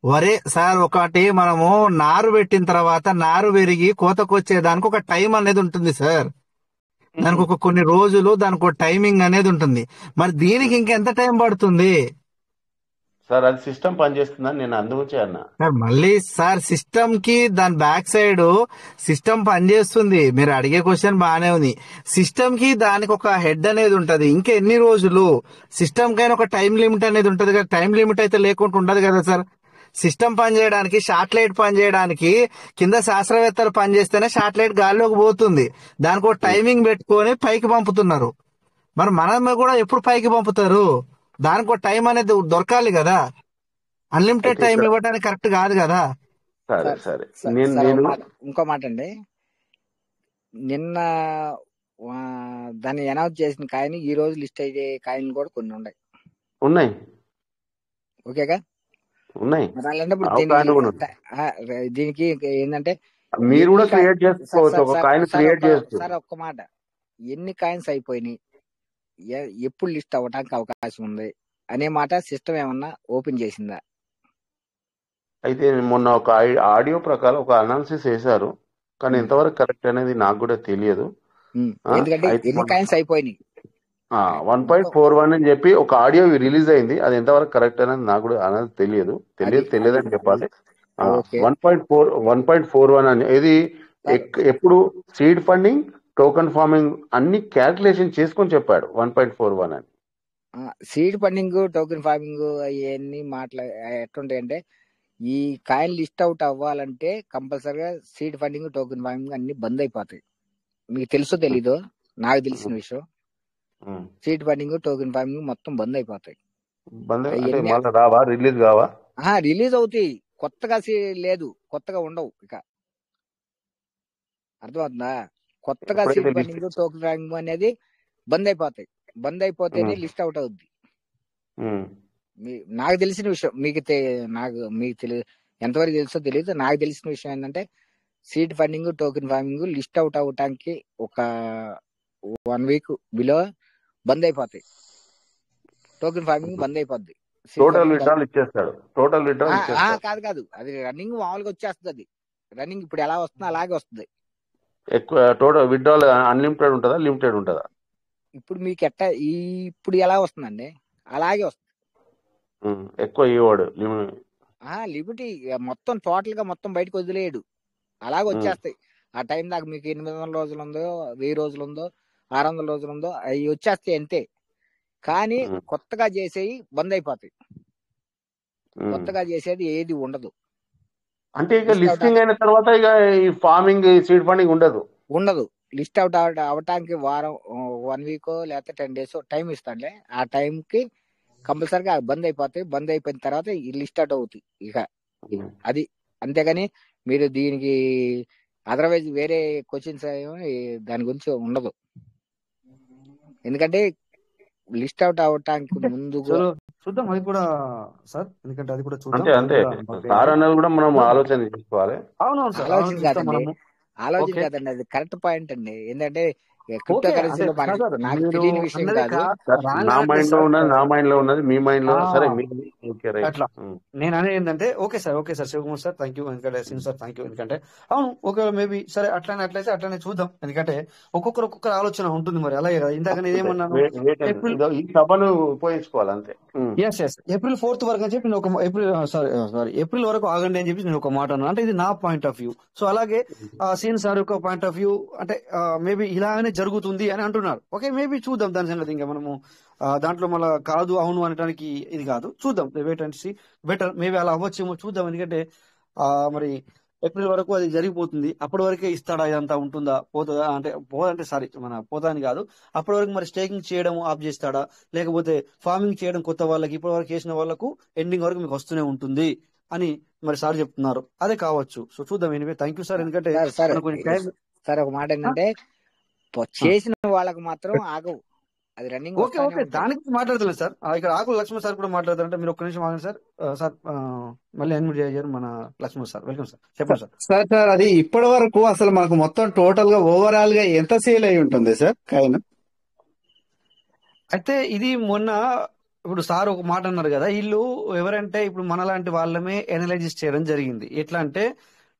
వరే సార్ ఒకటి మనము నారు పెట్టిన తర్వాత నారు పెరిగి కోతకొచ్చేదానికి ఒక టైం అనేది ఉంటుంది సార్. దానికి ఒక కొన్ని రోజులు దానికి ఒక టైమింగ్ అనేది ఉంటుంది. మరి దీనికి ఇంకెంత టైం పడుతుంది సార్? అది సిస్టమ్ పనిచేస్తుందని నేను అందుగురించి అన్నా. సార్ మళ్ళీ సార్ సిస్టమ్ కి దాని బ్యాక్ సైడ్ సిస్టమ్ పనిచేస్తుంది. మీరు అడిగే క్వశ్చన్ బాగానే ఉంది. సిస్టమ్ కి దానికి ఒక హెడ్ అనేది ఉంటది. ఇంకా ఎన్ని రోజులు సిస్టమ్ కైనా ఒక టైం లిమిట్ అనేది ఉంటది కదా. టైం లిమిట్ అయితే లేకుండా ఉండదు కదా సార్. సిస్టమ్ పనిచేయడానికి శాటిలైట్ పనిచేయడానికి కింద శాస్త్రవేత్తలు పనిచేస్తేనే శాటిలైట్ గాల్లోకి పోతుంది. దానికి ఒక టైమింగ్ పెట్టుకొని పైకి పంపుతున్నారు. మరి మనం కూడా ఎప్పుడు పైకి పంపుతారు? దానికి ఒక టైం అనేది దొరకాలి కదా. అన్లిమిటెడ్ అయితే టైం ఇక్కడ ఇవ్వడానికి కరెక్ట్ కాదు కదా. సరే సార్ సరే సార్ నేను సార్ నేను ఇంకో మాట అండి. నిన్న దాన్ని అనౌన్స్ చేసిన కాయిన్ ఈ రోజు లిస్ట్ అయ్యే కాయిన్లు కూడా కొన్ని ఉన్నాయి. ఉన్నాయి ఓకేగా? ఉన్నాయి మరి అలాంటప్పుడు అవకాశం కూడా ఉంది. దీనికి ఏంటంటే మీరు కూడా ఎన్ని క్రియేట్ సార్ చేసుకోవచ్చు, సార్ ఒక సార్ కాయిన్ సార్ క్రియేట్ చేయొచ్చు. సార్ ఒక్క మాట, ఎన్ని కాయిన్స్ అయిపోయినాయి, ఎప్పుడు లిస్ట్ అవ్వడానికి అవకాశం ఉంది అనే మాట సిస్టమ్ ఏమన్నా ఓపెన్ చేసిందా? అయితే మొన్న ఒక ఆడియో ప్రకారం ఒక అనాలిసిస్ చేశారు, కానీ ఎంతవరకు కరెక్ట్ అనేది నాకు కూడా తెలియదు. ఎందుకంటే అయితే ఎన్ని కాయిన్స్ అయిపోయినాయి 1.41 అని చెప్పి ఒక ఆడియో రిలీజ్ అయింది. అది ఎంతవరకు కరెక్ట్ అనేది నాకు కూడా అనేది తెలియదు. అది అది తెలియదని చెప్పాలి. ఓకే 1.41 అని ఇది సార్. ఎప్పుడు సీడ్ ఫండింగ్, టోకన్ ఫార్మింగ్ అన్ని క్యాల్కులేషన్ చేసుకొని చెప్పాడు 1.41 అని. సీడ్ ఫండింగ్, టోకెన్ ఫార్మింగ్ అవన్నీ ఎట్లుంటాయంటే ఈ కాయిన్ లిస్ట్ అవుట్ అవ్వాలంటే కంపల్సరిగా సీడ్ ఫండింగ్, టోకెన్ ఫార్మింగ్ అన్ని బంద్ అయిపోతాయి. మీకు తెలుసో తెలీదో, నాకు తెలిసిన విషయం సీడ్ ఫండింగ్, టోకెన్ ఫార్మింగ్ మొత్తం బంద్ అయిపోతాయి. అంటే అవన్నీ మళ్ళీ రావా, రిలీజ్ కావా? రిలీజ్ అవుతాయి, కొత్తగా లేదు, కొత్తగా ఉండవు. ఇక అర్థమవుతుందా? కొత్తగా ఎప్పుడైతే సీడ్ ఫండింగ్, టోకెన్ ఫార్మింగ్ అనేది బంద్ అయిపోతాయి. బంద్ అయిపోతేనే లిస్ట్ అవుట్ అవుద్ది. నాకు తెలిసిన విషయం మీకు ఎంతవరకు తెలుసో తెలియదు. నాకు తెలిసిన విషయం ఏంటంటే seed funding, token farming list out అవ్వటానికి ఒక 1 వీక్ బిలో బంద్ అయిపోతాయి. టోకెన్ ఫార్మింగ్ బంద్ అయిపోద్ది. సీడ్ టోటల్ ఫండింగ్ విడ్రాల్ ఇచ్చేస్తాడు. టోటల్ విడ్రాల్ ఇచ్చేస్తాడు. కాదు అది రన్నింగ్ మామూలుగా వచ్చేస్తుంది. అది రన్నింగ్ ఇప్పుడు ఎలా వస్తుందో అలాగే వస్తుంది. ఎక్కువ టోటల్ విడ్రాల్ అన్లిమిటెడ్ ఉంటుందా, లిమిటెడ్ ఉంటుందా? ఇప్పుడు మీకు ఇప్పుడు ఎలా వస్తుందండి అలాగే వస్తుంది. ఎక్కువ ఇవ్వడు లిమిట్ మొత్తం టోటల్ గా మొత్తం బయటకు వదిలేయడు, అలాగే వచ్చేస్తాయి. ఆ టైం దాకా మీకు 800 రోజులు ఉందో, 1000 రోజులు ఉందో, 600 రోజులు ఉందో అవి వచ్చేస్తాయి అంతే. కానీ కొత్తగా చేసేవి బంద్ అయిపోతాయి. కొత్తగా చేసేది ఏది ఉండదు. అంటే ఇక లిస్టింగ్ అయిన తర్వాత ఇక ఈ ఫార్మింగ్, సీడ్ ఫండింగ్ ఉండదు. లిస్ట్ అవుట్ అవటానికి వారం, 1 వీక్ లేకపోతే 10 days టైం ఇస్తానులే. ఆ టైంకి కంపల్సరీగా బంద్ అయిపోతాయి. బంద్ అయిపోయిన తర్వాత ఈ లిస్ట్ అవుట్ అవుతాయి. ఇక అది అంతేగాని మీరు దీనికి అదర్వైజ్ వేరే క్వశ్చన్స్ దాని గురించి ఉండదు. ఎందుకంటే లిస్ట్ అవుట్ అవటానికి ముందు చూద్దాం అది కూడా సార్. ఎందుకంటే అది కూడా చూద్దాం. అంతే సార్ అన్నది కూడా మనం ఆలోచన చేసుకోవాలి. అవునవును సార్, ఆలోచన కాదండి, అది కరెక్ట్ పాయింట్ అండి. ఏంటంటే క్రిప్టో కరెన్సీలో నాకు తెలియని విషయం కాదు. నా మైండ్ లో ఉన్నది మీ మైండ్ లో. సరే అట్లా నేను అనేది ఏంటంటే okay sir Shivakumar sir thank you. ఎందుకంటే సింగ్ సార్ థ్యాంక్ యూ. ఎందుకంటే అవును ఒకవేళ మేబీ సరే అట్లయితే అట్లనే చూద్దాం. ఎందుకంటే ఒక్కొక్కరు ఆలోచన ఉంటుంది. మరి అలాగే కదా ఇందాక నేను ఏమన్నాను, ఈ సభను ఉపయోగించుకోవాలి అంతే. April 4th వరకు అని చెప్పి నేను ఒక ఏప్రిల్ వరకు ఆగండి అని చెప్పి నేను ఒక మాట అన్నాను. అంటే ఇది నా పాయింట్ ఆఫ్ వ్యూ. సో అలాగే సీన్ సార్ యొక్క పాయింట్ ఆఫ్ వ్యూ అంటే మేబీ ఇలాగనే జరుగుతుంది అని అంటున్నారు. ఓకే మేబీ చూద్దాం దాని సంగతి. ఇంకా మనము దాంట్లో మళ్ళీ కాదు అవును అనడానికి ఇది కాదు. చూద్దాం, wait and see. Better maybe అలా అవ్వచ్చేమో చూద్దాం. ఎందుకంటే మరి ఏప్రిల్ వరకు అది జరిగిపోతుంది. అప్పటి వరకే ఇస్తాడా, ఇదంతా ఉంటుందా, పోతుందా అంటే పోతా అని కాదు, అప్పటి వరకు మరి స్టేకింగ్ చేయడం ఆఫ్ చేస్తాడా, లేకపోతే ఫార్మింగ్ చేయడం కొత్త వాళ్ళకి ఇప్పటి వరకు చేసిన వాళ్ళకు ఎండింగ్ వరకు మీకు వస్తూనే ఉంటుంది అని మరి సార్ చెప్తున్నారు. అదే కావచ్చు. సో చూద్దాం. Anyway thank you sir. ఎందుకంటే సార్ సార్ మనకు కొంచెం టైం. సార్ ఒక మాట ఏంటంటే చేసిన వాళ్ళకి మాత్రం ఆగవు, అది రన్నింగ్ ఓకే వస్తానే ఓకే ఉంటుంది. దానికి మాట్లాడతలేదు సార్. ఇక్కడ ఆకుల లక్ష్మణ్ సార్ కూడా మాట్లాడతారంటే మీరు ఒక్క నిమిషం ఆగండి సార్. సార్ మళ్ళీ అన్మ్యూట్ చేశారు మన లక్ష్మణ్ సార్. వెల్కమ్ సార్, చెప్పండి సార్. సార్ సార్ అది ఇప్పటి వరకు అసలు మనకు మొత్తం టోటల్ గా ఓవరాల్ గా ఎంత సేల్ అయి ఉంటుంది సార్ కాయిన్? అయితే ఇది మొన్న ఇప్పుడు సార్ ఒక మాట అన్నారు కదా, వీళ్ళు ఎవరంటే ఇప్పుడు మనలాంటి వాళ్ళమే ఎనలైజిస్ చేయడం జరిగింది. ఎట్లా అంటే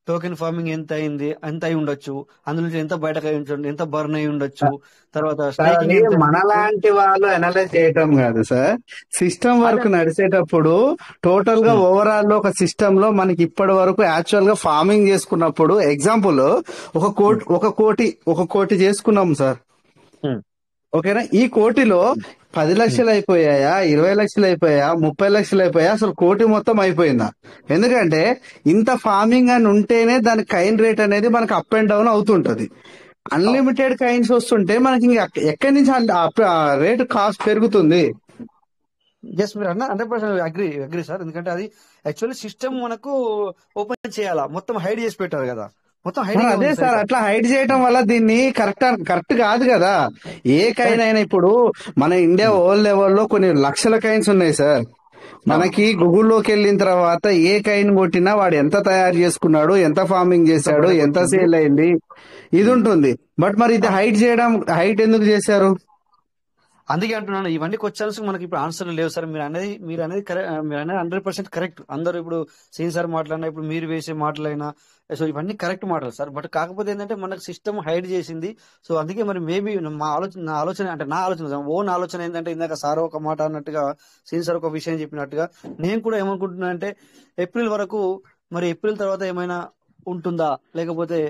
టోకెన్ ఫార్మింగ్ ఎంత అయింది, ఎంత అయి ఉండొచ్చు, అందులో నుంచి ఎంత బయటకు అయి ఉండొచ్చు, ఎంత బర్న్ అయి ఉండొచ్చు, తర్వాత సార్ స్ట్రైకింగ్ అది ఎంత. మనలాంటి వాళ్ళు అనలైజ్ చేయటం కాదు సార్, సిస్టమ్ అదే వర్క్ నడిచేటప్పుడు టోటల్ గా ఓవరాల్ లో ఒక సిస్టమ్ లో మనకి ఇప్పటి వరకు యాక్చువల్ గా ఫార్మింగ్ చేసుకున్నప్పుడు ఎగ్జాంపుల్ ఒక కోటి చేసుకున్నాం సార్, ఓకేనా? ఈ కోటిలో 10 లక్షలు అయిపోయాయా, 20 లక్షలు అయిపోయా, 30 లక్షలు అయిపోయా, అసలు కోటి మొత్తం అయిపోయిందా? ఎందుకంటే ఇంత ఫార్మింగ్ అని ఉంటేనే దాని కైన్ రేట్ అనేది మనకి అప్ అండ్ డౌన్ అవుతుంటది. అన్లిమిటెడ్ కైన్స్ వస్తుంటే మనకి ఇంకా ఎక్కడి నుంచి రేటు కాస్ట్ పెరుగుతుంది? ఎస్ మీరు అన్న 100% అగ్రి సార్. ఎందుకంటే అది యాక్చువల్లీ సిస్టమ్ మనకు ఓపెన్ చేయాలా, మొత్తం హైడ్ చేసి పెట్టారు కదా, మొత్తం హైడింగ్ అదే ఉంది సార్, సైట్. అట్లా హైడ్ చేయటం వల్ల దీన్ని కరెక్ట్ కాదు కదా. ఏ కైన్ అయినా ఇప్పుడు మన ఇండియా వరల్డ్ లెవెల్లో కొన్ని లక్షల కైన్స్ ఉన్నాయి సార్. మనకి గూగుల్లోకి వెళ్ళిన తర్వాత ఏ కైన్ కొట్టినా వాడు ఎంత తయారు చేసుకున్నాడు, ఎంత ఫార్మింగ్ చేశాడు, ఎంత సేల్ అయింది, ఇది ఉంటుంది. బట్ మరి ఇది హైట్ ఎందుకు చేశారు? అందుకే అంటున్నాను, ఇవన్నీ క్వశ్చన్స్ మనకి ఇప్పుడు ఆన్సర్ లేవు సార్. మీరు అనేది 100% కరెక్ట్. అందరూ ఇప్పుడు సీన్ సార్ మాట్లాడినా, ఇప్పుడు మీరు వేసే మాటలైనా, సో ఇవన్నీ కరెక్ట్ మాటలు సార్. బట్ కాకపోతే ఏంటంటే మనకు సిస్టమ్ హైడ్ చేసింది. సో అందుకే మరి మేబీ నా ఆలోచన ఓన్ ఆలోచన ఏంటంటే, ఇందాక సార్ ఒక మాట అన్నట్టుగా, సీన్ సార్ ఒక విషయం చెప్పినట్టుగా, నేను కూడా ఏమనుకుంటున్నా అంటే ఏప్రిల్ వరకు, మరి ఏప్రిల్ తర్వాత ఏమైనా ఉంటుందా, లేకపోతే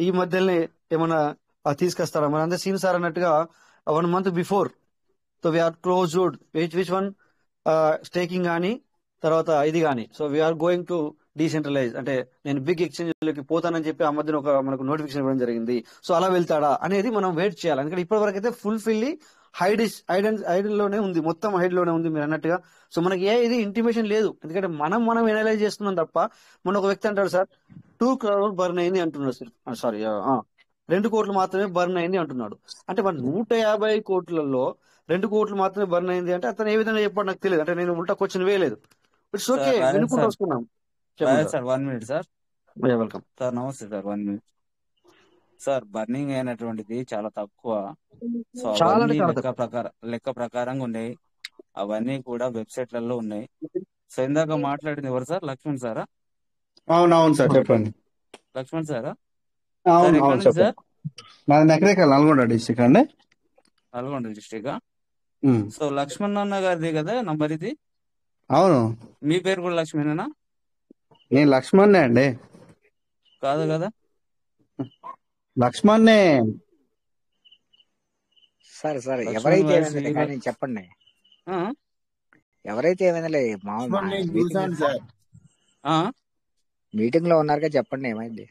ఈ మధ్యలోనే ఏమైనా తీసుకొస్తారా మరి? అంతే సీన్ సార్ అన్నట్టుగా 1 month before. So we're closed which one staking కానీ తర్వాత ఇది కానీ. So we're going to decentralize, అంటే నేను బిగ్ ఎక్స్చేంజ్లోకి పోతానని చెప్పి ఆ మధ్యన మనకు నోటిఫికేషన్ ఇవ్వడం జరిగింది. సో అలా వెళ్తాడా అనేది మనం వెయిట్ చేయాలి. ఎందుకంటే ఇప్పటి వరకు అయితే ఫుల్ఫిల్లీ హైడ్ లోనే ఉంది, మొత్తం హైడ్ లోనే ఉంది మీరు అన్నట్టుగా. సో మనకి ఇది ఇంటిమేషన్ లేదు. ఎందుకంటే మనం ఎనలైజ్ చేస్తున్నాం తప్ప. మన ఒక వ్యక్తి అంటాడు సార్ 2 crore బర్న్ అయింది అంటున్నాడు సార్. సారీ 2 కోట్లు మాత్రమే బర్న్ అయింది అంటున్నాడు. అంటే మన 150 కోట్లలో 2 కోట్లు మాత్రమే బర్న్ అయింది అంటే అతను ఏ విధంగా చెప్పాడు నాకు తెలియదు. అంటే నేను ఉల్టా క్వశ్చన్ వేయలేదు. ఇట్స్ ఓకే, వినుకుంటూ వస్తున్నాం. చెప్పండి sir 1 minute sir. Welcome sir నమస్తే సార్. 1 minute sir. బర్నింగ్ అయినటువంటిది చాలా తక్కువ. సో చాలా అవన్నీ అంటే చాలా తక్కువ. లెక్క ప్రకారంగా ఉన్నాయి. అవన్నీ కూడా వెబ్సైట్లలో ఉన్నాయి. సో ఇందాక మాట్లాడింది ఎవరు సార్? లక్ష్మణ్ సారా? అవునవును సార్, చెప్పండి. లక్ష్మణ్ సారా? సార్ అవును ఎక్కడ అవును నుంచి చెప్పండి. సార్? నాది నకరేకల్, నల్గొండ డిస్ట్రిక్ట్ అండి. నల్గొండ డిస్ట్రిక్ట్. ఉమ్, సో లక్ష్మణ్ అన్న గారిది కదా నంబర్ ఇది? అవును, మీ పేరు కూడా లక్ష్మణేనా? నేను లక్ష్మణ్నే అండి. కాదు కదా? లక్ష్మణ్నే. సరే సరే, లక్ష్మణ్ ఎవరైతే వాయిస్ ఏమైందిలే ఇది కానీ చెప్పండి. ఆ? ఎవరైతే ఏమైందిలే, లక్ష్మణ్ నేను మీటింగ్ చూశాను సార్. ఆ? మీటింగ్ లో ఉన్నారుగా, చెప్పండి ఏమైంది.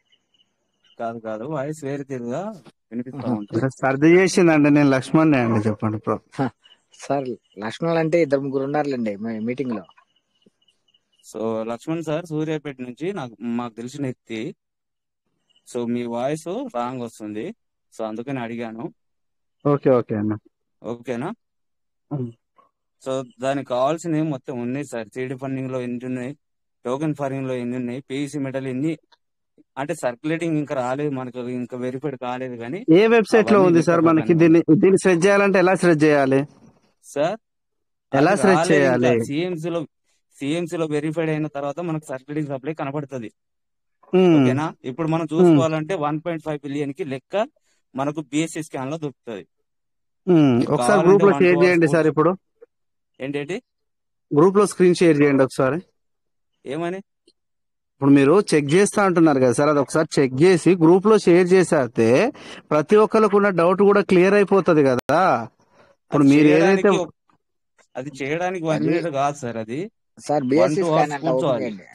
కాదు వాయిస్ వేరే తీరుగా వినిపిస్తా ఉంటుంది. సర్ది చేసిందండి, నేను లక్ష్మణ్నే అండి. చెప్పండి బ్రో. సార్ లక్ష్మణ్ అంటే 2-3 ఉన్నారులేండి మీటింగ్ లో. సో లక్ష్మణ్ సార్ సూర్యాపేట నుంచి మాకు తెలిసిన వ్యక్తి. సో మీ వాయిస్ రాంగ్ వస్తుంది. సో అందుకని అడిగాను. ఓకే ఓకే అన్న. ఓకేనా? ఉమ్. సో దానికి కావాల్సినవి మొత్తం ఉన్నాయి సార్. త్రీడీ ఫండింగ్ లో ఎన్ని ఉన్నాయి, టోకెన్ ఫండింగ్ లో ఎన్ని ఉన్నాయి, పీఈసీ మెటల్ ఎన్ని, అంటే సర్క్యులేటింగ్ ఇంకా రాలేదు మనకు, ఇంకా వెరిఫైడ్ కాలేదు. కానీ ఏ వెబ్సైట్ లో అవన్నీ ఉంది లెక్క సార్? మనకి ప్రకారంగా ఉన్నాయి దీన్ని సెర్చ్ చేయాలంటే ఎలా సెర్చ్ చేయాలి? సార్. ఎలా అది సెర్చ్ రాలేదు ఇంకా. చేయాలి? సిఎంసీలో వెరిఫైడ్ అయిన తర్వాత మనకు సర్క్యులేటింగ్ సప్లై కనబడుతుంది. ఉమ్, ఓకేనా? ఇప్పుడు మనం ఉమ్, చూసుకోవాలంటే 1.5 బిలియన్ కి లెక్క మనకు బిఎస్సి స్కాన్ లో దొరుకుతుంది. మీకు ఒకసారి కావాలంటే గ్రూప్ లో 1-2 షేర్ hours చేయండి సార్. కూర్చో. ఇప్పుడు ఏంటి గ్రూప్ లో స్క్రీన్ షేర్ చేయండి ఒకసారి. ఏమని? ఇప్పుడు మీరు చెక్ చేస్తా అంటున్నారు కదా సార్, అది ఒకసారి చెక్ చేసి గ్రూప్ లో షేర్ చేసేస్తే ప్రతి ఒక్కరికి ఉన్న డౌట్ కూడా క్లియర్ అయిపోతుంది కదా. ఇప్పుడు అది మీరు ఏదైతే చేయడానికి 1 అది minute కాదు సార్. అది సార్ బిఎస్సి 1-2 స్కాన్ hours అంటే ఓపెన్ కూర్చోవాలి. చేయండి.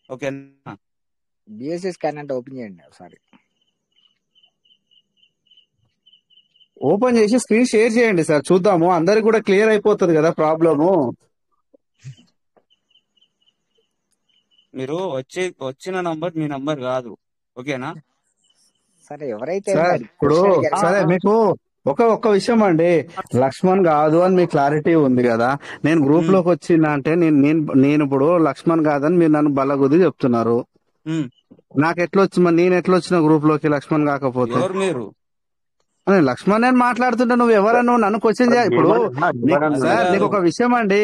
ఓకేనా? బిఎస్సి స్కాన్ అంటే ఓపెన్ చేయండి ఒకసారి. ఓపెన్ చేసి స్క్రీన్ షేర్ చేయండి సార్, చూద్దాము. అందరికి కూడా క్లియర్ అయిపోతుంది కదా ప్రాబ్లము. మీరు వచ్చిన నంబర్ మీ నంబర్ కాదు, ఓకేనా? సరే ఎవరైతే సార్ అది ఇప్పుడు క్వశ్చన్ సరే మీకు ఒక్క విషయం అండి, లక్ష్మణ్ కాదు అని మీకు క్లారిటీ ఉంది కదా. నేను గ్రూప్ లోకి వచ్చిందా అంటే నేను ఇప్పుడు లక్ష్మణ్ కాదని మీరు నన్ను బల్లగుద్ది చెప్తున్నారు. నాకు ఎట్లా వచ్చి మరి నేను ఎట్లా వచ్చిన గ్రూప్ లోకి లక్ష్మణ్ కాకపోతే? ఎవరు మీరు? లక్ష్మణ్ నేను మాట్లాడుతుంటే నువ్వు ఎవరన్నా నన్ను క్వశ్చన్ చేయ. ఇప్పుడు సార్ నీకు ఒక విషయం అండి,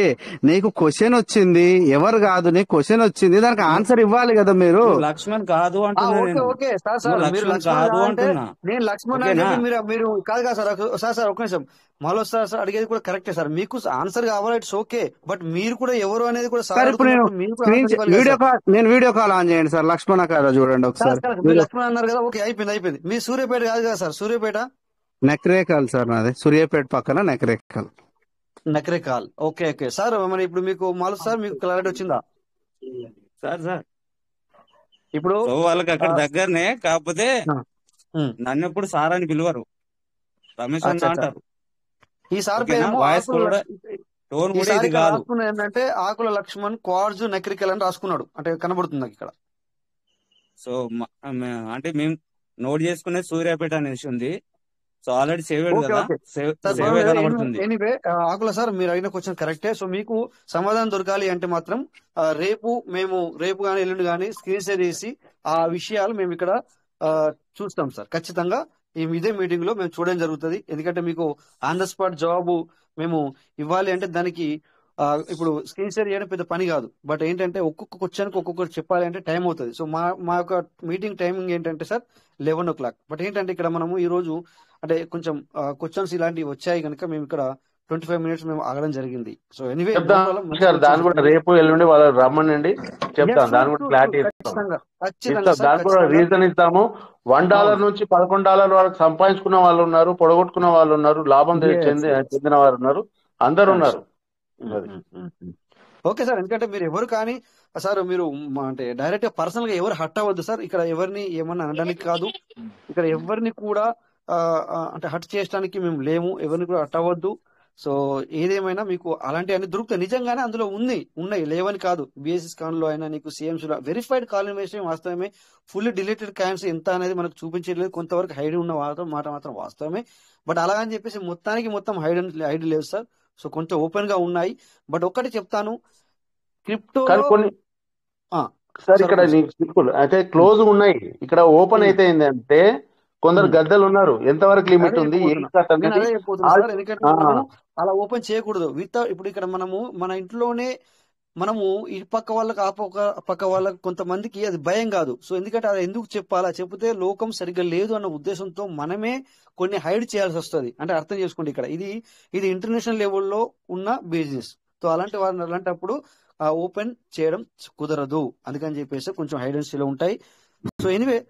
నీకు క్వశ్చన్ వచ్చింది, ఎవరు కాదు నీకు క్వశ్చన్ వచ్చింది, దానికి ఆన్సర్ ఇవ్వాలి కదా మీరు. లక్ష్మణ్ కాదు అంటున్నా ఓకే నేను. ఓకే సార్ సార్ నువ్వు మీరు లక్ష్మణ్ లక్ష్మణ్ కాదు అంటే అంటున్నా, నేను లక్ష్మణ్ అని ఓకేనా? చెప్పి మీరు కాదు కదా సార్. సార్ సార్ ఒక నిమిషం, మళ్ళీ సార్ అడిగేది కూడా కరెక్టే సార్. మీకు ఆన్సర్ కావాలి, ఇట్స్ ఓకే. బట్ మీరు కూడా ఎవరు అనేది కూడా సార్ సార్ ఇప్పుడు నేను అడుగుతున్నప్పుడు మీరు కూడా ఆన్సర్ ఇవ్వాలి కదా సార్. వీడియో కాల్ ఆన్ చేయండి సార్, లక్ష్మణ కాదా చూడండి ఒకసారి. మీరు లక్ష్మణ్ అన్నారు కదా, ఓకే అయిపోయింది. మీ సూర్యాపేట కాదు కదా సార్? సూర్యాపేట నకరేకల్ సార్ నాది, సూర్యాపేట పక్కన నకరేకల్. Okay okay sir. మరి ఇప్పుడు మీకు మాలు సార్ మీకు క్లారిటీ వచ్చిందా సార్? ఇప్పుడు వాళ్ళకి అక్కడ దగ్గరనే, కాకపోతే నన్ను ఎప్పుడు సార్ అని పిలవరు, రమేష్ అన్న అంటారు. ఈ సార్ ఓకేనా? పేరు వాయిస్ కూడా టోన్ కూడా ఇది కాదు. రాసుకున్నది ఏంటంటే ఆకుల లక్ష్మణ్ క్వార్జు నకరికల్ అని రాసుకున్నాడు, అంటే కనబడుతుంది నాకు ఇక్కడ. సో అంటే మేము నోట్ చేసుకునే సూర్యాపేట అనేసి ఉంది. సో ఆల్రెడీ సేవ్ కదా, సేవ్ కనబడుతుంది. ఎనీవే ఆకుల సార్ మీరు అడిగిన క్వశ్చన్ కరెక్టే. సో మీకు సమాధానం దొరకాలి అంటే మాత్రం రేపు కానీ ఎల్లుండి కానీ స్క్రీన్ షేర్ చేసి ఆ విషయాలు మేము ఇక్కడ చూస్తాం సార్. ఖచ్చితంగా ఇదే మీటింగ్ లో మేము చూడడం జరుగుతుంది. ఎందుకంటే మీకు ఆన్ ద స్పాట్ జవాబు మేము ఇవ్వాలి అంటే దానికి ఇప్పుడు స్క్రీన్ షేర్ చేయడం పెద్ద పని కాదు. బట్ ఏంటంటే ఒక్కొక్క క్వశ్చన్కి ఒక్కొక్కటి చెప్పాలి అంటే టైం అవుతుంది. సో మా యొక్క మీటింగ్ టైమింగ్ ఏంటంటే సార్ 11 o'clock. బట్ ఏంటంటే ఇక్కడ మనము ఈ రోజు అంటే కొంచెం క్వశ్చన్స్ ఇలాంటివి వచ్చాయి కనుక మేము ఇక్కడ 25 minutes మేము ఆగడం జరిగింది. సో ఎనీవే దాని కూడా రేపు ఎల్లుండి వాళ్ళు రమ్మనండి, చెప్తాం. దాని కూడా క్లారిటీ ఇస్తాం. దాని కూడా రీజన్ ఇస్తాము. $1 నుంచి $11 వరకు సంపాదించుకున్న వాళ్ళు ఉన్నారు, పొడగొట్టుకున్న వాళ్ళు ఉన్నారు, లాభం చెందిన వారు ఉన్నారు, అందరు ఉన్నారు. Okay sir. ఎందుకంటే మీరు ఎవరు కానీ సార్ మీరు అంటే డైరెక్ట్ గా పర్సనల్ గా ఎవరు హట్ అవ్వద్దు సార్. ఇక్కడ ఎవరిని ఏమన్నా అనడానికి కాదు, ఇక్కడ ఎవరిని కూడా అంటే హట్ చేయడానికి మేము లేము, ఎవరిని కూడా హట్ అవ్వద్దు. సో ఏదేమైనా మీకు అలాంటివన్నీ దొరుకుతాయి, నిజంగానే అందులో ఉన్నాయి, లేవని కాదు. బిఎస్ఎస్ కాన్ లో అయినా నీకు సిఎంసీ లో వెరిఫైడ్ కాల్ ఇన్వెస్టింగ్ వాస్తవమే. ఫుల్లీ డిలీటెడ్ కాయిన్స్ ఎంత అనేది మనకు చూపించలేదు, కొంతవరకు హైడ్ ఉన్న మాట మాత్రం వాస్తవమే. బట్ అలా అని చెప్పేసి మొత్తం హైడ్ లేదు సార్. సో కొంచెం ఓపెన్ గా ఉన్నాయి. బట్ ఒక్కటి చెప్తాను, క్రిప్టో కొన్ని సార్ ఇక్కడ సింపుల్ అయితే క్లోజ్ ఉన్నాయి, ఇక్కడ ఓపెన్ అయితే ఏంటంటే కొందరు గద్దలు ఉన్నారు. ఎంతవరకు లిమిట్ ఉంది ఎందుకంటే అలా ఓపెన్ చేయకూడదు. ఇప్పుడు ఇక్కడ మన ఇంట్లోనే మనము ఈ పక్క వాళ్ళకి ఆ పక్క వాళ్ళకి కొంతమందికి అది భయం కాదు. సో ఎందుకంటే అది ఎందుకు చెప్పాలా, చెప్తే లోకం సరిగ్గా లేదు అన్న ఉద్దేశంతో మనమే కొన్ని హైడ్ చేయాల్సి వస్తుంది. అంటే అర్థం చేసుకోండి, ఇక్కడ ఇది ఇంటర్నేషనల్ లెవెల్లో ఉన్న బిజినెస్. సో అలాంటప్పుడు ఓపెన్ చేయడం కుదరదు. అందుకని చెప్పేసి కొంచెం హైడెన్సీలో ఉంటాయి. సో ఎనీవే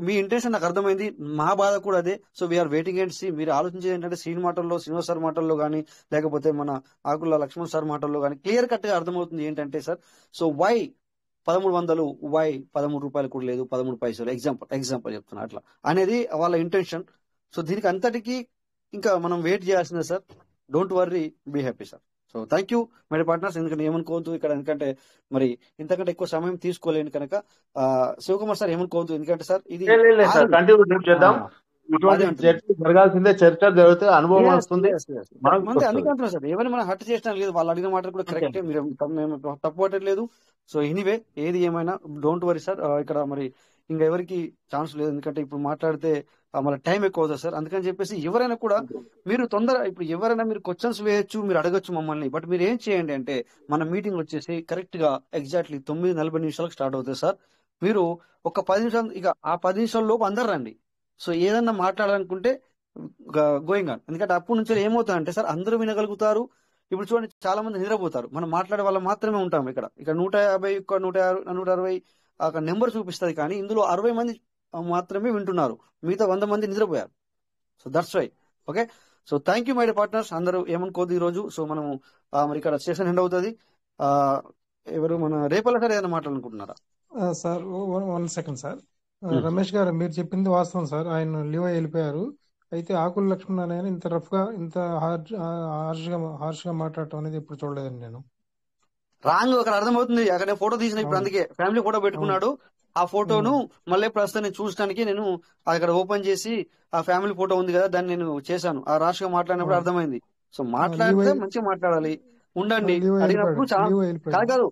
మీ ఇంటెన్షన్ నాకు అర్థమైంది, మా బాధ కూడా అదే. So we're waiting and see. మీరు ఆలోచించేది ఏంటంటే శ్రీనివాస్ సార్ మాటల్లో కానీ లేకపోతే మన ఆకుల లక్ష్మణ్ సార్ మాటల్లో కానీ క్లియర్ కట్ గా అర్థమవుతుంది ఏంటంటే సార్, సో వై 1300 వై 13 రూపాయలు కూడా లేదు 13 పైసలు, ఎగ్జాంపుల్ చెప్తున్నా అట్లా అనేది వాళ్ళ ఇంటెన్షన్. సో దీనికి అంతటికి ఇంకా మనం వెయిట్ చేయాల్సిందే sir. Don't worry, be happy sir. So thank you my partners. ఎందుకంటే ఏమనుకోవద్దు ఇక్కడ, ఎందుకంటే మరి ఇంతకంటే ఎక్కువ సమయం తీసుకోలేను కనుక. శివకుమార్ సార్ ఏమనుకోవద్దు, ఎందుకంటే సార్ ఇది జరగాల్సిందే, చర్చ జరిగితే అనుభవం వస్తుంది. అందుకంటున్నా సార్, ఎవరిని మనం హట్ చేసినా లేదు, వాళ్ళు అడిగిన మాటలు కూడా కరెక్టే, మేము తప్పుపట్టలేదు. సో ఎనీవే ఏది ఏమైనా డోంట్ వరీ సార్. ఇక్కడ మరి ఇంకా ఎవరికి ఛాన్స్ లేదు, ఎందుకంటే ఇప్పుడు మాట్లాడితే మన టైం ఎక్కువ అవుతుంది సార్. అందుకని చెప్పేసి ఎవరైనా కూడా మీరు ఇప్పుడు ఎవరైనా మీరు క్వశ్చన్స్ వేయొచ్చు, మీరు అడగచ్చు మమ్మల్ని. బట్ మీరు ఏం చేయండి అంటే మన మీటింగ్ వచ్చేసి కరెక్ట్ గా ఎగ్జాక్ట్లీ 9:40 స్టార్ట్ అవుతుంది సార్. మీరు ఒక 10 నిమిషాలు, ఇక ఆ 10 నిమిషాల లోపు అందరు రండి. సో ఏదన్నా మాట్లాడాలనుకుంటే గోయింగ్ ఆన్. ఎందుకంటే అప్పటి నుంచి ఏమవుతుందంటే సార్ అందరూ వినగలుగుతారు. ఇప్పుడు చూడండి చాలా మంది నిద్రపోతారు, మనం మాట్లాడే వాళ్ళు మాత్రమే ఉంటాం. ఇక్కడ 150 160 ఒక నెంబర్ చూపిస్తుంది, కానీ ఇందులో 60 మంది మాత్రమే వింటున్నారు, మిగతా 100 మంది నిద్రపోయారు. So that's why. Okay, so thank you my partners. అందరూ ఏమనుకోదు ఈ రోజు. సో మనము మరి ఇక్కడ సెషన్ ఎండ్ అవుతుంది. ఎవరు మన రేపల్ల సార్ ఏదైనా మాట్లాడాలనుకుంటున్నారా? Sir 1 second sir. రమేష్ గారు మీరు చెప్పింది వాస్తవం సార్, ఆయన లీవ్ అయి వెళ్ళిపోయారు. అయితే ఆకుల లక్ష్మణ్ ఆయన ఇంత రఫ్ గా ఇంత హార్ష్ గా మాట్లాడటం అనేది ఎప్పుడు చూడలేదండి నేను. రాంగ్ అక్కడ అర్థమవుతుంది. అక్కడ నేను ఫోటో తీసిన ఇప్పుడు, అందుకే ఫ్యామిలీ ఫోటో పెట్టుకున్నాడు. ఆ ఫోటోను మళ్ళీ ప్రస్తుతం నేను చూడటానికి నేను అక్కడ ఓపెన్ చేసి ఆ ఫ్యామిలీ ఫోటో ఉంది కదా దాన్ని నేను చేశాను. ఆ రాష్గా మాట్లాడినప్పుడు అర్థమైంది. సో మాట్లాడితే మంచిగా మాట్లాడాలి, ఉండండి. అడిగినప్పుడు చాలా కాదు కాదు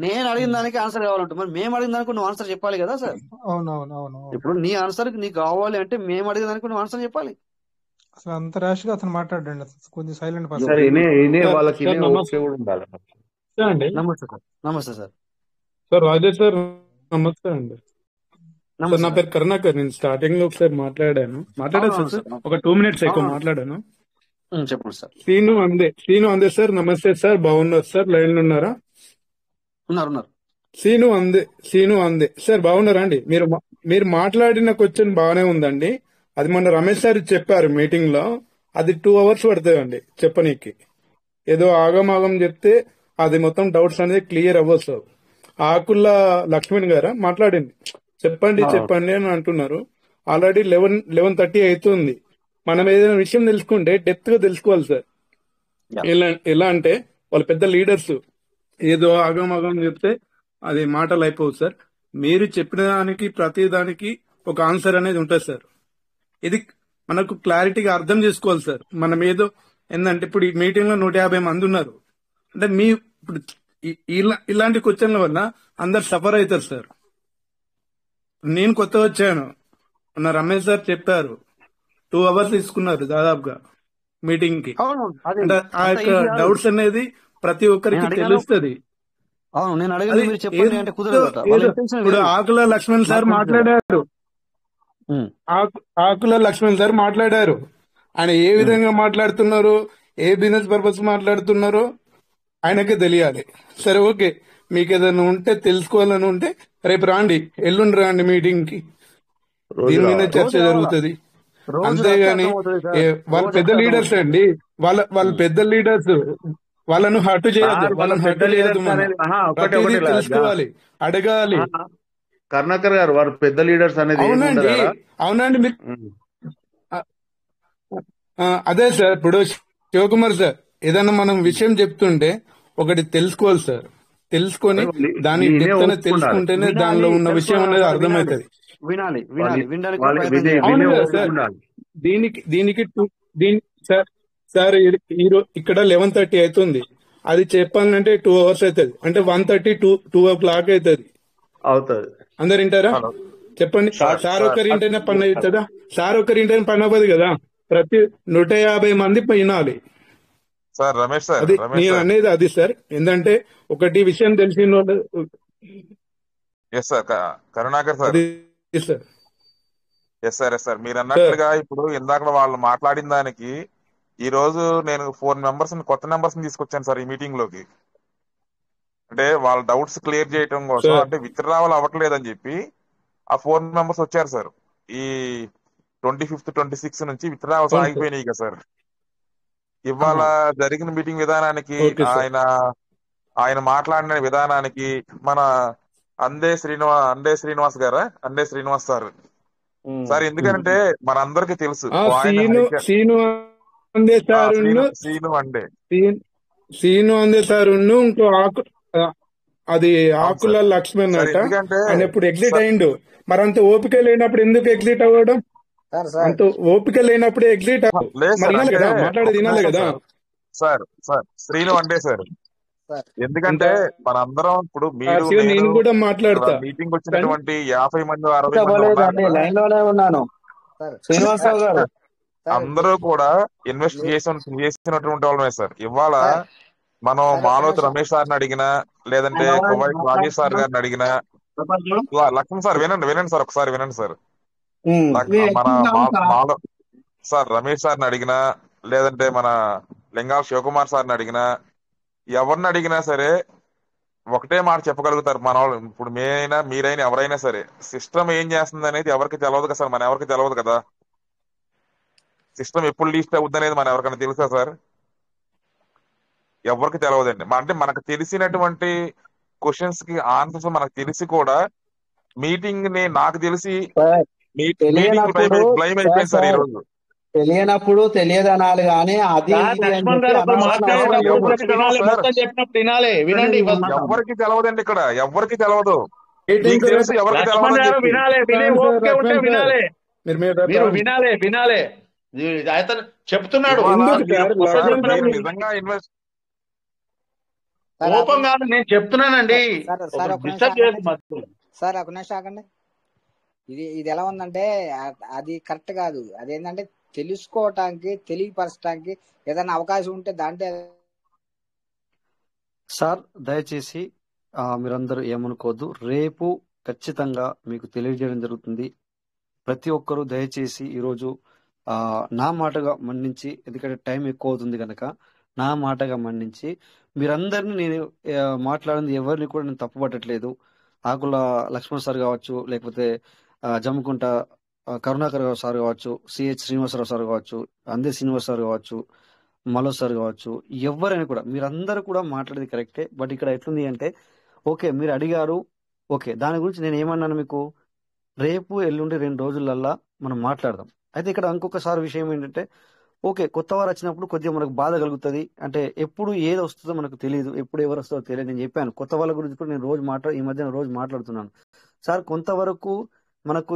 నేను అడిగిన దానికి ఆన్సర్ కావాలంటే మరి మేము అడిగిన దానికి నువ్వు ఆన్సర్ చెప్పాలి కదా సార్. అవునవునవును. ఇప్పుడు నీ ఆన్సర్ నీకు కావాలి అంటే మేము అడిగిన దానికి నువ్వు ఆన్సర్ చెప్పాలి. అసలు అంత ర్యాష్ గా అతను మాట్లాడండి, కొంచెం సైలెంట్ సార్ పర్సన్. వాళ్ళకి సార్ నమస్తే ఓకే కూడా ఉండాలి. అండి. నమస్తే సార్. నమస్తే సార్. సార్ రాజేష్ సార్ నమస్తే అండి. సార్ నా నమస్తే పేరు కరుణాకర్. నేను స్టార్టింగ్ లో ఒకసారి మాట్లాడాను అవునవును సార్, సార్. ఒక 2 minutes ఎక్కువ అవునవును మాట్లాడాను. చెప్పండి సార్. సీను అందే సార్. నమస్తే సార్, బాగున్నారు సార్? లైన్ లో ఉన్నారా? ఉన్నారు. సీను అందే సార్, బాగున్నారా అండి? మీరు మాట్లాడిన క్వశ్చన్ బాగానే ఉందండి. అది మొన్న రమేష్ సార్ చెప్పారు మీటింగ్ లో. అది 2 hours పడుతుందండి చెప్పనీకి. ఏదో ఆగమాగం చెప్తే అది మొత్తం డౌట్స్ అనేది క్లియర్ అవ్వదు సార్. ఆకుల లక్ష్మణ్ గారా మాట్లాడింది, చెప్పండి అని అంటున్నారు. ఆల్రెడీ 11:30 అవుతుంది. మనం ఏదైనా విషయం తెలుసుకుంటే డెప్త్ గా తెలుసుకోవాలి సార్. ఎలా అంటే వాళ్ళ పెద్ద లీడర్స్ ఏదో ఆగమాగం చెప్తే అది మాటలు అయిపోవు సార్. మీరు చెప్పిన దానికి ప్రతి దానికి ఒక ఆన్సర్ అనేది ఉంటుంది సార్. ఇది మనకు క్లారిటీగా అర్థం చేసుకోవాలి సార్. మనం ఏదో ఏంటంటే ఇప్పుడు ఈ మీటింగ్ లో 150 మంది ఉన్నారు అంటే ఇప్పుడు ఇలాంటి క్వశ్చన్ల వల్ల అందరు సఫర్ అవుతారు సార్. నేను కొత్తగా వచ్చాను, మొన్న రమేష్ సార్ చెప్పారు 2 hours తీసుకున్నారు దాదాపుగా మీటింగ్ కి. అంటే ఆ యొక్క డౌట్స్ అనేది ప్రతి ఒక్కరికి తెలుస్తుంది. ఇప్పుడు ఆకుల లక్ష్మణ్ సార్ మాట్లాడారు. ఆయన ఏ విధంగా మాట్లాడుతున్నారు, ఏ బిజినెస్ పర్పస్ మాట్లాడుతున్నారో ఆయనకే తెలియాలి. సరే ఓకే, మీకు ఏదైనా ఉంటే తెలుసుకోవాలని ఉంటే రేపు రాండి, ఎల్లుండి రాండి మీటింగ్ కి, దీని మీద చర్చ జరుగుతుంది. అంతేగాని వాళ్ళ పెద్ద లీడర్స్ అండి, వాళ్ళ పెద్ద లీడర్స్, వాళ్ళను హర్ట్ చేయొద్దు, ప్రతిదీ తెలుసుకోవాలి, అడగాలి. కరుణాకర్ గారు వారు పెద్ద లీడర్స్ అనేది అవునండి మీరు అదే సార్. ఇప్పుడు శివకుమార్ సార్ ఏదన్నా మనం విషయం చెప్తుంటే ఒకటి తెలుసుకోవాలి సార్. తెలుసుకొని దాని తెలుసుకుంటేనే దానిలో ఉన్న విషయం అనేది అర్థమవుతుంది. దీనికి సార్ ఇక్కడ 11:30 అవుతుంది. అది చెప్పాలంటే 2 hours అవుతుంది. అంటే 1:30 2 o'clock అవుతుంది. అందరు వింటారా? చెప్పండి. సార్ ఒకరింటైనా పని అవుతుందా? సార్ ఒకరింటైనా పని అవ్వదు కదా. ప్రతి 150 మంది వినాలి. సార్ రమేష్ సార్, అది నేను అనేది అది సార్. ఏంటంటే ఒకటి విషయం తెలిసిన వాళ్ళు. కరుణాకర్ సార్, ఎస్ సార్ మీరు అన్నట్లుగా ఇప్పుడు ఇందాక వాళ్ళు మాట్లాడిన దానికి ఈ రోజు నేను 4 members కొత్త మెంబర్స్ తీసుకొచ్చాను సార్ ఈ మీటింగ్ లోకి. అంటే వాళ్ళ డౌట్స్ క్లియర్ చేయడం కోసం, అంటే విత్డ్రావల్ అవ్వట్లేదని చెప్పి ఆ 4 members వచ్చారు సార్. ఈ 25th 26 నుంచి విత్డ్రావల్స్ ఆగిపోయినాయి కదా సార్. ఇవాళ జరిగిన మీటింగ్ విధానానికి, ఆయన మాట్లాడిన విధానానికి మన అందే శ్రీనివాస్ సార్ సార్, ఎందుకంటే మనందరికి తెలుసు సీను అందే సార్ ఇంకో అది ఆకుల లక్ష్మణ్ అట. ఆయన ఎప్పుడు ఎగ్జిట్ అయిండు. మరి అంత ఓపిక లేనప్పుడు ఎందుకు ఎగ్జిట్ అవ్వడం? అంత ఓపిక లేనప్పుడు ఎగ్జిట్ వినాలి కదా, మాట్లాడేది వినాలి కదా సార్. శ్రీను అంటే సార్, ఎందుకంటే మనందరం ఇప్పుడు మీరు నేను కూడా మాట్లాడతా. మీటింగ్ వచ్చినటువంటి 50 మంది 60 మంది శ్రీనివాసరావు గారు అందరూ కూడా ఇన్వెస్ట్ చేసినటువంటి వాళ్ళమే సార్. ఇవాళ మనం మాలోత్ రమేష్ సార్ని అడిగినా, లేదంటే కువైట్ రాజేష్ సార్ గారిని అడిగినా, లక్ష్మణ్ సార్ వినండి సార్, ఒకసారి వినండి సార్. మన సార్ రమేష్ సార్ని అడిగినా, లేదంటే మన లింగాల శివకుమార్ సార్ని అడిగినా, ఎవరిని అడిగినా సరే ఒకటే మాట చెప్పగలుగుతారు మన వాళ్ళు. ఇప్పుడు మీరైనా ఎవరైనా సరే, సిస్టమ్ ఏం చేస్తుంది అనేది ఎవరికి తెలియదు కదా సార్. మన ఎవరికి తెలియదు కదా సిస్టమ్ ఎప్పుడు లీస్ట్ అవుద్ది అనేది మన ఎవరికైనా తెలుసా సార్? ఎవరికి తెలియదండి. అంటే మనకు తెలిసినటువంటి క్వశ్చన్స్ కి ఆన్సర్స్ మనకు తెలిసి కూడా మీటింగ్ ని నాకు తెలిసి మీటింగ్ బ్లైమ్ అయిపోయింది సార్ ఈ రోజు. తెలియనప్పుడు తెలియదనాలి కానీ అది సార్ ఇది అని లక్ష్మణ్ చెప్పి గారు ఒకరు అనవసరం అవసరం మాట్లాడేటప్పుడు లేదు. ఎవరికి వినాలి, తెలవదు సార్, మొత్తం చెప్పినప్పుడు వినాలి. వినండి నేను ఫస్ట్. మాట్లాడను. ఎవరికి తెలవదండి ఇక్కడ, ఎవరికి తెలవదు. మీటింగ్ మీకు తెలుసు ఎవరికి లక్ష్మణ్ తెలవదని గారు చెప్పి. వినాలి, వినే లక్ష్మణ్ సార్ ఓపిక ఉంటే లక్ష్మణ్ సార్ వినాలి. మీరు మీరు మీరు తాగండి. వినాలి. అతను చెప్తున్నాడు. ఇవాళ ఎందుకు మీరు సార్ మొత్తం సార్ లక్ష్మణ్ మీరు చెప్పినప్పుడు నిజంగా ఇన్వెస్ట్ సార్ కోపం కాదు, నేను చెప్తున్నానండి. సార్ సార్ ఒక నిమిషం డిస్టర్బ్ ఆగండి. చేయదు మాత్రం. సార్ ఒక నిమిషం ఆగండి. ఇది ఎలా ఉందంటే అది కరెక్ట్ కాదు. అదేంటంటే తెలుసుకోవటానికి తెలియపరచడానికి ఏదైనా అవకాశం ఉంటే దాంట్లో సార్ దయచేసి మీరందరూ ఏమనుకోవద్దు. రేపు ఖచ్చితంగా మీకు తెలియజేయడం జరుగుతుంది. ప్రతి ఒక్కరూ దయచేసి ఈరోజు నా మాటగా మన్నించి, ఎందుకంటే టైం ఎక్కువ అవుతుంది కనుక నా మాటగా మన్నించి మీరందరినీ నేను మాట్లాడింది ఎవరిని కూడా నేను తప్పుపట్టట్లేదు. ఆకుల లక్ష్మణ్ సార్ కావచ్చు, లేకపోతే జమ్ముకుంట కరుణాకర్ సార్ కావచ్చు, సిహెచ్ శ్రీనివాసరావు సార్ కావచ్చు, అందే శ్రీనివాస్ సార్ కావచ్చు, మలో సార్ కావచ్చు, ఎవరైనా కూడా మీరందరూ కూడా మాట్లాడేది కరెక్టే. బట్ ఇక్కడ ఎట్లుంది అంటే, ఓకే మీరు అడిగారు, ఓకే దాని గురించి నేను ఏమన్నాను మీకు, రేపు ఎల్లుండి 2 రోజులల్లా మనం మాట్లాడదాం. అయితే ఇక్కడ ఇంకొకసారి విషయం ఏంటంటే, ఓకే కొత్త వారు వచ్చినప్పుడు కొద్దిగా మనకు బాధ కలుగుతుంది. అంటే ఎప్పుడు ఏది వస్తుందో మనకు తెలియదు, ఎప్పుడు ఎవరు వస్తుందో తెలియదు. నేను చెప్పాను కొత్త వాళ్ళ గురించి కూడా నేను ఈ మధ్యన రోజు మాట్లాడుతున్నాను. సార్ కొంతవరకు మనకు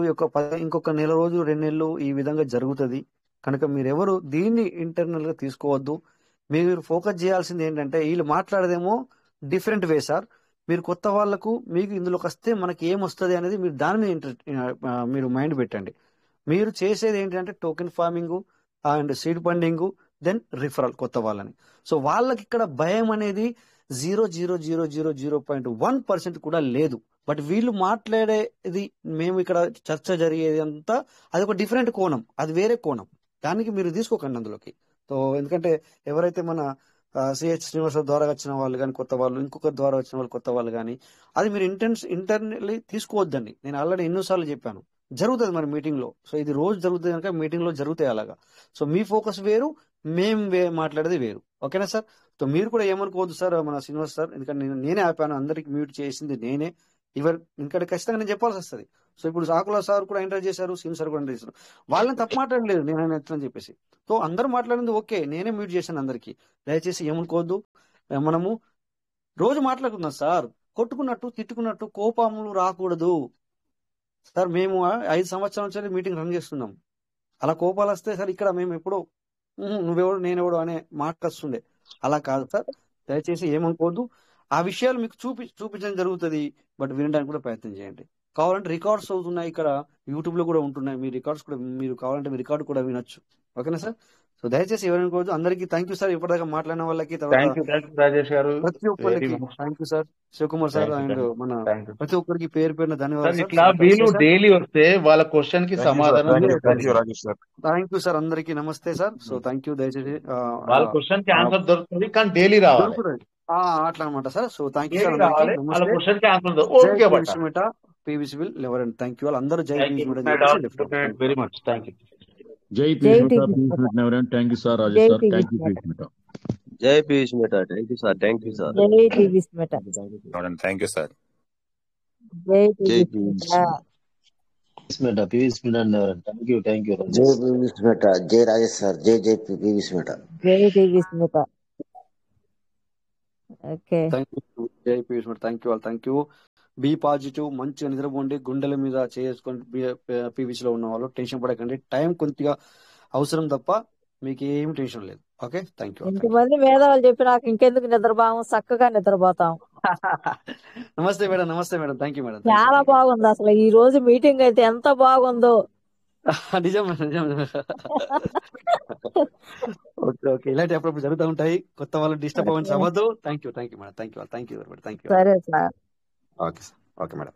ఇంకొక నెల రోజు 2 నెలలు ఈ విధంగా జరుగుతుంది కనుక మీరెవరు దీన్ని ఇంటర్నల్ గా తీసుకోవద్దు. మీరు ఫోకస్ చేయాల్సింది ఏంటంటే, వీళ్ళు మాట్లాడదేమో డిఫరెంట్ వే సార్. మీరు కొత్త వాళ్లకు మీకు ఇందులోకి వస్తే మనకి ఏమొస్తుంది అనేది మీరు దాని మీద మీరు మైండ్ పెట్టండి. మీరు చేసేది ఏంటంటే token farming and seed funding, then referral కొత్త వాళ్ళని. సో వాళ్ళకి ఇక్కడ భయం అనేది 0.00001% కూడా లేదు. బట్ వీళ్ళు మాట్లాడేది, మేము ఇక్కడ చర్చ జరిగేది అంతా అది ఒక డిఫరెంట్ కోణం, అది వేరే కోణం. దానికి మీరు తీసుకోకండి అందులోకి. సో ఎందుకంటే ఎవరైతే మన సిహెచ్ శ్రీనివాస ద్వారా వచ్చిన వాళ్ళు కానీ కొత్త వాళ్ళు, ఇంకొక ద్వారా వచ్చిన వాళ్ళు కొత్త వాళ్ళు కానీ, అది మీరు ఇంటర్నల్లీ తీసుకోవద్దండి. నేను ఆల్రెడీ ఎన్నోసార్లు చెప్పాను, జరుగుతుంది మన మీటింగ్ లో. సో ఇది రోజు జరుగుతుంది కనుక మీటింగ్ లో జరుగుతాయి అలాగా. సో మీ ఫోకస్ వేరు, మేము మాట్లాడేది వేరు. ఓకేనా సార్? సో మీరు కూడా ఏమనుకోవద్దు సార్ మన శ్రీనివాస్ సార్, ఎందుకంటే నేనే ఆపాను, అందరికి మ్యూట్ చేసింది నేనే. ఎందుకంటే ఖచ్చితంగా నేను చెప్పాల్సి వస్తుంది. సో ఇప్పుడు ఆకుల సార్ కూడా ఎంటర్ చేశారు, శ్రీను సార్ కూడా ఎంటర్ చేశారు. వాళ్ళని తప్పు మాట్లాడలేదు నేను ఎట్లని చెప్పేసి. సో అందరూ మాట్లాడింది ఓకే, నేనే మ్యూట్ చేశాను అందరికి. దయచేసి ఏమనుకోవద్దు, మనము రోజు మాట్లాడుకుందాం సార్. కొట్టుకున్నట్టు తిట్టుకున్నట్టు కోపములు రాకూడదు సార్. మేము 5 సంవత్సరాల నుంచి మీటింగ్ రన్ చేస్తున్నాం. అలా కోపాలు వస్తే సార్ ఇక్కడ మేము ఎప్పుడో నువ్వెవడు నేనెవడు అనే మాట వస్తుండే. అలా కాదు సార్, దయచేసి ఏమనుకోవద్దు. ఆ విషయాలు మీకు చూపించడం జరుగుతుంది, బట్ వినడానికి కూడా ప్రయత్నం చేయండి. కావాలంటే రికార్డ్స్ అవుతున్నాయి, ఇక్కడ యూట్యూబ్ లో కూడా ఉంటున్నాయి. మీ రికార్డ్స్ కూడా మీరు కావాలంటే మీ రికార్డు కూడా వినొచ్చు. ఓకేనా సార్? సో దయచేసి ఎవరనుకోవద్దు. అందరికీ థ్యాంక్ యూ సార్, ఇప్పటిదాకా మాట్లాడిన వాళ్ళకి, థ్యాంక్ యూ రాజేష్ గారు, ప్రతి ఒక్కరికి thank you sir. Shivakumar sir and మన ప్రతి ఒక్కరికి పేరు పేరున ధన్యవాదాలు సార్. ఇట్లా వీళ్ళు డైలీ వస్తే వాళ్ళ క్వశ్చన్ కి సమాధానం. థ్యాంక్ యూ సార్, అందరికి నమస్తే సార్. So thank you. దయచేసి వాళ్ళ క్వశ్చన్ కి ఆన్సర్ దొరుకుతుంది, కానీ డైలీ రావాలి అట్లా అనమాట sir. So thank you sir, PVC will ever and thank you వాళ్ళు అందరూ. జై వెరీ మచ్, థ్యాంక్ యూ. జై PVC meta, thank you sir. Rajesh sir, thank you PVC meta. జై PVC meta, thank you sir, thank you sir. జై PVC meta, thank you sir. జై PVC meta, PVC meta, thank you, thank you. జై పీవీసీ మెటా, జై రాజేష్ సార్, జై పీవీసీ మెటా, జై PVC meta. Okay, thank you. జై PVC meta, thank you all, thank you. Be positive, మంచిగా నిద్రపోండి, గుండెల మీద చేసుకొని పీవీసీలో ఉన్న వాళ్ళు టెన్షన్ పడకండి. టైం కొద్దిగా అవసరం తప్ప మీకు ఏం టెన్షన్ లేదు. Okay, thank you. ఇంతమంది మేధావులు చెప్పి నాకు ఇంకెందుకు నిద్రపోతాం, చక్కగా నిద్రపోతాం. నమస్తే మేడం, నమస్తే మేడం, థ్యాంక్ యూ మేడం. చాలా బాగుంది అసలు ఈ రోజు మీటింగ్ అయితే, ఎంత బాగుందో. నిజం నిజం. ఓకే ఓకే, ఇలాంటి అప్పుడప్పుడు జరుగుతూ ఉంటాయి, కొత్త వాళ్ళు డిస్టర్బ్ అవ్వండి అవ్వద్దు. Thank you madam, thank you, thank you, thank you. సరే sir. Okay sir, okay madam.